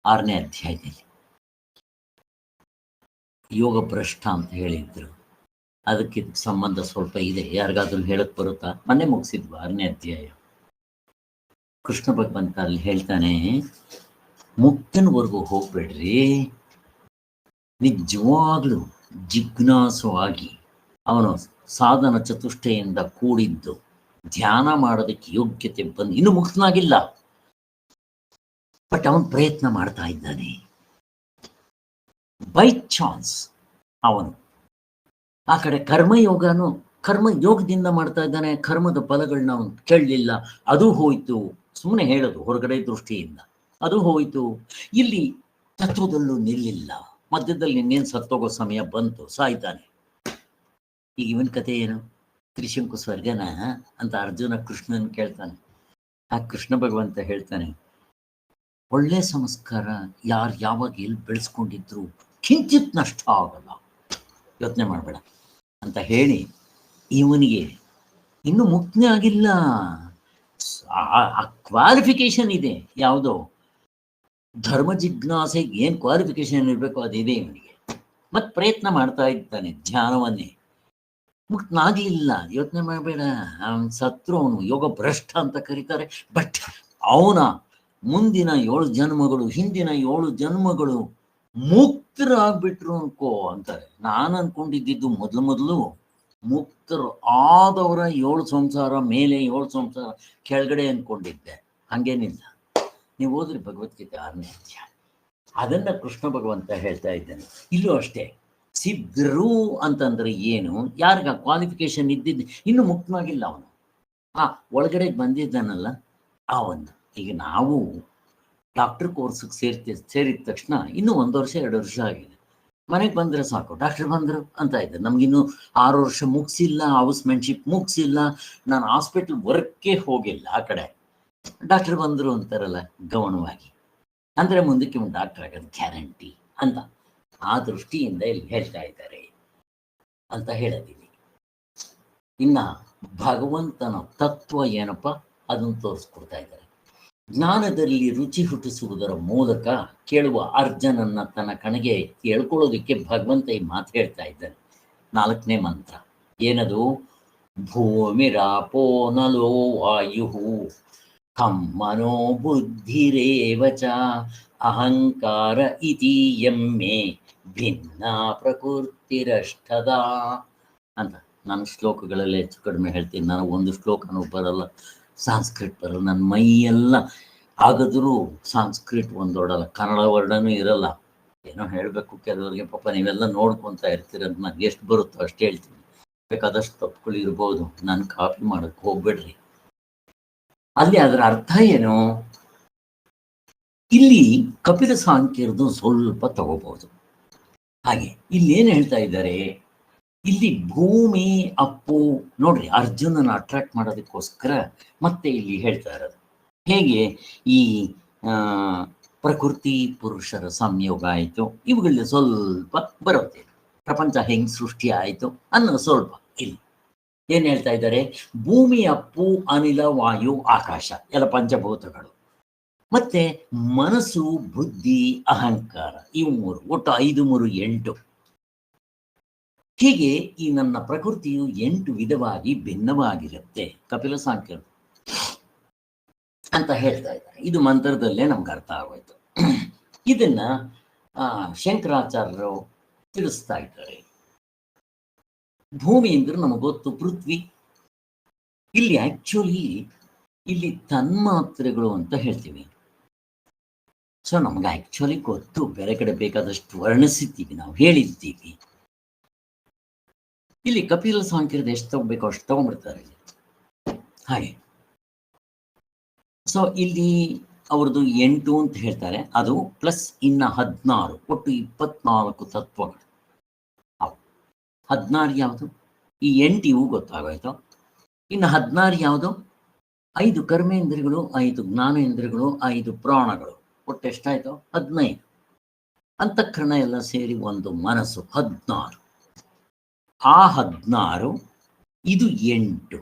6ನೇ ಅಧ್ಯಾಯದಲ್ಲಿ. ಯೋಗ ಭ್ರಷ್ಟ ಅಂತ ಹೇಳಿದ್ರು, ಅದಕ್ಕೆ ಇದಕ್ಕೆ ಸಂಬಂಧ ಸ್ವಲ್ಪ ಇದೆ. ಯಾರಿಗಾದ್ರೂ ಹೇಳಕ್ ಬರುತ್ತಾ? ಮೊನ್ನೆ ಮುಗಿಸಿದ್ವು 6ನೇ ಅಧ್ಯಾಯ. ಕೃಷ್ಣ ಭಗವಂತ ಅಲ್ಲಿ ಹೇಳ್ತಾನೆ, ಮುಕ್ತನವರೆಗೂ ಹೋಗ್ಬೇಡ್ರಿ, ನಿಜವಾಗ್ಲೂ ಜಿಜ್ಞಾಸವಾಗಿ ಅವನು ಸಾಧನ ಚತುಷ್ಟಯದಿಂದ ಕೂಡಿದ್ದು ಧ್ಯಾನ ಮಾಡೋದಕ್ಕೆ ಯೋಗ್ಯತೆ ಬಂದು ಇನ್ನು ಮುಕ್ತನಾಗಿಲ್ಲ, ಬಟ್ ಅವನು ಪ್ರಯತ್ನ ಮಾಡ್ತಾ ಇದ್ದಾನೆ. ಬೈ ಚಾನ್ಸ್ ಅವನು ಆ ಕಡೆ ಕರ್ಮಯೋಗದಿಂದ ಮಾಡ್ತಾ ಇದ್ದಾನೆ. ಕರ್ಮದ ಫಲಗಳನ್ನ ಅವನು ಕೇಳಲಿಲ್ಲ, ಅದು ಹೋಯ್ತು. ಸುಮ್ಮನೆ ಹೇಳೋದು ಹೊರಗಡೆ ದೃಷ್ಟಿಯಿಂದ, ಅದು ಹೋಯ್ತು. ಇಲ್ಲಿ ತತ್ವದಲ್ಲೂ ನಿಲ್ಲಿಲ್ಲ, ಮಧ್ಯದಲ್ಲಿ ಇನ್ನೇನು ಸತ್ತೋಗೋ ಸಮಯ ಬಂತು, ಸಾಯ್ತಾನೆ. ಈಗ ಇವನ್ ಕಥೆ ಏನು? ತ್ರಿಶಂಕು ಸ್ವರ್ಗನ ಅಂತ ಅರ್ಜುನ ಕೃಷ್ಣನ್ ಕೇಳ್ತಾನೆ. ಆ ಕೃಷ್ಣ ಭಗವಂತ ಹೇಳ್ತಾನೆ, ಒಳ್ಳೆ ಸಂಸ್ಕಾರ ಯಾರು ಯಾವಾಗ ಎಲ್ಲಿ ಬೆಳೆಸ್ಕೊಂಡಿದ್ರು ಕಿಂಚಿತ್ ನಷ್ಟ ಆಗಲ್ಲ, ಯೋಚನೆ ಮಾಡಬೇಡ ಅಂತ ಹೇಳಿ ಇವನಿಗೆ ಇನ್ನು ಮುಕ್ತನೇ ಆಗಿಲ್ಲ. ಆ ಕ್ವಾಲಿಫಿಕೇಶನ್ ಇದೆ, ಯಾವುದೋ ಧರ್ಮ ಜಿಜ್ಞಾಸೆಗೆ ಏನು ಕ್ವಾಲಿಫಿಕೇಶನ್ ಇರಬೇಕು ಅದಿದೆ ಇವನಿಗೆ. ಮತ್ತೆ ಪ್ರಯತ್ನ ಮಾಡ್ತಾ ಇದ್ದಾನೆ ಧ್ಯಾನವನ್ನೇ, ಮುಕ್ತನಾಗಲಿಲ್ಲ. ಯೋಚನೆ ಮಾಡಬೇಡ, ಅವನ ಸತ್ರು, ಅವನು ಯೋಗ ಭ್ರಷ್ಟ ಅಂತ ಕರೀತಾರೆ. ಬಟ್ ಅವನ ಮುಂದಿನ 7 ಜನ್ಮಗಳು, ಹಿಂದಿನ 7 ಜನ್ಮಗಳು ಮುಕ್ತರಾಗ್ಬಿಟ್ರು ಅನ್ಕೋ ಅಂತಾರೆ. ನಾನು ಅನ್ಕೊಂಡಿದ್ದು ಮೊದಲು ಮುಕ್ತರು ಆದವರ 7 ಸಂಸಾರ ಮೇಲೆ 7 ಸಂಸಾರ ಕೆಳಗಡೆ ಅನ್ಕೊಂಡಿದ್ದೆ. ಹಂಗೇನಿಲ್ಲ. ನೀವು ಓದ್ರಿ ಭಗವದ್ಗೀತೆ 6ನೇ ಅಧ್ಯಾಯ, ಅದನ್ನ ಕೃಷ್ಣ ಭಗವಂತ ಹೇಳ್ತಾ ಇದ್ದಾನೆ. ಇಲ್ಲೂ ಅಷ್ಟೇ, ಸಿದ್ಧರು ಅಂತಂದ್ರೆ ಏನು? ಯಾರಿಗ ಕ್ವಾಲಿಫಿಕೇಶನ್ ಇದ್ದಿದ್ದು ಇನ್ನೂ ಮುಕ್ತನಾಗಿಲ್ಲ ಅವನು, ಒಳಗಡೆ ಬಂದಿದ್ದಾನಲ್ಲ ಅವನು. ಈಗ ನಾವು ಡಾಕ್ಟರ್ ಕೋರ್ಸ್ಗೆ ಸೇರಿದ ತಕ್ಷಣ ಇನ್ನೂ 1 ವರ್ಷ 2 ವರ್ಷ ಆಗಿದೆ, ಮನೆಗೆ ಬಂದರೆ ಸಾಕು, ಡಾಕ್ಟರ್ ಬಂದರು ಅಂತ ಇದ್ದಾರೆ. ನಮಗಿನ್ನೂ 6 ವರ್ಷ ಮುಗಿಸಿಲ್ಲ, ಹೌಸ್ಮೆನ್ಶಿಪ್ ಮುಗಿಸಿಲ್ಲ, ನಾನು ಹಾಸ್ಪಿಟಲ್ ವರ್ಕ್ಗೆ ಹೋಗಿಲ್ಲ. ಆ ಕಡೆ ಡಾಕ್ಟರ್ ಬಂದರು ಅಂತಾರಲ್ಲ ಗಮನವಾಗಿ, ಅಂದರೆ ಮುಂದಕ್ಕೆ ಒಂದು ಡಾಕ್ಟರ್ ಆಗೋದು ಗ್ಯಾರಂಟಿ ಅಂತ ಆ ದೃಷ್ಟಿಯಿಂದ ಇಲ್ಲಿ ಹೇಳ್ತಾ ಇದ್ದಾರೆ ಅಂತ ಹೇಳೋದಿಲ್ಲ. ಇನ್ನು ಭಗವಂತನ ತತ್ವ ಏನಪ್ಪ ಅದನ್ನು ತೋರಿಸ್ಕೊಡ್ತಾ ಇದ್ದಾರೆ. ಜ್ಞಾನದಲ್ಲಿ ರುಚಿ ಹುಟ್ಟಿಸುವುದರ ಮೂಲಕ ಕೇಳುವ ಅರ್ಜನನ್ನ ತನ್ನ ಕಣಗೆ ಕೇಳ್ಕೊಳ್ಳೋದಕ್ಕೆ ಭಗವಂತ ಈ ಮಾತು ಹೇಳ್ತಾ ಇದ್ದಾನೆ. 4ನೇ ಮಂತ್ರ ಏನದು? ಭೂಮಿರಾಪೋ ನಲೋ ವಾಯು ಖಂ ಮನೋ ಬುದ್ಧಿರೇವ ಚ ಅಹಂಕಾರ ಇತಿ ಯಮ್ಮೆ ಭಿನ್ನ ಪ್ರಕೃತಿರಷ್ಟದ ಅಂತ. ನಾನು ಶ್ಲೋಕಗಳಲ್ಲಿ ಹೆಚ್ಚು ಕಡಿಮೆ ಹೇಳ್ತೀನಿ. ನನಗೆ ಒಂದು ಶ್ಲೋಕನೂ ಬರಲ್ಲ, ಸಂಸ್ಕೃತ ಬರಲ್ಲ, ನನ್ನ ಮೈಯೆಲ್ಲ ಆಗಿದ್ರೂ ಸಂಸ್ಕೃತ ಒಂದೊಡಲ್ಲ, ಕನ್ನಡ ವರ್ಣನೂ ಇರಲ್ಲ. ಏನೋ ಹೇಳಬೇಕು ಕೆಲವರಿಗೆ, ಪಾಪ ನೀವೆಲ್ಲ ನೋಡ್ಕೊತಾ ಇರ್ತೀರಂತ ನನಗೆ ಎಷ್ಟು ಬರುತ್ತೋ ಅಷ್ಟು ಹೇಳ್ತೀನಿ. ಬೇಕಾದಷ್ಟು ತಪ್ಪುಗಳು ಇರ್ಬೋದು, ನಾನು ಕಾಪಿ ಮಾಡೋಕ್ಕೆ ಹೋಗ್ಬೇಡ್ರಿ. ಅಲ್ಲಿ ಅದರ ಅರ್ಥ ಏನು? ಇಲ್ಲಿ ಕಪಿಲ ಸಾಂಖ್ಯರದು ಸ್ವಲ್ಪ ತಗೋಬಹುದು. ಹಾಗೆ ಇಲ್ಲಿ ಏನು ಹೇಳ್ತಾ ಇದ್ದಾರೆ, ಇಲ್ಲಿ ಭೂಮಿ ಅಪ್ಪು ನೋಡ್ರಿ, ಅರ್ಜುನನ ಅಟ್ರಾಕ್ಟ್ ಮಾಡೋದಕ್ಕೋಸ್ಕರ ಮತ್ತೆ ಇಲ್ಲಿ ಹೇಳ್ತಾ ಇರೋದು. ಹೇಗೆ ಈ ಪ್ರಕೃತಿ ಪುರುಷರ ಸಂಯೋಗ ಆಯಿತು, ಇವುಗಳಲ್ಲಿ ಸ್ವಲ್ಪ ಬರುತ್ತೆ. ಪ್ರಪಂಚ ಹೆಂಗ್ ಸೃಷ್ಟಿ ಆಯಿತು ಅನ್ನೋ ಸ್ವಲ್ಪ ಇಲ್ಲಿ ಏನ್ ಹೇಳ್ತಾ ಇದ್ದಾರೆ. ಭೂಮಿ ಅಪ್ಪು ಅನಿಲ ವಾಯು ಆಕಾಶ ಎಲ್ಲ ಪಂಚಭೂತಗಳು, ಮತ್ತೆ ಮನಸ್ಸು ಬುದ್ಧಿ ಅಹಂಕಾರ, ಇವು 3 ಒಟ್ಟು 5 3 8. ಹೀಗೆ ಈ ನನ್ನ ಪ್ರಕೃತಿಯು 8 ವಿಧವಾಗಿ ಭಿನ್ನವಾಗಿರುತ್ತೆ ಕಪಿಲ ಸಾಂಖ್ಯರು ಅಂತ ಹೇಳ್ತಾ ಇದ್ದಾರೆ. ಇದು ಮಂತ್ರದಲ್ಲೇ ನಮ್ಗೆ ಅರ್ಥ ಆಗೋಯ್ತು. ಇದನ್ನ ಶಂಕರಾಚಾರ್ಯರು ತಿಳಿಸ್ತಾ ಇದ್ದಾರೆ. ಭೂಮಿ ಅಂದ್ರೆ ನಮಗೆ ಗೊತ್ತು, ಪೃಥ್ವಿ. ಇಲ್ಲಿ ಆಕ್ಚುಲಿ ಇಲ್ಲಿ ತನ್ಮಾತ್ರೆಗಳು ಅಂತ ಹೇಳ್ತೀವಿ. ಸೊ ನಮ್ಗೆ ಆಕ್ಚುಲಿ ಗೊತ್ತು, ಬೇರೆ ಕಡೆ ಬೇಕಾದಷ್ಟು ವರ್ಣಿಸಿದ್ದೀವಿ, ನಾವು ಹೇಳಿದ್ದೀವಿ. ಇಲ್ಲಿ ಕಪಿಲ ಸಾಂಖ್ಯರದ ಎಷ್ಟು ತಗೋಬೇಕು ಅಷ್ಟು ತಗೊಂಡ್ಬಿಡ್ತಾರೆ ಹಾಗೆ. ಸೊ ಇಲ್ಲಿ ಅವ್ರದ್ದು 8 ಅಂತ ಹೇಳ್ತಾರೆ, ಅದು ಪ್ಲಸ್ ಇನ್ನ 16, ಒಟ್ಟು 24 ತತ್ವಗಳು. 16 ಯಾವುದು? ಈ 8 ಇವು ಗೊತ್ತಾಗೋಯ್ತು. ಇನ್ನು 16 ಯಾವುದು? 5 ಕರ್ಮೇಂದ್ರಿಯಗಳು, 5 ಜ್ಞಾನೇಂದ್ರಿಯಗಳು, 5 ಪ್ರಾಣಗಳು, ಒಟ್ಟು ಎಷ್ಟಾಯ್ತು? 15. ಅಂತಃಕರಣ ಎಲ್ಲ ಸೇರಿ ಒಂದು ಮನಸ್ಸು 16. ಆ 16 ಇದು 8,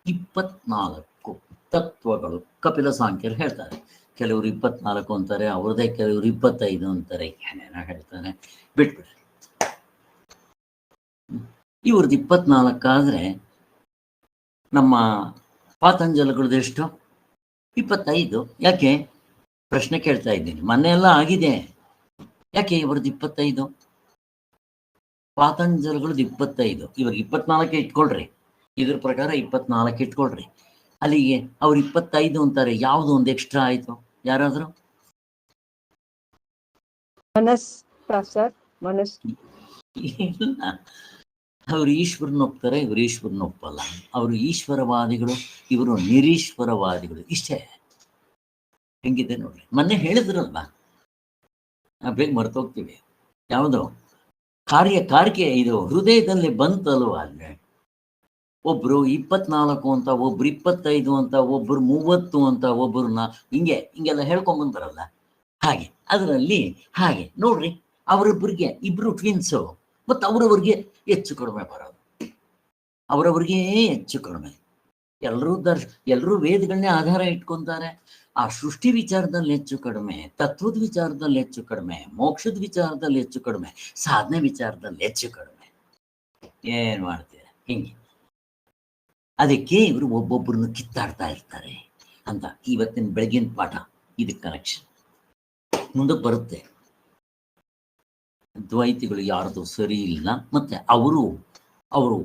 24 ತತ್ವಗಳು ಕಪಿಲ ಸಾಂಖ್ಯರು ಹೇಳ್ತಾರೆ. ಕೆಲವರು 24 ಅಂತಾರೆ, ಅವ್ರದೇ ಕೆಲವರು 25 ಅಂತಾರೆ, ಏನೇನೋ ಹೇಳ್ತಾರೆ, ಬಿಟ್ಬಿಡ್ರಿ. ಇವ್ರದ್ದು 24 ಆದ್ರೆ ನಮ್ಮ ಪಾತಂಜಲಗಳದ್ದು ಎಷ್ಟು? 25. ಯಾಕೆ ಪ್ರಶ್ನೆ ಕೇಳ್ತಾ ಇದ್ದೀನಿ, ಮೊನ್ನೆ ಎಲ್ಲ ಆಗಿದೆ, ಯಾಕೆ ಇವ್ರದ್ದು 25? ಪಾತಂಜಲಗಳದ್ದು 25, ಇವ್ರಿಗೆ 24 ಇಟ್ಕೊಳ್ರಿ, ಇದ್ರ ಪ್ರಕಾರ 24 ಇಟ್ಕೊಳ್ರಿ. ಅಲ್ಲಿಗೆ ಅವ್ರು 25 ಅಂತಾರೆ, ಯಾವ್ದು ಒಂದು ಎಕ್ಸ್ಟ್ರಾ ಆಯ್ತು? ಯಾರಾದ್ರು ಸರ್ ಮನಸ್ ಇಲ್ಲ, ಅವ್ರು ಈಶ್ವರನ ಒಪ್ತಾರೆ, ಇವರು ಈಶ್ವರನ ಒಪ್ಪಲ್ಲ. ಅವರು ಈಶ್ವರವಾದಿಗಳು, ಇವರು ನಿರೀಶ್ವರವಾದಿಗಳು, ಇಷ್ಟೇ. ಹೆಂಗಿದೆ ನೋಡ್ರಿ, ಮೊನ್ನೆ ಹೇಳಿದ್ರಲ್ವ, ಬೇಗ ಮರ್ತೋಗ್ತೀವಿ. ಯಾವುದು ಕಾರ್ಯಕ್ಕೆ ಇದು ಹೃದಯದಲ್ಲಿ ಬಂತಲ್ವ, ಅಲ್ಲೇ ಒಬ್ರು 24 ಅಂತ, ಒಬ್ರು 25 ಅಂತ, ಒಬ್ರು 30 ಅಂತ, ಒಬ್ರನ್ನ ಹಿಂಗೆಲ್ಲ ಹೇಳ್ಕೊಂಡ್ ಬಂತಾರಲ್ಲ, ಹಾಗೆ ಅದರಲ್ಲಿ ಹಾಗೆ ನೋಡ್ರಿ, ಅವರೊಬ್ಬರಿಗೆ ಇಬ್ರು ಟ್ವಿನ್ಸು, ಮತ್ತು ಅವರವ್ರಿಗೆ ಹೆಚ್ಚು ಕಡಿಮೆ ಬರೋದು, ಅವರವ್ರಿಗೆ ಹೆಚ್ಚು ಕಡಿಮೆ. ಎಲ್ಲರೂ ವೇದಗಳನ್ನೇ ಆಧಾರ ಇಟ್ಕೊಂತಾರೆ. ಆ ಸೃಷ್ಟಿ ವಿಚಾರದಲ್ಲಿ ಹೆಚ್ಚು ಕಡಿಮೆ, ತತ್ವದ ವಿಚಾರದಲ್ಲಿ ಹೆಚ್ಚು ಕಡಿಮೆ, ಮೋಕ್ಷದ ವಿಚಾರದಲ್ಲಿ ಹೆಚ್ಚು ಕಡಿಮೆ, ಸಾಧನೆ ವಿಚಾರದಲ್ಲಿ ಹೆಚ್ಚು ಕಡಿಮೆ. ಏನ್ ಮಾಡ್ತೀರ ಹಿಂಗೆ? ಅದಕ್ಕೆ ಇವರು ಒಬ್ಬೊಬ್ಬರನ್ನು ಕಿತ್ತಾಡ್ತಾ ಇರ್ತಾರೆ ಅಂತ ಇವತ್ತಿನ ಬೆಳಗಿನ ಪಾಠ. ಇದಕ್ಕೆ ಕನೆಕ್ಷನ್ ಮುಂದಕ್ಕೆ ಬರುತ್ತೆ. ದ್ವೈತಿಗಳು ಯಾರ್ದು ಸರಿ ಇಲ್ಲ, ಮತ್ತೆ ಅವರು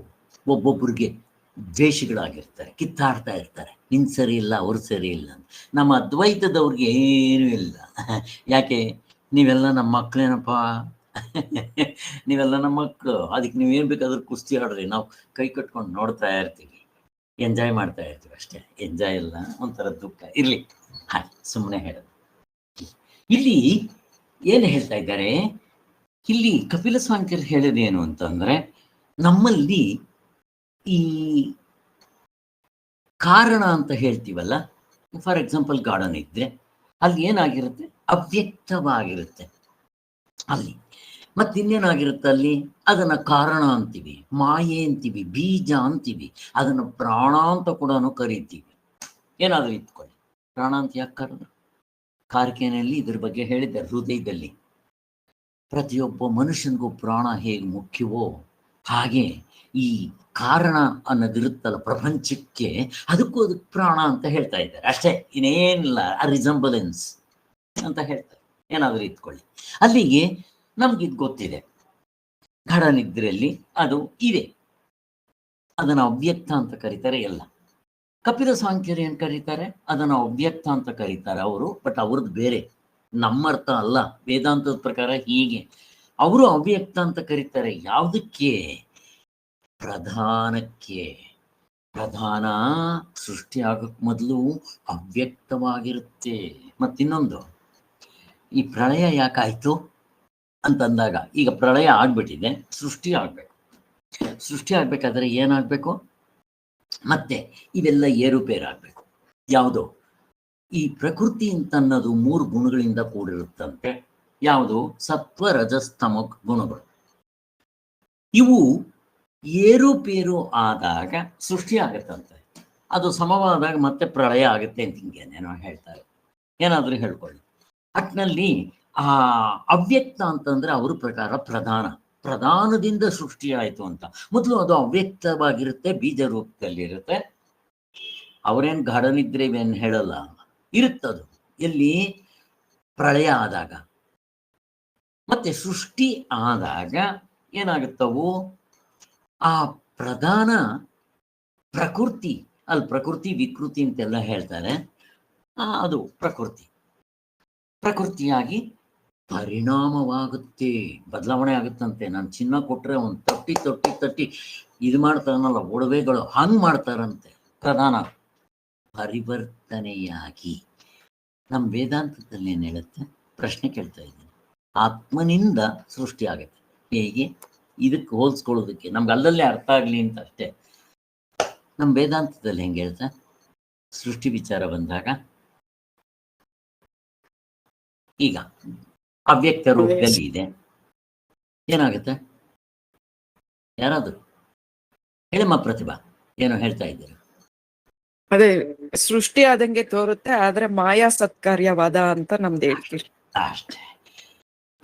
ಒಬ್ಬೊಬ್ಬರಿಗೆ ದ್ವೇಷಗಳಾಗಿರ್ತಾರೆ, ಕಿತ್ತಾಡ್ತಾ ಇರ್ತಾರೆ, ನಿನ್ ಸರಿ ಇಲ್ಲ, ಅವ್ರು ಸರಿ ಇಲ್ಲ ಅಂತ. ನಮ್ಮ ಅದ್ವೈತದವ್ರಿಗೆ ಏನೂ ಇಲ್ಲ. ಯಾಕೆ? ನೀವೆಲ್ಲ ನಮ್ಮ ಮಕ್ಕಳೇನಪ್ಪ, ನೀವೆಲ್ಲ ನಮ್ಮ ಮಕ್ಕಳು, ಅದಕ್ಕೆ ನೀವೇನು ಬೇಕಾದ್ರೂ ಕುಸ್ತಿ ಆಡ್ರಿ, ನಾವು ಕೈ ಕಟ್ಕೊಂಡು ನೋಡ್ತಾ ಇರ್ತೀವಿ, ಎಂಜಾಯ್ ಮಾಡ್ತಾ ಇರ್ತೀವಿ ಅಷ್ಟೇ. ಎಂಜಾಯ್ ಇಲ್ಲ, ಒಂಥರ ದುಃಖ ಇರಲಿ, ಹಾಗೆ ಸುಮ್ಮನೆ ಹೇಳೋದು. ಇಲ್ಲಿ ಏನು ಹೇಳ್ತಾ ಇದ್ದಾರೆ, ಇಲ್ಲಿ ಕಪಿಲ ಸಾಂಖ್ಯರು ಹೇಳೋದೇನು ಅಂತಂದ್ರೆ, ನಮ್ಮಲ್ಲಿ ಈ ಕಾರಣ ಅಂತ ಹೇಳ್ತೀವಲ್ಲ, ಫಾರ್ ಎಕ್ಸಾಂಪಲ್ ಗಾರ್ಡನ್ ಇದ್ರೆ ಅಲ್ಲಿ ಏನಾಗಿರುತ್ತೆ, ಅವ್ಯಕ್ತವಾಗಿರುತ್ತೆ ಅಲ್ಲಿ. ಮತ್ತಿನ್ನೇನಾಗಿರುತ್ತೆ ಅಲ್ಲಿ, ಅದನ್ನ ಕಾರಣ ಅಂತೀವಿ, ಮಾಯೆ ಅಂತೀವಿ, ಬೀಜ ಅಂತೀವಿ, ಅದನ್ನು ಪ್ರಾಣ ಅಂತ ಕೂಡ ಕರಿತೀವಿ. ಏನಾದರೂ ಇಟ್ಕೊಳ್ಳಿ, ಪ್ರಾಣ ಅಂತ ಯಾಕೆ ಕರೆದ್ರು? ಕಾರ್ಖಾನೆಯಲ್ಲಿ ಇದ್ರ ಬಗ್ಗೆ ಹೇಳಿದ್ದಾರೆ, ಹೃದಯದಲ್ಲಿ ಪ್ರತಿಯೊಬ್ಬ ಮನುಷ್ಯನಿಗೂ ಪ್ರಾಣ ಹೇಗೆ ಮುಖ್ಯವೋ ಹಾಗೆ ಈ ಕಾರಣ ಅನ್ನೋದಿರುತ್ತಲ್ಲ ಪ್ರಪಂಚಕ್ಕೆ, ಅದಕ್ಕೂ ಪ್ರಾಣ ಅಂತ ಹೇಳ್ತಾ ಇದ್ದಾರೆ ಅಷ್ಟೇ, ಇನ್ನೇನಿಲ್ಲ. ಆ ರಿಸಂಬಲೆನ್ಸ್ ಅಂತ ಹೇಳ್ತಾರೆ, ಏನಾದರೂ ಇಟ್ಕೊಳ್ಳಿ. ಅಲ್ಲಿಗೆ ನಮ್ಗಿದು ಗೊತ್ತಿದೆ, ಗಾಢನಿದ್ರೆಯಲ್ಲಿ ಅದು ಇದೆ, ಅದನ್ನು ಅವ್ಯಕ್ತ ಅಂತ ಕರೀತಾರೆ ಎಲ್ಲ. ಕಪಿಲ ಸಾಂಖ್ಯರು ಏನ್ ಕರೀತಾರೆ, ಅದನ್ನು ಅವ್ಯಕ್ತ ಅಂತ ಕರೀತಾರೆ ಅವರು, ಬಟ್ ಅವ್ರದ್ದು ಬೇರೆ, ನಮ್ಮರ್ಥ ಅಲ್ಲ. ವೇದಾಂತದ ಪ್ರಕಾರ ಹೀಗೆ ಅವರು ಅವ್ಯಕ್ತ ಅಂತ ಕರೀತಾರೆ. ಯಾವುದಕ್ಕೆ? ಪ್ರಧಾನಕ್ಕೆ. ಪ್ರಧಾನ ಸೃಷ್ಟಿ ಆಗಕ್ ಮೊದಲು ಅವ್ಯಕ್ತವಾಗಿರುತ್ತೆ. ಮತ್ತಿನ್ನೊಂದು, ಈ ಪ್ರಳಯ ಯಾಕಾಯ್ತು ಅಂತಂದಾಗ, ಈಗ ಪ್ರಳಯ ಆಗ್ಬಿಟ್ಟಿದೆ, ಸೃಷ್ಟಿ ಆಗ್ಬೇಕು. ಸೃಷ್ಟಿ ಆಗ್ಬೇಕಾದ್ರೆ ಏನಾಗ್ಬೇಕು? ಮತ್ತೆ ಇವೆಲ್ಲ ಏರುಪೇರಾಗಬೇಕು. ಯಾವುದು? ಈ ಪ್ರಕೃತಿ ಅಂತ ಅನ್ನೋದು 3 ಗುಣಗಳಿಂದ ಕೂಡಿರುತ್ತಂತೆ. ಯಾವುದು? ಸತ್ವ ರಜಸ್ತಮ ಗುಣಗಳು. ಇವು ಏರುಪೇರು ಆದಾಗ ಸೃಷ್ಟಿ ಆಗತ್ತಂತೆ, ಅದು ಸಮವಾದಾಗ ಮತ್ತೆ ಪ್ರಳಯ ಆಗುತ್ತೆ ಅಂತ ಹಿಂಗೇನೇನೋ ಹೇಳ್ತಾರೆ. ಏನಾದರೂ ಹೇಳ್ಕೊಳ್ಳಿ. ಒಟ್ಟಿನಲ್ಲಿ ಆ ಅವ್ಯಕ್ತ ಅಂತಂದ್ರೆ ಅವ್ರ ಪ್ರಕಾರ ಪ್ರಧಾನದಿಂದ ಸೃಷ್ಟಿ ಆಯಿತು ಅಂತ. ಮೊದಲು ಅದು ಅವ್ಯಕ್ತವಾಗಿರುತ್ತೆ, ಬೀಜ ರೂಪದಲ್ಲಿರುತ್ತೆ. ಅವರೇನು ಗಾಢನಿದ್ರೆ ಇವೇನು ಹೇಳಲ್ಲ, ಇರುತ್ತದು ಎಲ್ಲಿ? ಪ್ರಳಯ ಆದಾಗ. ಮತ್ತೆ ಸೃಷ್ಟಿ ಆದಾಗ ಏನಾಗುತ್ತವು? ಆ ಪ್ರಧಾನ ಪ್ರಕೃತಿ, ಅಲ್ಲಿ ಪ್ರಕೃತಿ ವಿಕೃತಿ ಅಂತೆಲ್ಲ ಹೇಳ್ತಾರೆ, ಅದು ಪ್ರಕೃತಿಯಾಗಿ ಪರಿಣಾಮವಾಗುತ್ತೆ, ಬದಲಾವಣೆ ಆಗುತ್ತಂತೆ. ನಾನು ಚಿನ್ನ ಕೊಟ್ರೆ ಒಂದು ತಟ್ಟಿ ಇದು ಮಾಡ್ತಾರನಲ್ಲ ಒಡವೆಗಳು, ಹಂಗ್ ಮಾಡ್ತಾರಂತೆ. ಪ್ರಧಾನ ಪರಿವರ್ತನೆಯಾಗಿ. ನಮ್ಮ ವೇದಾಂತದಲ್ಲಿ ಏನು ಹೇಳುತ್ತೆ? ಪ್ರಶ್ನೆ ಕೇಳ್ತಾ ಇದ್ದೀನಿ. ಆತ್ಮನಿಂದ ಸೃಷ್ಟಿ ಆಗುತ್ತೆ. ಹೇಗೆ? ಇದಕ್ಕೆ ಹೋಲಿಸ್ಕೊಳ್ಳೋದಕ್ಕೆ ನಮ್ಗೆ ಅಲ್ಲಲ್ಲೇ ಅರ್ಥ ಆಗ್ಲಿ ಅಂತ ಅಷ್ಟೇ. ನಮ್ಮ ವೇದಾಂತದಲ್ಲಿ ಹೆಂಗೆ ಹೇಳ್ತಾ, ಸೃಷ್ಟಿ ವಿಚಾರ ಬಂದಾಗ ಈಗ ಅವ್ಯಕ್ತ ರೂಪದಲ್ಲಿ ಇದೆ, ಏನಾಗುತ್ತೆ? ಯಾರಾದರೂ ಹೇಳಮ್ಮ ಪ್ರತಿಭಾ, ಏನೋ ಹೇಳ್ತಾ ಇದ್ದೀರಾ? ಅದೇ ಸೃಷ್ಟಿ ಆದಂಗೆ ತೋರುತ್ತೆ, ಆದ್ರೆ ಮಾಯಾ ಸತ್ಕಾರ್ಯವಾದ ಅಂತ ನಮ್ದು ಹೇಳ್ತೀವಿ. ಅಷ್ಟೇ.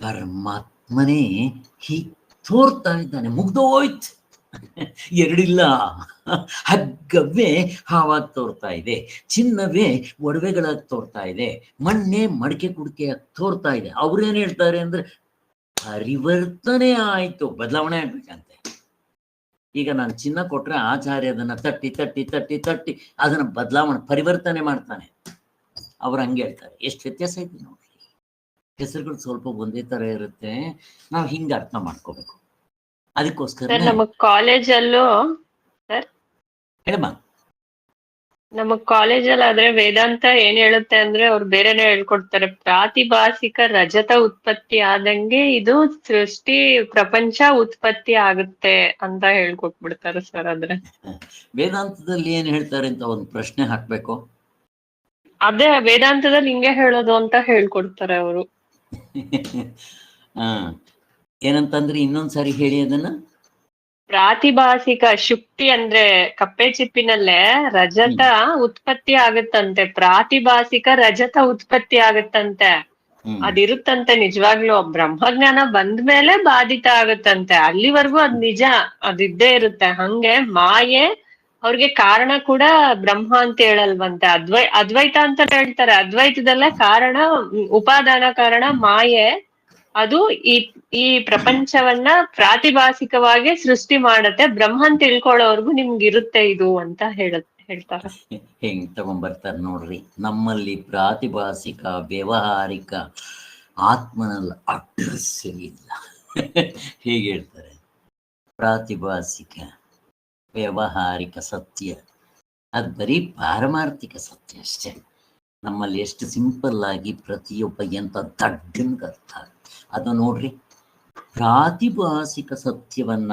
ಪರಮಾತ್ಮನೇ ಹೀಗೆ ತೋರ್ತಾ ಇದ್ದಾನೆ, ಮುಗ್ದೋಯ್ತು. ಎರಡಿಲ್ಲ. ಹಗ್ಗವೇ ಹಾವಾಗಿ ತೋರ್ತಾ ಇದೆ, ಚಿನ್ನವೇ ಒಡವೆಗಳಾಗಿ ತೋರ್ತಾ ಇದೆ, ಮಣ್ಣೆ ಮಡಿಕೆ ಕುಡಿಕೆಯಾಗಿ ತೋರ್ತಾ ಇದೆ. ಅವ್ರೇನ್ ಹೇಳ್ತಾರೆ ಅಂದ್ರೆ ಪರಿವರ್ತನೆ ಆಯ್ತು, ಬದಲಾವಣೆ ಆಗ್ಬೇಕಂತೆ. ಈಗ ನಾನು ಚಿನ್ನ ಕೊಟ್ರೆ ಆಚಾರ್ಯ ಅದನ್ನ ತಟ್ಟಿ ತಟ್ಟಿ ತಟ್ಟಿ ತಟ್ಟಿ ಅದನ್ನ ಬದಲಾವಣೆ ಪರಿವರ್ತನೆ ಮಾಡ್ತಾನೆ. ಅವ್ರು ಹಂಗೆ ಹೇಳ್ತಾರೆ. ಎಷ್ಟು ವ್ಯತ್ಯಾಸ ಇದೆ ನೋಡ್ರಿ. ಹೆಸರುಗಳು ಸ್ವಲ್ಪ ಒಂದೇ ತರ ಇರುತ್ತೆ, ನಾವು ಹಿಂಗೆ ಅರ್ಥ ಮಾಡ್ಕೋಬೇಕು. ಅದಕ್ಕೋಸ್ಕರ ನಮ್ಮ ಕಾಲೇಜಲ್ಲೂ ಹೇಳಮ್ಮ. ನಮ್ಮ ಕಾಲೇಜಲ್ಲಿ ಆದ್ರೆ ವೇದಾಂತ ಏನ್ ಹೇಳುತ್ತೆ ಅಂದ್ರೆ ಅವ್ರು ಬೇರೆನೆ ಹೇಳ್ಕೊಡ್ತಾರೆ. ಪ್ರಾತಿಭಾಸಿಕ ರಜತ ಉತ್ಪತ್ತಿ ಆದಂಗೆ ಇದು ಸೃಷ್ಟಿ ಪ್ರಪಂಚ ಉತ್ಪತ್ತಿ ಆಗುತ್ತೆ ಅಂತ ಹೇಳ್ಕೊಟ್ಬಿಡ್ತಾರೆ ಸರ್. ಆದ್ರೆ ವೇದಾಂತದಲ್ಲಿ ಏನ್ ಹೇಳ್ತಾರೆ ಅಂತ ಒಂದು ಪ್ರಶ್ನೆ ಹಾಕ್ಬೇಕು. ಅದೇ ವೇದಾಂತದಲ್ಲಿ ಹಿಂಗೆ ಹೇಳೋದು ಅಂತ ಹೇಳ್ಕೊಡ್ತಾರೆ ಅವರು. ಏನಂತಂದ್ರೆ ಇನ್ನೊಂದ್ಸಾರಿ ಹೇಳಿ ಅದನ್ನ. ಪ್ರಾತಿಭಾಸಿಕ ಶುಕ್ತಿ ಅಂದ್ರೆ ಕಪ್ಪೆ ಚಿಪ್ಪಿನಲ್ಲೇ ರಜತ ಉತ್ಪತ್ತಿ ಆಗುತ್ತಂತೆ, ಪ್ರಾತಿಭಾಸಿಕ ರಜತ ಉತ್ಪತ್ತಿ ಆಗುತ್ತಂತೆ. ಅದಿರುತ್ತಂತೆ ನಿಜವಾಗ್ಲೂ. ಬ್ರಹ್ಮಜ್ಞಾನ ಬಂದ್ಮೇಲೆ ಬಾಧಿತ ಆಗುತ್ತಂತೆ, ಅಲ್ಲಿವರೆಗೂ ಅದ್ ನಿಜ, ಅದಿದ್ದೇ ಇರುತ್ತೆ. ಹಂಗೆ ಮಾಯೆ ಅವ್ರಿಗೆ ಕಾರಣ ಕೂಡ ಬ್ರಹ್ಮ ಅಂತ ಹೇಳಲ್ವಂತೆ, ಅದ್ವೈತ ಅಂತ ಹೇಳ್ತಾರೆ. ಅದ್ವೈತದಲ್ಲೇ ಕಾರಣ ಉಪಾದಾನ ಕಾರಣ ಮಾಯೆ, ಅದು ಈ ಪ್ರಪಂಚವನ್ನ ಪ್ರಾತಿಭಾಸಿಕವಾಗಿ ಸೃಷ್ಟಿ ಮಾಡತ್ತೆ. ಬ್ರಹ್ಮನ್ ತಿಳ್ಕೊಳ್ಳೋವರ್ಗು ನಿಮ್ಗಿರುತ್ತೆ ಇದು ಅಂತ ಹೇಳ್ತಾರೆ. ಹೆಂಗ್ ತಗೊಂಡ್ಬರ್ತಾರೆ ನೋಡ್ರಿ. ನಮ್ಮಲ್ಲಿ ಪ್ರಾತಿಭಾಸಿಕ ವ್ಯವಹಾರಿಕ ಆತ್ಮನಲ್ಲಿ ಅಡ್ರೆಸ್ ಇಲ್ಲ. ಹೇಗೆ ಹೇಳ್ತಾರೆ? ಪ್ರಾತಿಭಾಸಿಕ ವ್ಯವಹಾರಿಕ ಸತ್ಯ ಅದು ಬರೀ ಪಾರಮಾರ್ಥಿಕ ಸತ್ಯ ಅಷ್ಟೇ. ನಮ್ಮಲ್ಲಿ ಎಷ್ಟು ಸಿಂಪಲ್ ಆಗಿ ಪ್ರತಿಯೊಬ್ಬ ಎಂತ ದಡ್ಡನ್ಗೆ ಅರ್ಥ. ಅದು ನೋಡ್ರಿ, ಪ್ರಾತಿಭಾಸಿಕ ಸತ್ಯವನ್ನ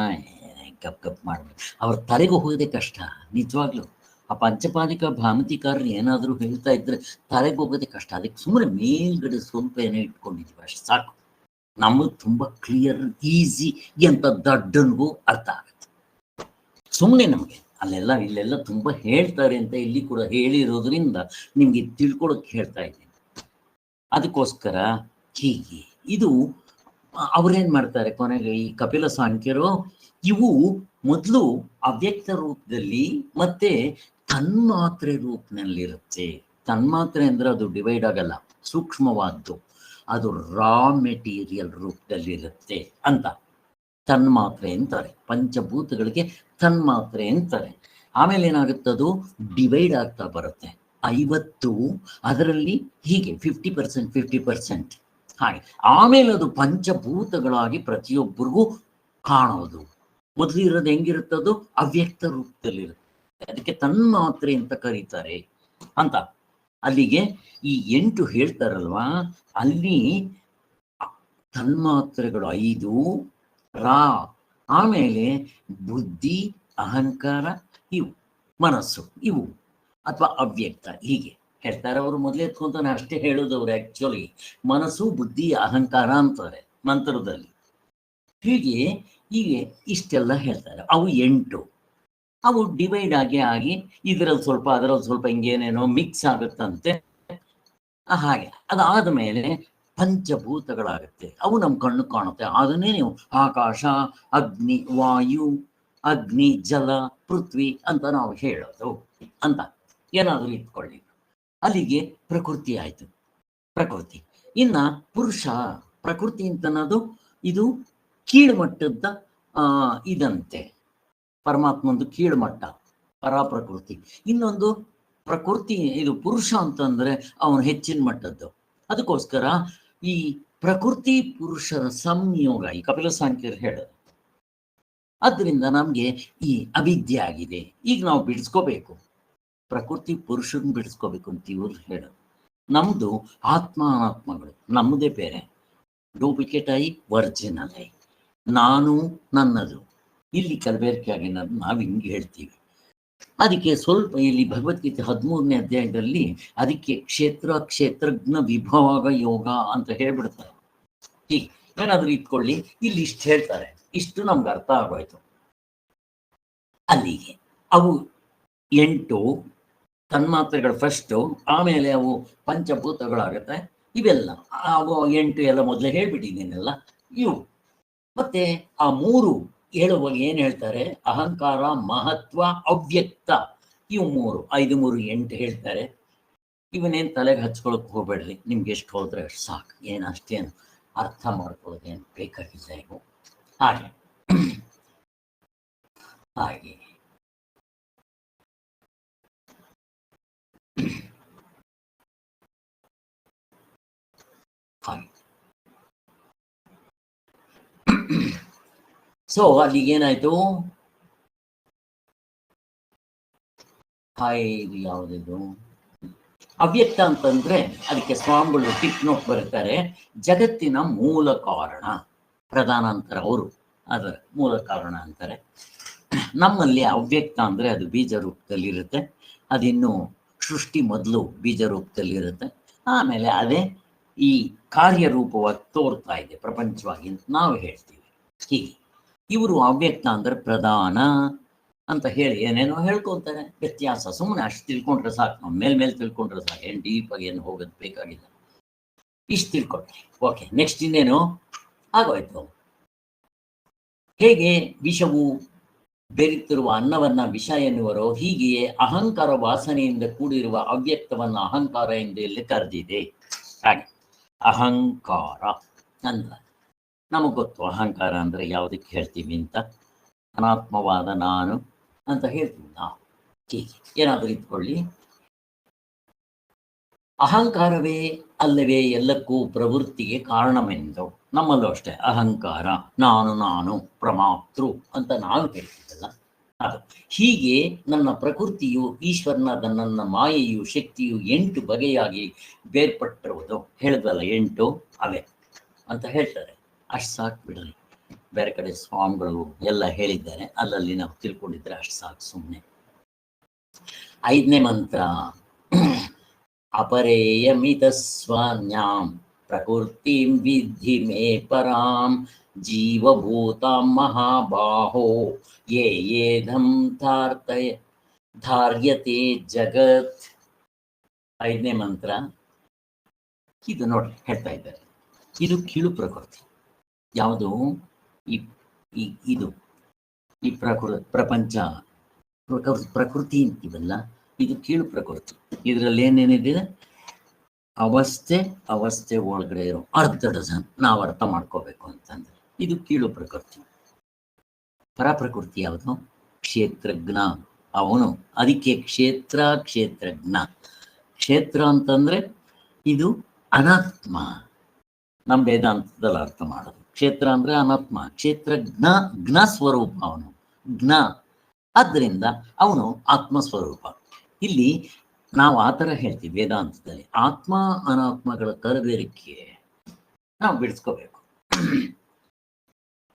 ಗಪ್ ಗಪ್ ಮಾಡ್ಬೇಕು. ಅವ್ರ ತಲೆಗೆ ಹೋಗೋದೇ ಕಷ್ಟ ನಿಜವಾಗ್ಲು. ಆ ಪಂಚಪಾದಿಕ ಭಾಮತಿಕಾರರು ಏನಾದರೂ ಹೇಳ್ತಾ ಇದ್ರೆ ತಲೆಗೆ ಹೋಗೋದೇ ಕಷ್ಟ. ಅದಕ್ಕೆ ಸುಮ್ಮನೆ ಮೇಲ್ಗಡೆ ಸ್ವಲ್ಪ ಏನೋ ಇಟ್ಕೊಂಡಿದೀವಿ ಅಷ್ಟು ಸಾಕು. ನಮಗೆ ತುಂಬಾ ಕ್ಲಿಯರ್ ಈಸಿ ಎಂತ ದಡ್ಡನ್ಗೂ ಅರ್ಥ ಆಗುತ್ತೆ. ಸುಮ್ಮನೆ ನಮಗೆ ಅಲ್ಲೆಲ್ಲ ಇಲ್ಲೆಲ್ಲ ತುಂಬಾ ಹೇಳ್ತಾರೆ ಅಂತ ಇಲ್ಲಿ ಕೂಡ ಹೇಳಿರೋದ್ರಿಂದ ನಿಮ್ಗೆ ತಿಳ್ಕೊಳಕ್ ಹೇಳ್ತಾ ಇದ್ದೀನಿ. ಅದಕ್ಕೋಸ್ಕರ ಹೀಗೆ ಇದು ಅವ್ರೇನ್ ಮಾಡ್ತಾರೆ ಕೊನೆಗೆ ಈ ಕಪಿಲ ಸಾಂಖ್ಯರು, ಇವು ಮೊದಲು ಅವ್ಯಕ್ತ ರೂಪದಲ್ಲಿ ಮತ್ತೆ ತನ್ಮಾತ್ರೆ ರೂಪದಲ್ಲಿರುತ್ತೆ. ತನ್ಮಾತ್ರೆ ಅಂದ್ರೆ ಅದು ಡಿವೈಡ್ ಆಗಲ್ಲ, ಸೂಕ್ಷ್ಮವಾದ್ದು, ಅದು ರಾ ಮೆಟೀರಿಯಲ್ ರೂಪದಲ್ಲಿರುತ್ತೆ ಅಂತ ತನ್ಮಾತ್ರೆ ಅಂತಾರೆ. ಪಂಚಭೂತಗಳಿಗೆ ತನ್ಮಾತ್ರೆ ಅಂತಾರೆ. ಆಮೇಲೆ ಏನಾಗುತ್ತದು ಡಿವೈಡ್ ಆಗ್ತಾ ಬರುತ್ತೆ. 50 ಅದರಲ್ಲಿ ಹೀಗೆ 50% 50% ಹಾಗೆ. ಆಮೇಲೆ ಅದು ಪಂಚಭೂತಗಳಾಗಿ ಪ್ರತಿಯೊಬ್ಬರಿಗೂ ಕಾಣೋದು. ಮೊದಲು ಇರೋದು ಹೆಂಗಿರುತ್ತದು ಅವ್ಯಕ್ತ ರೂಪದಲ್ಲಿರುತ್ತೆ. ಅದಕ್ಕೆ ತನ್ಮಾತ್ರೆ ಅಂತ ಕರೀತಾರೆ ಅಂತ. ಅಲ್ಲಿಗೆ ಈ 8 ಹೇಳ್ತಾರಲ್ವಾ, ಅಲ್ಲಿ ತನ್ಮಾತ್ರೆಗಳು 5 ರಾ, ಆಮೇಲೆ ಬುದ್ಧಿ ಅಹಂಕಾರ ಇವು ಮನಸ್ಸು ಇವು ಅಥವಾ ಅವ್ಯಕ್ತ ಹೀಗೆ ಹೇಳ್ತಾರೆ. ಅವರು ಮೊದಲೇ ಎತ್ಕೊಂತಾನೆ ಅಷ್ಟೇ ಹೇಳೋದು ಅವ್ರು. ಆಕ್ಚುಲಿ ಮನಸ್ಸು ಬುದ್ಧಿ ಅಹಂಕಾರ ಅಂತಾರೆ ಮಂತ್ರದಲ್ಲಿ. ಹೀಗೆ ಇಷ್ಟೆಲ್ಲ ಹೇಳ್ತಾರೆ. ಅವು 8 ಅವು ಡಿವೈಡ್ ಆಗಿ ಇದರಲ್ಲಿ ಸ್ವಲ್ಪ ಅದರಲ್ಲಿ ಸ್ವಲ್ಪ ಹಿಂಗೇನೇನೋ ಮಿಕ್ಸ್ ಆಗುತ್ತಂತೆ. ಹಾಗೆ ಅದಾದ ಮೇಲೆ ಪಂಚಭೂತಗಳಾಗುತ್ತೆ. ಅವು ನಮ್ಮ ಕಣ್ಣು ಕಾಣುತ್ತೆ. ಅದನ್ನೇ ನೀವು ಆಕಾಶ, ಅಗ್ನಿ, ವಾಯು, ಅಗ್ನಿ, ಜಲ, ಪೃಥ್ವಿ ಅಂತ ನಾವು ಹೇಳೋದು ಅಂತ ಏನಾದರೂ ಇಟ್ಕೊಳ್ಳಿ. ಅಲ್ಲಿಗೆ ಪ್ರಕೃತಿ ಆಯ್ತು. ಪ್ರಕೃತಿ ಇನ್ನ ಪುರುಷ. ಪ್ರಕೃತಿ ಅಂತನ್ನೋದು ಇದು ಕೀಳ್ಮಟ್ಟದ ಇದಂತೆ. ಪರಮಾತ್ಮಂದು ಕೀಳ್ಮಟ್ಟ ಪರಾಪ್ರಕೃತಿ. ಇನ್ನೊಂದು ಪ್ರಕೃತಿ ಇದು ಪುರುಷ ಅಂತಂದ್ರೆ ಅವನು ಹೆಚ್ಚಿನ ಮಟ್ಟದ್ದು. ಅದಕ್ಕೋಸ್ಕರ ಈ ಪ್ರಕೃತಿ ಪುರುಷರ ಸಂಯೋಗ ಈ ಕಪಿಲ ಸಾಂಖ್ಯರು ಹೇಳೋದು. ಅದರಿಂದ ನಮ್ಗೆ ಈ ಅವಿದ್ಯೆ ಆಗಿದೆ. ಈಗ ನಾವು ಬಿಡಿಸ್ಕೋಬೇಕು, ಪ್ರಕೃತಿ ಪುರುಷನ್ ಬಿಡಿಸ್ಕೋಬೇಕು ಅಂತ ಇವ್ರು ಹೇಳೋದು. ನಮ್ದು ಆತ್ಮ ಅನಾತ್ಮಗಳು ನಮ್ಮದೇ ಬೇರೆ, ಡೂಪ್ಲಿಕೇಟ್ ಆಗಿ ಒರಿಜಿನಲ್ ಆಗಿ ನಾನು ನನ್ನದು ಇಲ್ಲಿ ಕಲಬೆರಕೆ ಆಗಿ ನಾವು ಹಿಂಗೆ ಹೇಳ್ತೀವಿ. ಅದಕ್ಕೆ ಸ್ವಲ್ಪ ಇಲ್ಲಿ ಭಗವದ್ಗೀತೆ 13ನೇ ಅಧ್ಯಾಯದಲ್ಲಿ ಅದಕ್ಕೆ ಕ್ಷೇತ್ರಜ್ಞ ವಿಭಾಗ ಯೋಗ ಅಂತ ಹೇಳ್ಬಿಡ್ತಾರೆ. ಹೀಗೆ ಏನಾದರೂ ಇಟ್ಕೊಳ್ಳಿ, ಇಲ್ಲಿ ಇಷ್ಟು ಹೇಳ್ತಾರೆ, ಇಷ್ಟು ನಮ್ಗೆ ಅರ್ಥ ಆಗೋಯ್ತು. ಅಲ್ಲಿಗೆ ಅವು 8 ತನ್ಮಾತ್ರೆಗಳು ಫಸ್ಟು, ಆಮೇಲೆ ಅವು ಪಂಚಭೂತಗಳಾಗುತ್ತೆ. ಇವೆಲ್ಲ ಅವು 8 ಎಲ್ಲ ಮೊದಲೇ ಹೇಳ್ಬಿಟ್ಟಿದ್ದೀನೆಲ್ಲ ಇವು. ಮತ್ತೆ ಆ 3 ಹೇಳುವಾಗ ಏನು ಹೇಳ್ತಾರೆ? ಅಹಂಕಾರ, ಮಹತ್ವ, ಅವ್ಯಕ್ತ, ಇವು 3, 5 3 8 ಹೇಳ್ತಾರೆ. ಇವನೇನು ತಲೆಗೆ ಹಚ್ಕೊಳಕ್ ಹೋಗ್ಬೇಡ್ರಿ, ನಿಮ್ಗೆ ಎಷ್ಟು ಹೋದ್ರೆ ಅಷ್ಟು ಸಾಕು, ಏನು ಅಷ್ಟೇನು ಅರ್ಥ ಮಾಡ್ಕೊಳ್ಳೋದೇನು ಬೇಕಾಗಿಲ್ಲ ಇವು. ಹಾಗೆ ಹಾಗೆ ಹಾಗೆ ಸೊ ಅಲ್ಲಿಗೇನಾಯ್ತು? ಇದು ಯಾವುದಿದು ಅವ್ಯಕ್ತ ಅಂತಂದ್ರೆ ಅದಕ್ಕೆ ಸ್ವಾಮಿಗಳು ಟಿಕ್ ನೋಟ್ ಬರೀತಾರೆ, ಜಗತ್ತಿನ ಮೂಲ ಕಾರಣ, ಪ್ರಧಾನ ಅಂತಾರೆ ಅವರು, ಅದರ ಮೂಲ ಕಾರಣ ಅಂತಾರೆ. ನಮ್ಮಲ್ಲಿ ಅವ್ಯಕ್ತ ಅಂದ್ರೆ ಅದು ಬೀಜ ರೂಪದಲ್ಲಿರುತ್ತೆ. ಅದಿನ್ನು ಸೃಷ್ಟಿ ಮೊದಲು ಬೀಜ ರೂಪದಲ್ಲಿರುತ್ತೆ, ಆಮೇಲೆ ಅದೇ ಈ ಕಾರ್ಯರೂಪವಾಗಿ ತೋರ್ತಾ ಇದೆ ಪ್ರಪಂಚವಾಗಿ ಅಂತ ನಾವು ಹೇಳ್ತೀವಿ. ಹೀಗೆ ಇವರು ಅವ್ಯಕ್ತ ಅಂದ್ರೆ ಪ್ರಧಾನ ಅಂತ ಹೇಳಿ ಏನೇನೋ ಹೇಳ್ಕೊತಾರೆ. ವ್ಯತ್ಯಾಸ ಸುಮ್ಮನೆ ಅಷ್ಟು ತಿಳ್ಕೊಂಡ್ರೆ ಸಾಕು, ನಾವು ಮೇಲ್ಮೇಲೆ ತಿಳ್ಕೊಂಡ್ರೆ ಸಾಕು, ಏನು ಡೀಪಾಗಿ ಏನು ಹೋಗೋದು ಬೇಕಾಗಿಲ್ಲ. ಇಷ್ಟು ತಿಳ್ಕೊಟ್ರಿ, ಓಕೆ. ನೆಕ್ಸ್ಟ್ ಇನ್ನೇನು ಆಗೋಯ್ತು. ಹೇಗೆ ವಿಷವು ಬೆರೆತಿರುವ ಅನ್ನವನ್ನ ವಿಷ ಎನ್ನುವರೋ, ಹೀಗೆಯೇ ಅಹಂಕಾರ ವಾಸನೆಯಿಂದ ಕೂಡಿರುವ ಅವ್ಯಕ್ತವನ್ನ ಅಹಂಕಾರ ಎಂದು ಇಲ್ಲಿ ಕರೆದಿದೆ. ಹಾಗೆ ಅಹಂಕಾರ ಅಂತ ನಮಗೆ ಗೊತ್ತು. ಅಹಂಕಾರ ಅಂದ್ರೆ ಯಾವುದಕ್ಕೆ ಹೇಳ್ತೀವಿ ಅಂತ, ಅನಾತ್ಮವಾದ ನಾನು ಅಂತ ಹೇಳ್ತೀವಿ ನಾವು. ಹೀಗೆ ಏನಾದರೂ ಇಟ್ಕೊಳ್ಳಿ, ಅಹಂಕಾರವೇ ಅಲ್ಲವೇ ಎಲ್ಲಕ್ಕೂ ಪ್ರವೃತ್ತಿಗೆ ಕಾರಣವೆಂದು. ನಮ್ಮಲ್ಲೂ ಅಷ್ಟೇ ಅಹಂಕಾರ, ನಾನು ಪ್ರಮಾತೃ ಅಂತ ನಾವು ಹೇಳ್ತೀವಲ್ಲ ಅದು. ಹೀಗೆ ನನ್ನ ಪ್ರಕೃತಿಯು ಈಶ್ವರನಾದ ನನ್ನ ಮಾಯೆಯು ಶಕ್ತಿಯು 8 ಬಗೆಯಾಗಿ ಬೇರ್ಪಟ್ಟಿರುವುದು. ಹೇಳಿದ್ವಲ್ಲ 8 ಅವೇ ಅಂತ ಹೇಳ್ತಾರೆ. ಅಷ್ಟು ಸಾಕು ಬಿಡ್ರಿ, ಬೇರೆ ಕಡೆ ಸ್ವಾಮಿಗಳು ಎಲ್ಲ ಹೇಳಿದ್ದಾರೆ, ಅಲ್ಲಲ್ಲಿ ನಾವು ತಿಳ್ಕೊಂಡಿದ್ರೆ ಅಷ್ಟು ಸಾಕು ಸುಮ್ಮನೆ. 5ನೇ ಮಂತ್ರ, ಅಪರೇಯಮಿತ ಸ್ವಾನ್ಯಾಂ ಪ್ರಕೃತಿಂ ವಿದ್ಧಿ ಮೇ ಪರಾಂ ಜೀವಭೂತಾಂ ಮಹಾಬಾಹೋ ಯೇ ಯೇಧಂ ಧಾರ್ಯತೆ ಜಗತ್. 5ನೇ ಮಂತ್ರ ಇದು ನೋಡಿ ಹೇಳ್ತಾ ಇದ್ದಾರೆ. ಇದು ಕೀಳು ಪ್ರಕೃತಿ. ಯಾವುದು? ಇದು ಈ ಪ್ರಪಂಚ ಪ್ರಕೃತಿ ಅಂತೀವಲ್ಲ, ಇದು ಕೀಳು ಪ್ರಕೃತಿ. ಇದರಲ್ಲಿ ಏನೇನಿದೆ? ಅವಸ್ಥೆ ಒಳಗಡೆ ಇರೋ ಅರ್ಧ ಡಜನ್ ನಾವು ಅರ್ಥ ಮಾಡ್ಕೋಬೇಕು ಅಂತಂದ್ರೆ ಇದು ಕೀಳು ಪ್ರಕೃತಿ. ಪರ ಪ್ರಕೃತಿ ಯಾವುದು? ಕ್ಷೇತ್ರಜ್ಞ ಅವನು. ಅದಕ್ಕೆ ಕ್ಷೇತ್ರಜ್ಞ. ಕ್ಷೇತ್ರ ಅಂತಂದ್ರೆ ಇದು ಅನಾತ್ಮ. ನಮ್ಮ ವೇದಾಂತದಲ್ಲಿ ಅರ್ಥ ಮಾಡೋದು ಕ್ಷೇತ್ರ ಅಂದ್ರೆ ಅನಾತ್ಮ, ಜ್ಞ ಸ್ವರೂಪ ಅವನು, ಜ್ಞ. ಆದ್ದರಿಂದ ಅವನು ಆತ್ಮಸ್ವರೂಪ. ಇಲ್ಲಿ ನಾವು ಆ ಥರ ಹೇಳ್ತೀವಿ ವೇದಾಂತದಲ್ಲಿ. ಆತ್ಮ ಅನಾತ್ಮಗಳ ಕಲಬೆರಕೆ ನಾವು ಬಿಡಿಸ್ಕೋಬೇಕು.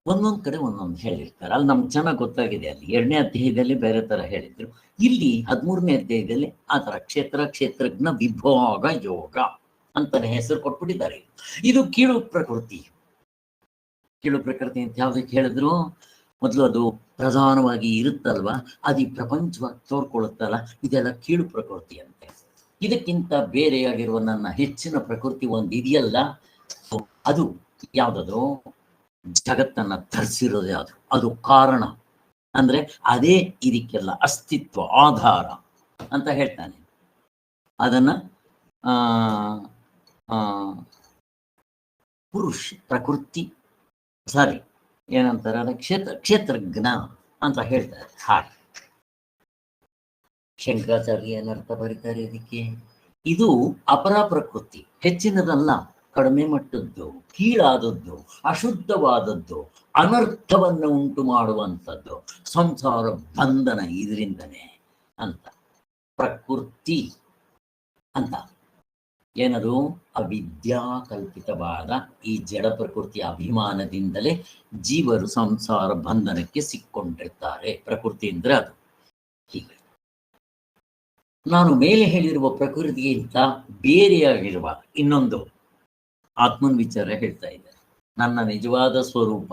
ಒಂದೊಂದು ಕಡೆ ಒಂದೊಂದು ಹೇಳಿರ್ತಾರೆ, ಅಲ್ಲಿ ನಮ್ಗೆ ಚೆನ್ನಾಗಿ ಗೊತ್ತಾಗಿದೆ. ಅಲ್ಲಿ 2ನೇ ಅಧ್ಯಾಯದಲ್ಲಿ ಬೇರೆ ತರ ಹೇಳಿದ್ರು, ಇಲ್ಲಿ 13ನೇ ಅಧ್ಯಾಯದಲ್ಲಿ ಆ ಥರ ಕ್ಷೇತ್ರಜ್ಞ ವಿಭೋಗ ಯೋಗ ಅಂತಾನೆ ಹೆಸರು ಕೊಟ್ಬಿಟ್ಟಿದ್ದಾರೆ. ಇದು ಕೀಳು ಪ್ರಕೃತಿ. ಕೀಳು ಪ್ರಕೃತಿ ಅಂತ ಯಾವ್ದಕ್ಕೆ ಹೇಳಿದ್ರು? ಮೊದಲು ಅದು ಪ್ರಧಾನವಾಗಿ ಇರುತ್ತಲ್ವಾ, ಅದು ಈ ಪ್ರಪಂಚವಾಗಿ ತೋರ್ಕೊಳ್ಳುತ್ತಲ್ಲ, ಇದೆಲ್ಲ ಕೀಳು ಪ್ರಕೃತಿ ಅಂತೆ. ಇದಕ್ಕಿಂತ ಬೇರೆಯಾಗಿರುವ ನನ್ನ ಹೆಚ್ಚಿನ ಪ್ರಕೃತಿ ಒಂದು ಇದೆಯಲ್ಲ, ಅದು ಯಾವುದದು? ಜಗತ್ತನ್ನ ಧರಿಸಿರೋದೇ ಅದು ಕಾರಣ. ಅಂದ್ರೆ ಅದೇ ಇದಕ್ಕೆಲ್ಲ ಅಸ್ತಿತ್ವ, ಆಧಾರ ಅಂತ ಹೇಳ್ತಾನೆ. ಅದನ್ನ ಪ್ರಕೃತಿ ಸಾರಿ ಏನಂತಾರೆ, ಅದ ಕ್ಷೇತ್ರಜ್ಞ ಅಂತ ಹೇಳ್ತಾರೆ. ಹಾಗೆ ಶಂಕರಾಚಾರ್ಯ ಏನರ್ಥ ಬರೀತಾರೆ ಇದಕ್ಕೆ? ಇದು ಅಪರ ಪ್ರಕೃತಿ, ಹೆಚ್ಚಿನದಲ್ಲ, ಕಡಿಮೆ ಮಟ್ಟದ್ದು, ಕೀಳಾದದ್ದು, ಅಶುದ್ಧವಾದದ್ದು, ಅನರ್ಥವನ್ನು ಉಂಟು ಮಾಡುವಂಥದ್ದು, ಸಂಸಾರ ಬಂಧನ ಇದರಿಂದನೇ ಅಂತ. ಪ್ರಕೃತಿ ಅಂತ ಏನದು? ಅವಿದ್ಯಾ ಕಲ್ಪಿತವಾದ ಈ ಜಡ ಪ್ರಕೃತಿಯ ಅಭಿಮಾನದಿಂದಲೇ ಜೀವರು ಸಂಸಾರ ಬಂಧನಕ್ಕೆ ಸಿಕ್ಕೊಂಡಿರ್ತಾರೆ. ಪ್ರಕೃತಿ ಅಂದ್ರೆ ಅದು. ಹೀಗೆ ನಾನು ಮೇಲೆ ಹೇಳಿರುವ ಪ್ರಕೃತಿಗಿಂತ ಬೇರೆಯಾಗಿರುವ ಇನ್ನೊಂದು ಆತ್ಮನ್ ವಿಚಾರ ಹೇಳ್ತಾ ಇದ್ದಾರೆ. ನನ್ನ ನಿಜವಾದ ಸ್ವರೂಪ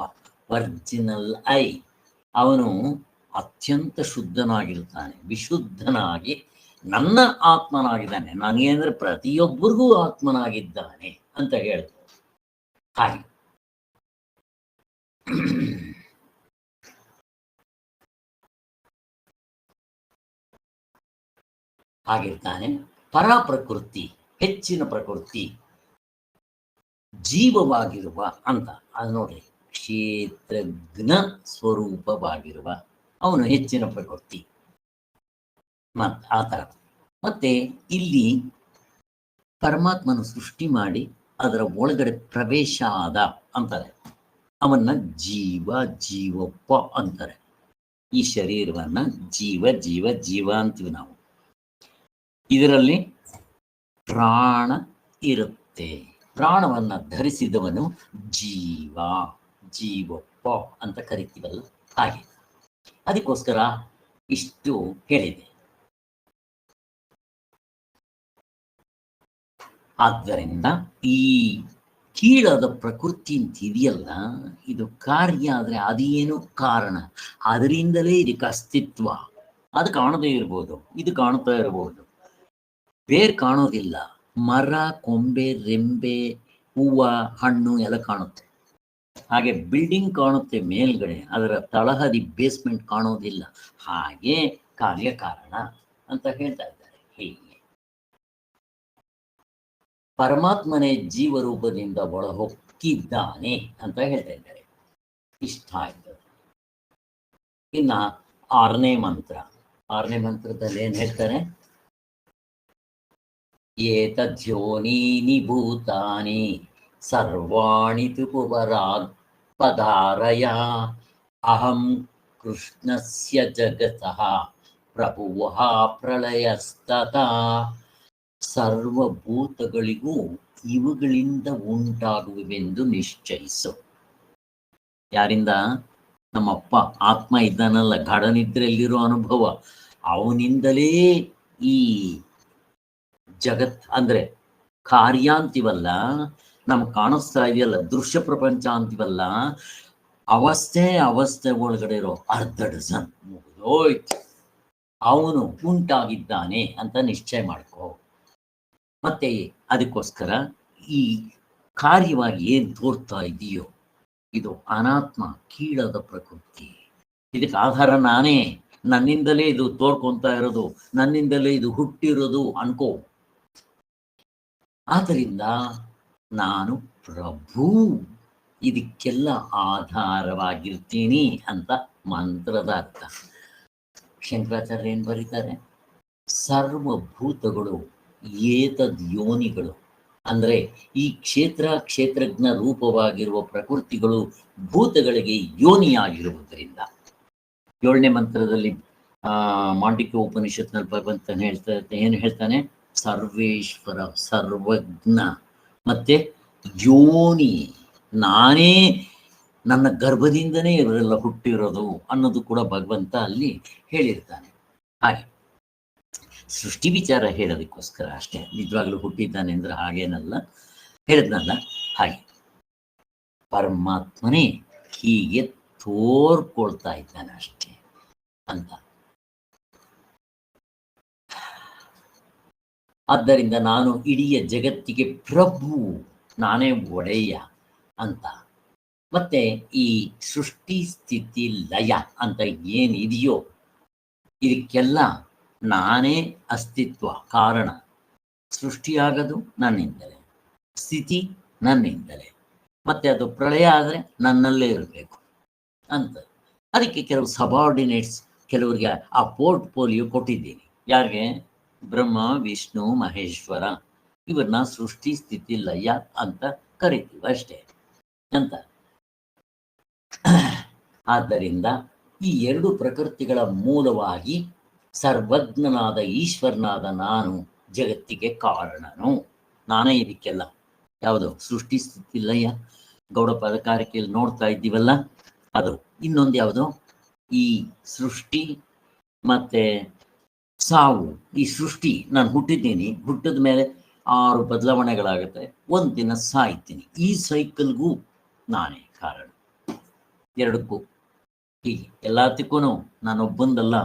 ಒರಿಜಿನಲ್ ಅವನು ಅತ್ಯಂತ ಶುದ್ಧನಾಗಿರ್ತಾನೆ, ವಿಶುದ್ಧನಾಗಿ ನನ್ನ ಆತ್ಮನಾಗಿದ್ದಾನೆ. ನನಗೇಂದ್ರೆ ಪ್ರತಿಯೊಬ್ಬರಿಗೂ ಆತ್ಮನಾಗಿದ್ದಾನೆ ಅಂತ ಹೇಳ್ತಾರೆ. ಹಾಗೆ ಹಾಗಿರ್ತಾನೆ. ಪರ ಪ್ರಕೃತಿ, ಹೆಚ್ಚಿನ ಪ್ರಕೃತಿ, ಜೀವವಾಗಿರುವ ಅಂತ ಅದು ನೋಡಿ, ಕ್ಷೇತ್ರಜ್ಞ ಸ್ವರೂಪವಾಗಿರುವ ಅವನು ಹೆಚ್ಚಿನ ಪ್ರಕೃತಿ ಆ ಥರ. ಮತ್ತೆ ಇಲ್ಲಿ ಪರಮಾತ್ಮನ ಸೃಷ್ಟಿ ಮಾಡಿ ಅದರ ಒಳಗಡೆ ಪ್ರವೇಶ ಆದ ಅಂತಾರೆ, ಅವನ್ನ ಜೀವ ಜೀವಪ್ಪ ಅಂತಾರೆ. ಈ ಶರೀರವನ್ನ ಜೀವ ಜೀವ ಜೀವ ಅಂತೀವಿ ನಾವು. ಇದರಲ್ಲಿ ಪ್ರಾಣ ಇರುತ್ತೆ. ಪ್ರಾಣವನ್ನ ಧರಿಸಿದವನು ಜೀವ ಜೀವಪ್ಪ ಅಂತ ಕರಿತೀವಲ್ಲ, ಹಾಗೆ. ಅದಕ್ಕೋಸ್ಕರ ಇಷ್ಟು ಹೇಳಿದೆ. ಆದ್ದರಿಂದ ಈ ಕೀಳಾದ ಪ್ರಕೃತಿ ಅಂತ ಇದೆಯಲ್ಲ, ಇದು ಕಾರ್ಯ ಆದ್ರೆ ಅದೇನು ಕಾರಣ, ಅದರಿಂದಲೇ ಇದಕ್ಕೆ ಅಸ್ತಿತ್ವ. ಅದು ಕಾಣದೇ ಇರ್ಬೋದು, ಇದು ಕಾಣ್ತಾ ಇರ್ಬೋದು, ಬೇರ್ ಕಾಣೋದಿಲ್ಲ. ಮರ, ಕೊಂಬೆ, ರೆಂಬೆ, ಹೂವು, ಹಣ್ಣು ಎಲ್ಲ ಕಾಣುತ್ತೆ. ಹಾಗೆ ಬಿಲ್ಡಿಂಗ್ ಕಾಣುತ್ತೆ ಮೇಲ್ಗಡೆ, ಅದರ ತಳಹದಿ ಬೇಸ್ಮೆಂಟ್ ಕಾಣೋದಿಲ್ಲ. ಹಾಗೆ ಕಾರ್ಯಕಾರಣ ಅಂತ ಹೇಳ್ತಾ ಇದ್ದಾರೆ. ಹೀಗೆ ಪರಮಾತ್ಮನೇ ಜೀವರೂಪದಿಂದ ಒಳಹೊಕ್ಕಿದ್ದಾನೆ ಅಂತ ಹೇಳ್ತಾ ಇದ್ದಾರೆ. ಇಷ್ಟ ಆಯ್ತು. ಇನ್ನ 6ನೇ ಮಂತ್ರ. 6ನೇ ಮಂತ್ರದಲ್ಲಿ ಏನ್ ಹೇಳ್ತಾರೆ? ಏತದ್ಯೋನೀನಿ ಭೂತಾನಿ ಸರ್ವಾಣಿ ತುಪುವರಾಗ್ ಪದಾರಯ ಅಹಂ ಕೃಷ್ಣಸ್ಯ ಜಗತಃ ಪ್ರಭುವಃ ಪ್ರಳಯಸ್ತತಾ. ಸರ್ವಭೂತಗಳಿಗೂ ಇವುಗಳಿಂದ ಉಂಟಾಗುವೆವೆಂದು ನಿಶ್ಚಯಿಸು. ಯಾರಿಂದ? ನಮ್ಮಪ್ಪ ಆತ್ಮ ಇದ್ದಾನಲ್ಲ, ಗಾಢನಿದ್ರೆಯಲ್ಲಿರೋ ಅನುಭವ, ಅವನಿಂದಲೇ ಈ ಜಗತ್ ಅಂದ್ರೆ ಕಾರ್ಯ ಅಂತೀವಲ್ಲ, ನಮ್ಗೆ ಕಾಣಿಸ್ತಾ ಇದೆಯಲ್ಲ ದೃಶ್ಯ ಪ್ರಪಂಚ ಅಂತೀವಲ್ಲ, ಅವಸ್ಥೆ ಒಳಗಡೆ ಇರೋ ಅರ್ಧ ಡಜನ್ ಮುಗಿದೋಯ್ತು. ಅವನು ಉಂಟಾಗಿದ್ದಾನೆ ಅಂತ ನಿಶ್ಚಯ ಮಾಡ್ಕೋ. ಮತ್ತೆ ಅದಕ್ಕೋಸ್ಕರ ಈ ಕಾರ್ಯವಾಗಿ ಏನ್ ತೋರ್ತಾ ಇದೆಯೋ ಇದು ಅನಾತ್ಮ, ಕೀಳಾದ ಪ್ರಕೃತಿ. ಇದಕ್ಕೆ ಆಧಾರ ನಾನೇ, ನನ್ನಿಂದಲೇ ಇದು ತೋರ್ಕೊಂತ ಇರೋದು, ನನ್ನಿಂದಲೇ ಇದು ಹುಟ್ಟಿರೋದು ಅನ್ಕೋ. ಆದ್ದರಿಂದ ನಾನು ಪ್ರಭು, ಇದಕ್ಕೆಲ್ಲ ಆಧಾರವಾಗಿರ್ತೀನಿ ಅಂತ ಮಂತ್ರದ ಅರ್ಥ. ಶಂಕರಾಚಾರ್ಯ ಏನ್ ಬರೀತಾರೆ? ಸರ್ವಭೂತಗಳು ಏತದ್ ಯೋನಿಗಳು, ಅಂದ್ರೆ ಈ ಕ್ಷೇತ್ರಜ್ಞ ರೂಪವಾಗಿರುವ ಪ್ರಕೃತಿಗಳು ಭೂತಗಳಿಗೆ ಯೋನಿಯಾಗಿರುವುದರಿಂದ. 7ನೇ ಮಂತ್ರದಲ್ಲಿ ಮಾಂಡಿಕ್ಯ ಉಪನಿಷತ್ನಲ್ಲಿ ಭಗವಂತನ ಏನು ಹೇಳ್ತಾನೆ? ಸರ್ವೇಶ್ವರ, ಸರ್ವಜ್ಞ, ಮತ್ತೆ ಯೋನಿ, ನಾನೇ ನನ್ನ ಗರ್ಭದಿಂದನೇ ಇವರೆಲ್ಲ ಹುಟ್ಟಿರೋದು ಅನ್ನೋದು ಕೂಡ ಭಗವಂತ ಅಲ್ಲಿ ಹೇಳಿರ್ತಾನೆ. ಹಾಗೆ ಸೃಷ್ಟಿ ವಿಚಾರ ಹೇಳೋದಕ್ಕೋಸ್ಕರ ಅಷ್ಟೇ, ನಿಜವಾಗ್ಲೂ ಹುಟ್ಟಿದ್ದಾನೆ ಅಂದ್ರೆ ಹಾಗೇನಲ್ಲ, ಹೇಳಿದ್ನಲ್ಲ ಹಾಗೆ. ಪರಮಾತ್ಮನೇ ಹೀಗೆ ತೋರ್ಕೊಳ್ತಾ ಇದ್ದಾನೆ ಅಷ್ಟೇ ಅಂತ. ಆದ್ದರಿಂದ ನಾನು ಇಡೀ ಜಗತ್ತಿಗೆ ಪ್ರಭು, ನಾನೇ ಒಡೆಯ ಅಂತ. ಮತ್ತೆ ಈ ಸೃಷ್ಟಿ ಸ್ಥಿತಿ ಲಯ ಅಂತ ಏನಿದೆಯೋ ಇದಕ್ಕೆಲ್ಲ ನಾನೇ ಅಸ್ತಿತ್ವ, ಕಾರಣ. ಸೃಷ್ಟಿಯಾಗದು ನನ್ನಿಂದಲೇ, ಸ್ಥಿತಿ ನನ್ನಿಂದಲೇ, ಮತ್ತೆ ಅದು ಪ್ರಳಯ ಆದರೆ ನನ್ನಲ್ಲೇ ಇರಬೇಕು ಅಂತ. ಅದಕ್ಕೆ ಕೆಲವು ಸಬಾರ್ಡಿನೇಟ್ಸ್, ಕೆಲವರಿಗೆ ಆ ಪೋರ್ಟ್ಫೋಲಿಯೋ ಕೊಟ್ಟಿದ್ದೀನಿ. ಯಾರಿಗೆ? ಬ್ರಹ್ಮ, ವಿಷ್ಣು, ಮಹೇಶ್ವರ, ಇವರನ್ನ ಸೃಷ್ಟಿ ಸ್ಥಿತಿ ಲಯ ಅಂತ ಕರಿತೀವಿ ಅಷ್ಟೇ ಅಂತ. ಆದ್ದರಿಂದ ಈ 2 ಪ್ರಕೃತಿಗಳ ಮೂಲವಾಗಿ ಸರ್ವಜ್ಞನಾದ ಈಶ್ವರನಾದ ನಾನು ಜಗತ್ತಿಗೆ ಕಾರಣನು, ನಾನೇ ಇದಕ್ಕೆಲ್ಲ. ಯಾವುದು? ಸೃಷ್ಟಿ ಸ್ಥಿತಿ ಲಯ, ಗೌಡಪಾದ ಕಾರಿಕೆಯಲ್ಲಿ ನೋಡ್ತಾ ಇದ್ದೀವಲ್ಲ ಅದು. ಇನ್ನೊಂದು ಯಾವುದು? ಈ ಸೃಷ್ಟಿ ಮತ್ತೆ ಸಾವು. ಈ ಸೃಷ್ಟಿ, ನಾನು ಹುಟ್ಟಿದ್ದೀನಿ, ಹುಟ್ಟಿದ ಮೇಲೆ 6 ಬದಲಾವಣೆಗಳಾಗುತ್ತೆ, ಒಂದಿನ ಸಾಯ್ತೀನಿ. ಈ ಸೈಕಲ್ಗೂ ನಾನೇ ಕಾರಣ, 2ಕ್ಕೂ. ಹೀಗೆ ಎಲ್ಲದಕ್ಕೂ ನಾನೊಬ್ಬಂದಲ್ಲ,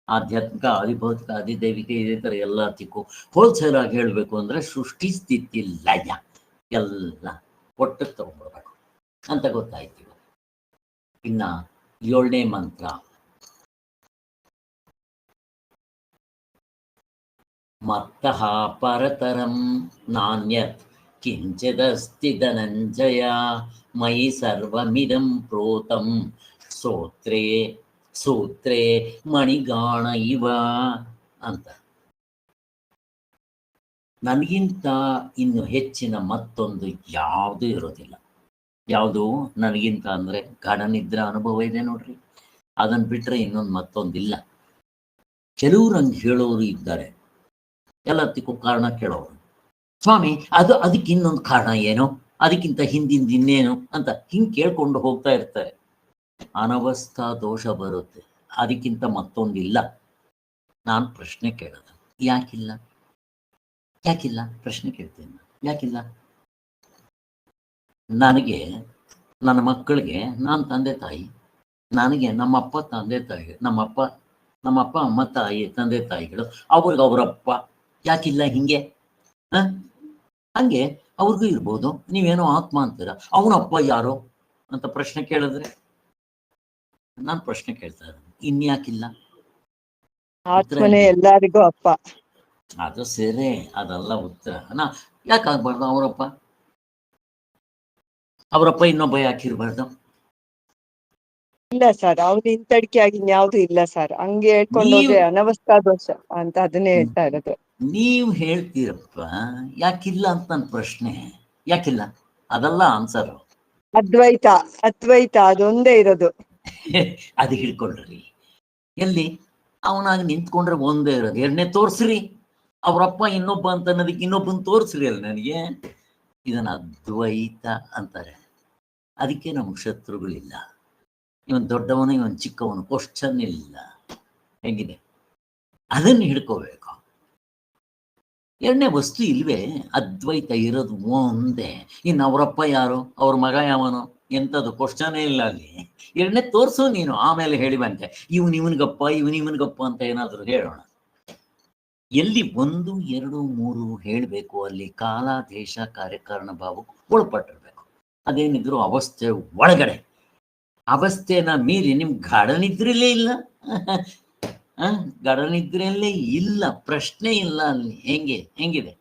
ಆಧ್ಯಾತ್ಮಿಕ, ಆದಿಭೌತಿಕ, ಆದಿದೈವಿಕ, ಇದೇ ಥರ ಎಲ್ಲದಕ್ಕೂ ಹೋಲ್ಸೇಲ್ ಆಗಿ ಹೇಳಬೇಕು ಅಂದರೆ ಸೃಷ್ಟಿ ಸ್ಥಿತಿ ಲಯ ಎಲ್ಲ ಒಟ್ಟಿಗೆ ತಗೊಂಡ್ಬರ್ಬೇಕು ಅಂತ ಗೊತ್ತಾಯ್ತು. ಇನ್ನು 7ನೇ ಮಂತ್ರ, ಮತ್ತಃ ಪರತರಂ ನಾನ್ಯತ್ ಕಿಂಚಿದಸ್ತಿ ಧನಂಜಯ ಮಯಿ ಸರ್ವಮಿದಂ ಪ್ರೋತಂ ಸೂತ್ರೇ ಸೂತ್ರೇ ಮಣಿಗಾಣ ಇವ ಅಂತ. ನನಗಿಂತ ಇನ್ನು ಹೆಚ್ಚಿನ ಮತ್ತೊಂದು ಯಾವುದೂ ಇರೋದಿಲ್ಲ. ಯಾವುದು ನನಗಿಂತ ಅಂದರೆ ಗಾಢನಿದ್ರೆ ಅನುಭವ ಇದೆ ನೋಡ್ರಿ, ಅದನ್ನು ಬಿಟ್ಟರೆ ಇನ್ನೊಂದು ಮತ್ತೊಂದಿಲ್ಲ. ಕೆಲವ್ರು ಹಂಗೆ ಹೇಳೋರು ಇದ್ದಾರೆ, ಎಲ್ಲದಕ್ಕೂ ಕಾರಣ ಕೇಳೋರು. ಸ್ವಾಮಿ ಅದಕ್ಕೆ ಇನ್ನೊಂದು ಕಾರಣ ಏನು, ಅದಕ್ಕಿಂತ ಹಿಂದಿಂದ ಇನ್ನೇನು ಅಂತ ಹಿಂಗೆ ಕೇಳ್ಕೊಂಡು ಹೋಗ್ತಾ ಇರ್ತಾರೆ. ಅನವಸ್ಥಾ ದೋಷ ಬರುತ್ತೆ, ಅದಕ್ಕಿಂತ ಮತ್ತೊಂದಿಲ್ಲ. ನಾನು ಪ್ರಶ್ನೆ ಕೇಳೋದು, ಯಾಕಿಲ್ಲ ಯಾಕಿಲ್ಲ ಪ್ರಶ್ನೆ ಕೇಳ್ತೀನಿ. ಯಾಕಿಲ್ಲ? ನನಗೆ ನನ್ನ ಮಕ್ಕಳಿಗೆ ನಾನು ತಂದೆ ತಾಯಿ, ನನಗೆ ನಮ್ಮಪ್ಪ ತಂದೆ ತಾಯಿ, ನಮ್ಮಪ್ಪ ಅಮ್ಮ ತಾಯಿ ತಂದೆ ತಾಯಿಗಳು, ಅವ್ರಿಗೆ ಅವರಪ್ಪ. ಯಾಕಿಲ್ಲ ಹಿಂಗೆ? ಹಂಗೆ ಅವ್ರಿಗೂ ಇರ್ಬೋದು. ನೀವೇನೋ ಆತ್ಮ ಅಂತೀರ, ಅವನಪ್ಪ ಯಾರೋ ಅಂತ ಪ್ರಶ್ನೆ ಕೇಳಿದ್ರೆ ನಾನು ಪ್ರಶ್ನೆ ಕೇಳ್ತಾ ಇದ್ದೀನಿ, ಇನ್ಯಾಕಿಲ್ಲ? ಆತ್ಮನೇ ಎಲ್ಲರಿಗೂ ಅಪ್ಪ. ಅದು ಸೇರೆ ಅದಲ್ಲ ಉತ್ತರ. ಯಾಕಾಗ್ಬಾರ್ದು? ಅವರಪ್ಪ ಇನ್ನೊಬ್ಬ ಯಾಕಿರ್ಬಾರ್ದು? ಇಲ್ಲ ಸರ್, ಅವ್ರು ಇಂತಡಿಕೆ ಆಗಿ ಇನ್ಯಾವ್ದು ಇಲ್ಲ ಸರ್. ಹಂಗೆ ಹೇಳ್ಕೊಂಡು ಹೋದ್ರೆ ಅನವಸ್ಥಾ ದೋಷ ಅಂತ ಅದನ್ನೇ ಹೇಳ್ತಾ ಇರೋದು. ನೀವು ಹೇಳ್ತೀರಪ್ಪ, ಯಾಕಿಲ್ಲ ಅಂತ ನನ್ನ ಪ್ರಶ್ನೆ. ಯಾಕಿಲ್ಲ? ಅದಲ್ಲ ಆನ್ಸರ್. ಅದ್ವೈತ ಅದೊಂದೇ ಇರೋದು. ಅದು ಹಿಡ್ಕೊಳ್ರಿ. ಎಲ್ಲಿ ಅವನಾಗಿ ನಿಂತ್ಕೊಂಡ್ರೆ ಒಂದೇ ಇರೋದು. ಎರಡನೇ ತೋರ್ಸ್ರಿ, ಅವ್ರಪ್ಪ ಇನ್ನೊಬ್ಬ ಅಂತ ಅನ್ನೋದಕ್ಕೆ ಇನ್ನೊಬ್ಬನ ತೋರಿಸ್ರಿ ಅಲ್ಲ ನನಗೆ. ಇದನ್ನ ಅದ್ವೈತ ಅಂತಾರೆ. ಅದಕ್ಕೆ ನಮ್ಗೆ ಶತ್ರುಗಳಿಲ್ಲ. ಇವನ್ ದೊಡ್ಡವನು, ಇವನ್ ಚಿಕ್ಕವನು, ಕ್ವಶ್ಚನ್ ಇಲ್ಲ. ಹೆಂಗಿದೆ? ಅದನ್ನು ಹಿಡ್ಕೋಬೇಕು. ಎರಡನೇ ವಸ್ತು ಇಲ್ವೇ, ಅದ್ವೈತ ಇರೋದು ಒಂದೇ. ಇನ್ನು ಅವರಪ್ಪ ಯಾರು, ಅವ್ರ ಮಗ ಯಾವನು, ಎಂಥದ್ದು ಕ್ವಶ್ಚನೇ ಇಲ್ಲ ಅಲ್ಲಿ. ಎರಡನೇ ತೋರ್ಸು ನೀನು, ಆಮೇಲೆ ಹೇಳಿ ಬಂತೆ ಇವನಿಗಪ್ಪ ಇವನಿಗಪ್ಪ ಅಂತ ಏನಾದರೂ ಹೇಳೋಣ. ಎಲ್ಲಿ 1, 2, 3 ಹೇಳಬೇಕು ಅಲ್ಲಿ ಕಾಲ ದೇಶ ಕಾರ್ಯಕಾರಣ ಭಾವಕ್ಕೆ ಒಳಪಟ್ಟಿರ್ಬೇಕು. ಅದೇನಿದ್ರು ಅವಸ್ಥೆ ಒಳಗಡೆ. ಅವಸ್ಥೆನ ಮೀರಿ ನಿಮ್ಗೆ ಗಾಢನಿದ್ರಲ್ಲೇ ಇಲ್ಲ, ಗಾಢನಿದ್ರಲ್ಲೇ ಇಲ್ಲ, ಪ್ರಶ್ನೆ ಇಲ್ಲ ಅಲ್ಲಿ. ಹೆಂಗಿದೆ?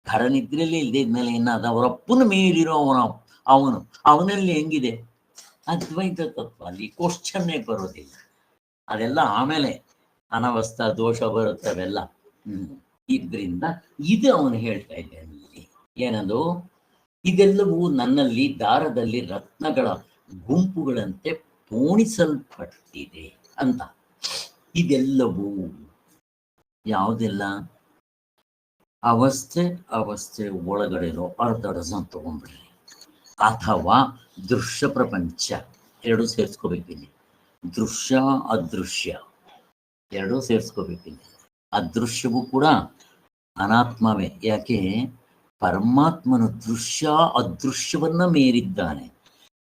ಗಾಢನಿದ್ರಲ್ಲೇ ಇಲ್ಲದೆ ಇದ್ಮೇಲೆ ಏನಾದ ಅವರಪ್ಪನ ಮೀರಿರೋ ಅವನಲ್ಲಿ ಹೆಂಗಿದೆ ಅದ್ವೈತ ತತ್ವ? ಅಲ್ಲಿ ಕ್ವಶ್ಚನ್ನೇ ಬರೋದಿಲ್ಲ. ಅದೆಲ್ಲ ಆಮೇಲೆ ಅನವಸ್ಥಾ ದೋಷ ಬರುತ್ತವೆಲ್ಲ. ಇದ್ರಿಂದ ಇದು ಅವನು ಹೇಳ್ತಾ ಇದ್ದಾನೆ ಇಲ್ಲಿ. ಏನದು? ಇದೆಲ್ಲವೂ ನನ್ನಲ್ಲಿ ದಾರದಲ್ಲಿ ರತ್ನಗಳ ಗುಂಪುಗಳಂತೆ ಪೋಣಿಸಲ್ಪಟ್ಟಿದೆ ಅಂತ. ಇದೆಲ್ಲವೂ ಯಾವುದೆಲ್ಲ? ಅವಸ್ಥೆ ಒಳಗಡೆರೋ ಅರ್ಧ ಡಜನ್ ತಗೊಂಡ್ಬಿಡ್ರಿ. ಅಥವಾ ದೃಶ್ಯ ಪ್ರಪಂಚ, ಎರಡೂ ಸೇರಿಸ್ಕೋಬೇಕಿಲ್ಲಿ. ದೃಶ್ಯ ಅದೃಶ್ಯ ಎರಡೂ ಸೇರಿಸ್ಕೋಬೇಕಿಲ್ಲಿ. ಅದೃಶ್ಯವೂ ಕೂಡ ಅನಾತ್ಮವೇ. ಯಾಕೆ? ಪರಮಾತ್ಮನು ದೃಶ್ಯ ಅದೃಶ್ಯವನ್ನ ಮೀರಿದ್ದಾನೆ,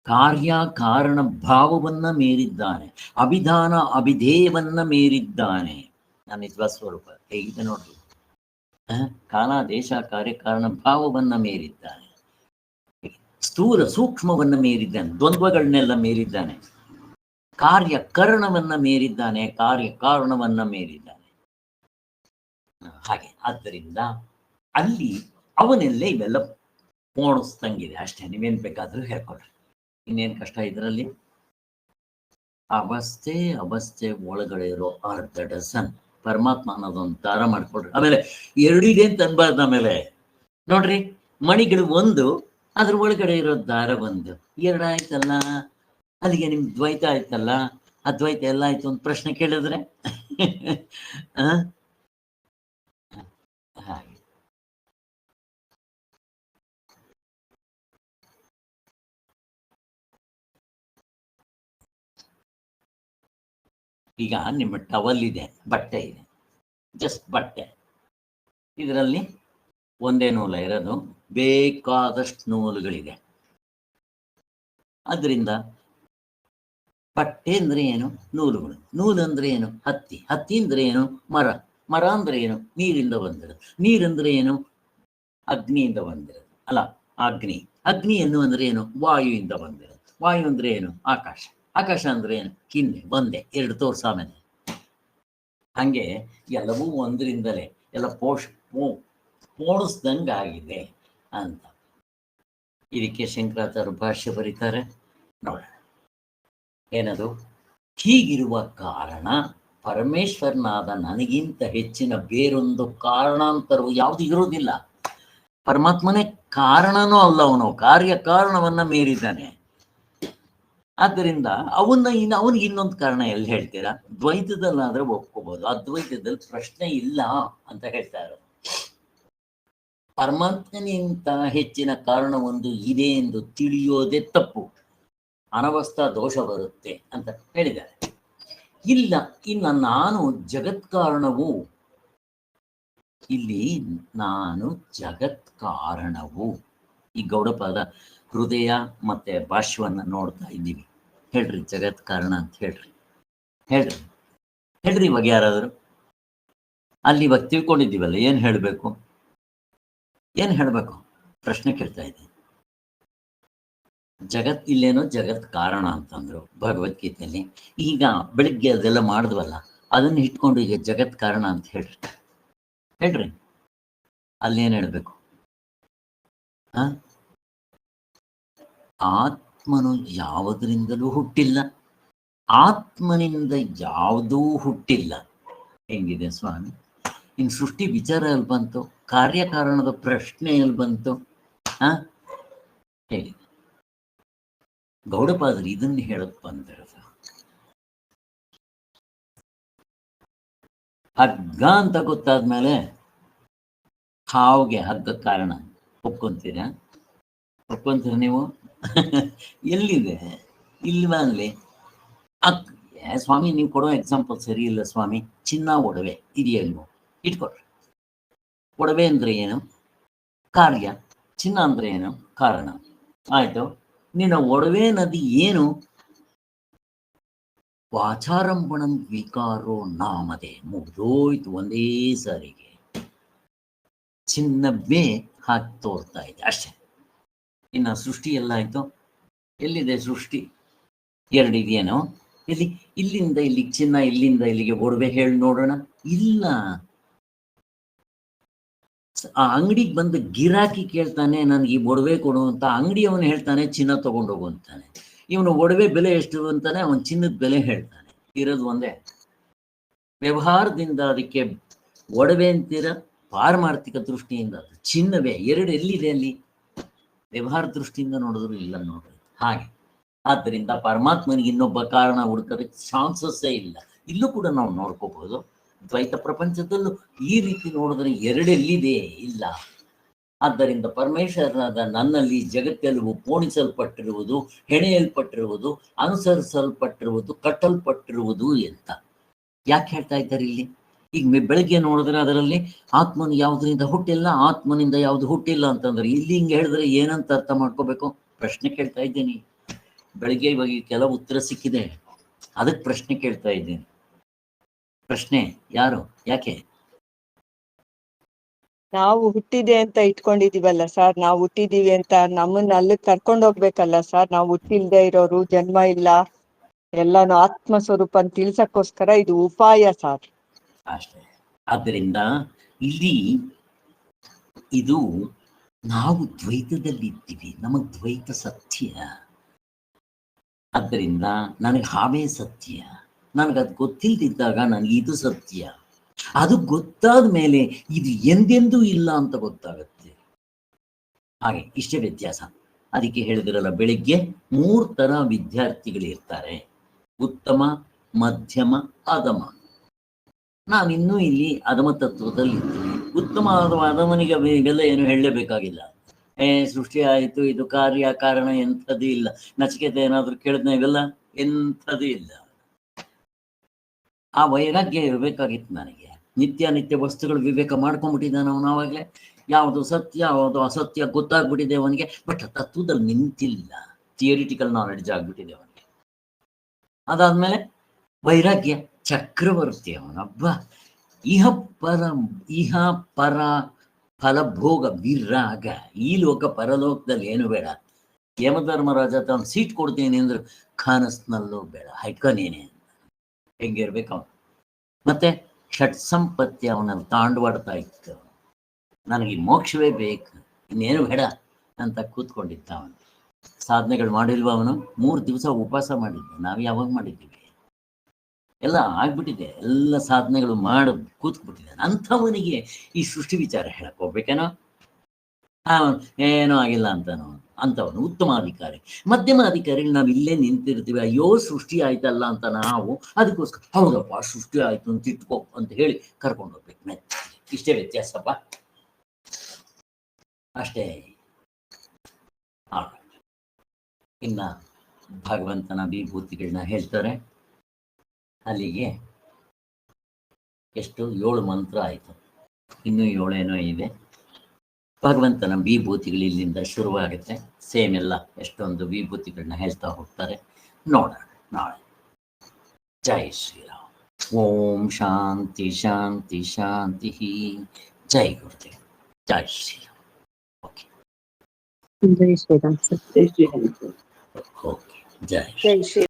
ಕಾರ್ಯ ಕಾರಣ ಭಾವವನ್ನ ಮೀರಿದ್ದಾನೆ, ಅಭಿಧಾನ ಅಭಿಧೇಯವನ್ನ ಮೀರಿದ್ದಾನೆ. ನನ್ನ ನಿಜವಾದ ಸ್ವರೂಪ ಹೇಗಿದೆ ನೋಡ್ರಿ. ಕಾಲ ದೇಶ ಕಾರ್ಯಕಾರಣ ಭಾವವನ್ನ ಮೀರಿದ್ದಾನೆ, ಸ್ಥೂಲ ಸೂಕ್ಷ್ಮವನ್ನ ಮೀರಿದ್ದಾನೆ, ದ್ವಂದ್ವಗಳನ್ನೆಲ್ಲ ಮೀರಿದ್ದಾನೆ, ಕಾರ್ಯಕರಣವನ್ನ ಮೀರಿದ್ದಾನೆ, ಕಾರ್ಯಕಾರಣವನ್ನ ಮೀರಿದ್ದಾನೆ. ಹಾಗೆ ಆದ್ದರಿಂದ ಅಲ್ಲಿ ಅವನೆಲ್ಲೇ ಇವೆಲ್ಲ ಪೋಣಿಸ್ತಂಗಿದೆ ಅಷ್ಟೇ. ನೀವೇನ್ ಬೇಕಾದ್ರೂ ಹೇಳ್ಕೊಳ್ರಿ, ಇನ್ನೇನು ಕಷ್ಟ ಇದರಲ್ಲಿ. ಅವಸ್ಥೆ ಒಳಗಡೆ ಇರೋ ಅರ್ಧ ಡಜನ್ ಪರಮಾತ್ಮ ಅನ್ನೋದೊಂದು ದಾರ ಮಾಡ್ಕೊಡ್ರಿ. ಆಮೇಲೆ 2 ಇದೆ ಅಂತ ಅನ್ಬಾರ್ದು. ಆಮೇಲೆ ನೋಡ್ರಿ, ಮಣಿಗಳು 1, ಅದ್ರ ಒಳಗಡೆ ಇರೋ ದಾರ 1, 2 ಆಯ್ತಲ್ಲ. ಅಲ್ಲಿಗೆ ನಿಮ್ ದ್ವೈತ ಆಯ್ತಲ್ಲ. ಅದ್ವೈತ ಎಲ್ಲ ಆಯ್ತು ಒಂದು ಪ್ರಶ್ನೆ ಕೇಳಿದ್ರೆ ಹಾಗೆ. ಈಗ ನಿಮ್ಮ ಟವಲ್ ಇದೆ, ಬಟ್ಟೆ ಇದೆ, ಜಸ್ಟ್ ಬಟ್ಟೆ. ಇದರಲ್ಲಿ ಒಂದೇ ನೂಲ ಇರೋದು, ಬೇಕಾದಷ್ಟು ನೂಲುಗಳಿದೆ. ಅದರಿಂದ ಬಟ್ಟೆ ಅಂದ್ರೆ ಏನು? ನೂಲುಗಳು. ನೂಲು ಅಂದ್ರೆ ಏನು? ಹತ್ತಿ. ಹತ್ತಿ ಅಂದ್ರೆ ಏನು? ಮರ. ಮರ ಅಂದ್ರೆ ಏನು? ನೀರಿಂದ ಬಂದಿರೋದು. ನೀರಂದ್ರೆ ಏನು? ಅಗ್ನಿಯಿಂದ ಬಂದಿರೋದು. ಅಲ್ಲ, ಅಗ್ನಿ. ಅಗ್ನಿ ಎನ್ನುವಂದ್ರೆ ಏನು? ವಾಯುವಿಂದ ಬಂದಿರೋದು. ವಾಯು ಅಂದ್ರೆ ಏನು? ಆಕಾಶ. ಆಕಾಶ ಅಂದ್ರೆ ಏನು? ಕಿನ್ನೆ, ಒಂದೇ, ಎರಡು ತೋರ್ಸಾಮೇಲೆ. ಹಂಗೆ ಎಲ್ಲವೂ ಒಂದರಿಂದಲೇ ಎಲ್ಲ ಪೋಣಿಸ್ದಂಗಾಗಿದೆ ಅಂತ. ಇದಕ್ಕೆ ಶಂಕರಾಚಾರ್ಯ ಭಾಷ್ಯ ಬರೀತಾರೆ, ನೋಡೋಣ ಏನದು. ಹೀಗಿರುವ ಕಾರಣ ಪರಮೇಶ್ವರನಾದ ನನಗಿಂತ ಹೆಚ್ಚಿನ ಬೇರೊಂದು ಕಾರಣಾಂತರವು ಯಾವುದು ಇರುವುದಿಲ್ಲ. ಪರಮಾತ್ಮನೇ ಕಾರಣನೂ ಅಲ್ಲ, ಅವನು ಕಾರ್ಯಕಾರಣವನ್ನ ಮೀರಿದ್ದಾನೆ. ಆದ್ದರಿಂದ ಅವನಿಗೆ ಇನ್ನೊಂದು ಕಾರಣ ಎಲ್ಲಿ ಹೇಳ್ತೀರಾ? ದ್ವೈತದಲ್ಲಾದ್ರೆ ಒಪ್ಕೋಬಹುದು, ಅದ್ವೈತದಲ್ಲಿ ಪ್ರಶ್ನೆ ಇಲ್ಲ ಅಂತ ಹೇಳ್ತಾ ಇರೋದು. ಪರಮಾತ್ಮನಿಗಿಂತ ಹೆಚ್ಚಿನ ಕಾರಣವೊಂದು ಇದೆ ಎಂದು ತಿಳಿಯೋದೇ ತಪ್ಪು, ಅನವಸ್ಥಾ ದೋಷ ಬರುತ್ತೆ ಅಂತ ಹೇಳಿದ್ದಾರೆ. ಇಲ್ಲ, ಇನ್ನು ನಾನು ಜಗತ್ಕಾರಣವು, ಇಲ್ಲಿ ನಾನು ಜಗತ್ಕಾರಣವು. ಈ ಗೌಡಪಾದ ಹೃದಯ ಮತ್ತೆ ಭಾಷ್ಯವನ್ನ ನೋಡ್ತಾ ಇದ್ದೀವಿ. ಹೇಳ್ರಿ ಜಗತ್ ಕಾರಣ ಅಂತ ಹೇಳ್ರಿ, ಹೇಳ್ರಿ ಇವಾಗ ಯಾರಾದ್ರು. ಅಲ್ಲಿ ಇವಾಗ ತಿಳ್ಕೊಂಡಿದ್ದೀವಲ್ಲ, ಏನ್ ಹೇಳ್ಬೇಕು ಪ್ರಶ್ನೆ ಕೇಳ್ತಾ ಇದ್ದೀನಿ. ಜಗತ್ ಇಲ್ಲೇನೋ ಜಗತ್ ಕಾರಣ ಅಂತಂದ್ರು ಭಗವದ್ಗೀತೆಯಲ್ಲಿ. ಈಗ ಬೆಳಿಗ್ಗೆ ಅದೆಲ್ಲ ಮಾಡಿದ್ವಲ್ಲ, ಅದನ್ನ ಇಟ್ಕೊಂಡು ಈಗ ಜಗತ್ ಕಾರಣ ಅಂತ ಹೇಳ್ರಿ ಅಲ್ಲೇನ್ ಹೇಳ್ಬೇಕು? ಆತ್ಮನು ಯಾವುದರಿಂದಲೂ ಹುಟ್ಟಿಲ್ಲ, ಆತ್ಮನಿಂದ ಯಾವುದೂ ಹುಟ್ಟಿಲ್ಲ. ಹೆಂಗಿದೆ ಸ್ವಾಮಿ? ಇನ್ನು ಸೃಷ್ಟಿ ವಿಚಾರ ಎಲ್ಲಿ ಬಂತು? ಕಾರ್ಯಕಾರಣದ ಪ್ರಶ್ನೆ ಎಲ್ಲಿ ಬಂತು? ಹೇಳಿ ಗೌಡಪಾದರು ಇದನ್ನು ಹೇಳಕ್ ಬಂದಿರೋದು. ಹಗ್ಗ ಅಂತ ಗೊತ್ತಾದ್ಮೇಲೆ ಹಾವಿಗೆ ಹಗ್ಗ ಕಾರಣ ಒಪ್ಕೊಂತೀರ ನೀವು? ಎಲ್ಲಿದೆ? ಇಲ್ವಾ ಅಲ್ಲಿ? ಸ್ವಾಮಿ ನೀವು ಕೊಡೋ ಎಕ್ಸಾಂಪಲ್ ಸರಿ ಇಲ್ಲ ಸ್ವಾಮಿ. ಚಿನ್ನ ಒಡವೆ ಇದೆಯಲ್ವೋ? ಇಟ್ಕೊಡ್ರಿ. ಒಡವೆ ಅಂದ್ರೆ ಏನು? ಕಾರ್ಯ. ಚಿನ್ನ ಅಂದ್ರೆ ಏನು? ಕಾರಣ. ಆಯ್ತು, ನಿನ್ನ ಒಡವೆ ನದಿ ಏನು? ವಾಚಾರಂಭಣಂ ವಿಕಾರೋ ನಾಮದೆ. ಮುಗ್ದೋಯ್ತು ಒಂದೇ ಸಾರಿಗೆ. ಚಿನ್ನವೇ ಹಾಕಿ ತೋರ್ತಾ ಇದೆ ಅಷ್ಟೇ. ಇನ್ನು ಸೃಷ್ಟಿ ಎಲ್ಲ ಆಯ್ತು. ಎಲ್ಲಿದೆ ಸೃಷ್ಟಿ? ಎರಡಿದೆಯೇನೋ? ಇಲ್ಲಿ ಇಲ್ಲಿಂದ ಇಲ್ಲಿಗೆ ಚಿನ್ನ, ಇಲ್ಲಿಂದ ಇಲ್ಲಿಗೆ ಒಡವೆ, ಹೇಳಿ ನೋಡೋಣ. ಇಲ್ಲ. ಆ ಅಂಗಡಿಗೆ ಬಂದು ಗಿರಾಕಿ ಕೇಳ್ತಾನೆ, ನನ್ಗೆ ಈ ಒಡವೆ ಕೊಡು ಅಂತ. ಅಂಗಡಿಯವನು ಹೇಳ್ತಾನೆ ಚಿನ್ನ ತಗೊಂಡೋಗು ಅಂತಾನೆ. ಇವನು ಒಡವೆ ಬೆಲೆ ಎಷ್ಟು ಅಂತಾನೆ, ಅವನು ಚಿನ್ನದ ಬೆಲೆ ಹೇಳ್ತಾನೆ. ಇರೋದು ಒಂದೇ. ವ್ಯವಹಾರದಿಂದ ಅದಕ್ಕೆ ಒಡವೆ ಅಂತೀರ, ಪಾರಮಾರ್ಥಿಕ ದೃಷ್ಟಿಯಿಂದ ಅದು ಚಿನ್ನವೇ. ಎರಡು ಎಲ್ಲಿದೆ ಅಲ್ಲಿ? ವ್ಯವಹಾರ ದೃಷ್ಟಿಯಿಂದ ನೋಡಿದ್ರು ಇಲ್ಲ ನೋಡ್ರಿ. ಹಾಗೆ ಆದ್ದರಿಂದ ಪರಮಾತ್ಮನಿಗೆ ಇನ್ನೊಬ್ಬ ಕಾರಣ ಹುಡುಕೋದಕ್ಕೆ ಚಾನ್ಸಸ್ಸೇ ಇಲ್ಲ. ಇಲ್ಲೂ ಕೂಡ ನಾವು ನೋಡ್ಕೋಬಹುದು. ದ್ವೈತ ಪ್ರಪಂಚದಲ್ಲೂ ಈ ರೀತಿ ನೋಡಿದ್ರೆ ಎರಡೆಲ್ಲಿದೆ? ಇಲ್ಲ. ಆದ್ದರಿಂದ ಪರಮೇಶ್ವರನಾದ ನನ್ನಲ್ಲಿ ಜಗತ್ತೆಲ್ಲವೂ ಪೋಣಿಸಲ್ಪಟ್ಟಿರುವುದು, ಹೆಣೆಯಲ್ಪಟ್ಟಿರುವುದು, ಅನುಸರಿಸಲ್ಪಟ್ಟಿರುವುದು, ಕಟ್ಟಲ್ಪಟ್ಟಿರುವುದು ಅಂತ ಯಾಕೆ ಹೇಳ್ತಾ ಇದ್ದಾರೆ ಇಲ್ಲಿ? ಈಗ ಬೆಳಗ್ಗೆ ನೋಡಿದ್ರೆ ಅದರಲ್ಲಿ ಆತ್ಮನು ಯಾವುದರಿಂದ ಹುಟ್ಟಿಲ್ಲ, ಆತ್ಮನಿಂದ ಯಾವುದು ಹುಟ್ಟಿಲ್ಲ ಅಂತಂದ್ರೆ, ಇಲ್ಲಿ ಹಿಂಗೆ ಹೇಳಿದ್ರೆ ಏನಂತ ಅರ್ಥ ಮಾಡ್ಕೋಬೇಕು? ಪ್ರಶ್ನೆ ಕೇಳ್ತಾ ಇದ್ದೀನಿ. ಬೆಳಿಗ್ಗೆ ಇವಾಗ ಕೆಲವು ಉತ್ತರ ಸಿಕ್ಕಿದೆ, ಅದಕ್ಕೆ ಪ್ರಶ್ನೆ ಕೇಳ್ತಾ ಇದ್ದೀನಿ. ಪ್ರಶ್ನೆ ಯಾರು? ಯಾಕೆ? ನಾವು ಹುಟ್ಟಿದೆ ಅಂತ ಇಟ್ಕೊಂಡಿದೀವಲ್ಲ ಸರ್, ನಾವು ಹುಟ್ಟಿದೀವಿ ಅಂತ ನಮ್ಮನ್ನ ಅಲ್ಲಿ ಕರ್ಕೊಂಡು ಹೋಗ್ಬೇಕಲ್ಲ ಸರ್. ನಾವು ಹುಟ್ಟಿಲ್ದೆ ಇರೋರು, ಜನ್ಮ ಇಲ್ಲ, ಎಲ್ಲಾನು ಆತ್ಮ ಸ್ವರೂಪ ಅಂತ ತಿಳ್ಸಕ್ಕೋಸ್ಕರ ಇದು ಉಪಾಯ ಸರ್. ಅಷ್ಟೇ. ಆದ್ದರಿಂದ ಇಲ್ಲಿ ಇದು ನಾವು ದ್ವೈತದಲ್ಲಿ ಇದ್ದೀವಿ, ನಮಗ್ ದ್ವೈತ ಸತ್ಯ. ಆದ್ದರಿಂದ ನನಗೆ ಹಾವೇ ಸತ್ಯ. ನನಗದು ಗೊತ್ತಿಲ್ದಿದ್ದಾಗ ನನಗೆ ಇದು ಸತ್ಯ. ಅದು ಗೊತ್ತಾದ ಮೇಲೆ ಇದು ಎಂದೆಂದೂ ಇಲ್ಲ ಅಂತ ಗೊತ್ತಾಗತ್ತೆ. ಹಾಗೆ ಇಷ್ಟೇ ವ್ಯತ್ಯಾಸ. ಅದಕ್ಕೆ ಹೇಳಿದ್ರಲ್ಲ, ಬೆಳಿಗ್ಗೆ 3 ತರ ವಿದ್ಯಾರ್ಥಿಗಳಿರ್ತಾರೆ: ಉತ್ತಮ, ಮಧ್ಯಮ, ಅಧಮ. ನಾನಿನ್ನೂ ಇಲ್ಲಿ ಅಧಮ ತತ್ವದಲ್ಲಿ ಇದ್ದೀನಿ. ಉತ್ತಮವಾದ ಅಧಮನಿಗೆ ಇವೆಲ್ಲ ಏನು ಹೇಳಲೇಬೇಕಾಗಿಲ್ಲ. ಸೃಷ್ಟಿ ಆಯಿತು, ಇದು ಕಾರ್ಯ ಕಾರಣ ಎಂಥದ್ದು ಇಲ್ಲ. ನಚಿಕೇತ ಏನಾದ್ರು ಕೇಳಿದ್ನ? ಇವೆಲ್ಲ ಎಂಥದ್ದು ಇಲ್ಲ. ಆ ವೈರಾಗ್ಯ ಇರಬೇಕಾಗಿತ್ತು ನನಗೆ. ನಿತ್ಯ ವಸ್ತುಗಳು ವಿವೇಕ ಮಾಡ್ಕೊಂಡ್ಬಿಟ್ಟಿದ್ದಾನೆ ಅವನು. ಆವಾಗಲೇ ಯಾವುದು ಸತ್ಯ ಯಾವುದು ಅಸತ್ಯ ಗೊತ್ತಾಗ್ಬಿಟ್ಟಿದೆ ಅವನಿಗೆ. ಬಟ್ ತತ್ವದಲ್ಲಿ ನಿಂತಿಲ್ಲ, ಥಿಯರಿಟಿಕಲ್ ನಾಲೆಡ್ಜ್ ಆಗ್ಬಿಟ್ಟಿದೆ ಅವನಿಗೆ. ಅದಾದ್ಮೇಲೆ ವೈರಾಗ್ಯ, ಚಕ್ರವರ್ತಿ ಅವನೊಬ್ಬ. ಇಹ ಇಹ ಪರ ಫಲಭೋಗ ವಿರಾಗ, ಈ ಲೋಕ ಪರಲೋಕದಲ್ಲಿ ಏನು ಬೇಡ. ಯಮಧರ್ಮರಾಜ ತಾನು ಸೀಟ್ ಕೊಡ್ತೀನಿ ಅಂದ್ರೆ ಕನಸ್ನಲ್ಲೂ ಬೇಡ, ಹೈಕ ನೀನೆ. ಹೆಂಗಿರ್ಬೇಕು ಅವನು. ಮತ್ತೆ ಷಟ್ ಸಂಪತ್ತಿ ಅವನಲ್ಲಿ ತಾಂಡವಾಡ್ತಾ ಇತ್ತು. ನನಗೆ ಮೋಕ್ಷವೇ ಬೇಕು, ಇನ್ನೇನು ಬೇಡ ಅಂತ ಕೂತ್ಕೊಂಡಿದ್ದ ಅವನು. ಸಾಧನೆಗಳು ಮಾಡಿಲ್ವ ಅವನು? 3 ದಿವಸ ಉಪವಾಸ ಮಾಡಿದ್ದ. ನಾವು ಯಾವಾಗ ಮಾಡಿದ್ದೀವಿ? ಎಲ್ಲ ಆಗ್ಬಿಟ್ಟಿದೆ, ಎಲ್ಲ ಸಾಧನೆಗಳು ಮಾಡಿ ಕೂತ್ಬಿಟ್ಟಿದ್ದಾನೆ. ಅಂಥವನಿಗೆ ಈ ಸೃಷ್ಟಿ ವಿಚಾರ ಹೇಳಕ್ ಹೋಗ್ಬೇಕೇನೋ? ಏನೂ ಆಗಿಲ್ಲ ಅಂತಾನು. ಅಂಥವನು ಉತ್ತಮಾಧಿಕಾರಿ. ಮಧ್ಯಮಾಧಿಕಾರಿಗಳು ನಾವು ಇಲ್ಲೇ ನಿಂತಿರ್ತೀವಿ, ಅಯ್ಯೋ ಸೃಷ್ಟಿ ಆಯ್ತಲ್ಲ ಅಂತ ನಾವು ಅದಕ್ಕೋಸ್ಕರ ಹೌದಪ್ಪ ಸೃಷ್ಟಿ ಆಯ್ತು ಅಂತ ಇಟ್ಕೋ ಅಂತ ಹೇಳಿ ಕರ್ಕೊಂಡು ಹೋಗ್ಬೇಕು. ಇಷ್ಟೇ ವ್ಯತ್ಯಾಸಪ್ಪ, ಅಷ್ಟೇ. ಇನ್ನ ಭಗವಂತನ ವಿಭೂತಿಗಳನ್ನ ಹೇಳ್ತಾರೆ. ಅಲ್ಲಿಗೆ ಎಷ್ಟು 7 ಮಂತ್ರ ಆಯಿತು, ಇನ್ನೂ 7 ಏನೋ ಇದೆ. ಭಗವಂತನ ವಿಭೂತಿಗಳು ಇಲ್ಲಿಂದ ಶುರುವಾಗುತ್ತೆ. ಸೇಮ್ ಎಲ್ಲ ಎಷ್ಟೊಂದು ವಿಭೂತಿಗಳನ್ನ ಹೇಳ್ತಾ ಹೋಗ್ತಾರೆ. ನೋಡೋಣ ನಾಳೆ. ಜೈ ಶ್ರೀರಾಮ್. ಓಂ ಶಾಂತಿ ಶಾಂತಿ ಶಾಂತಿ. ಜೈ ಗುರುದೇವ್. ಜೈ ಶ್ರೀರಾಮ್. ಓಕೆ ಜೈ ಶ್ರೀರಾಮ್ ಸರ್. ಓಕೆ. ಜೈ ಜೈ ಶ್ರೀ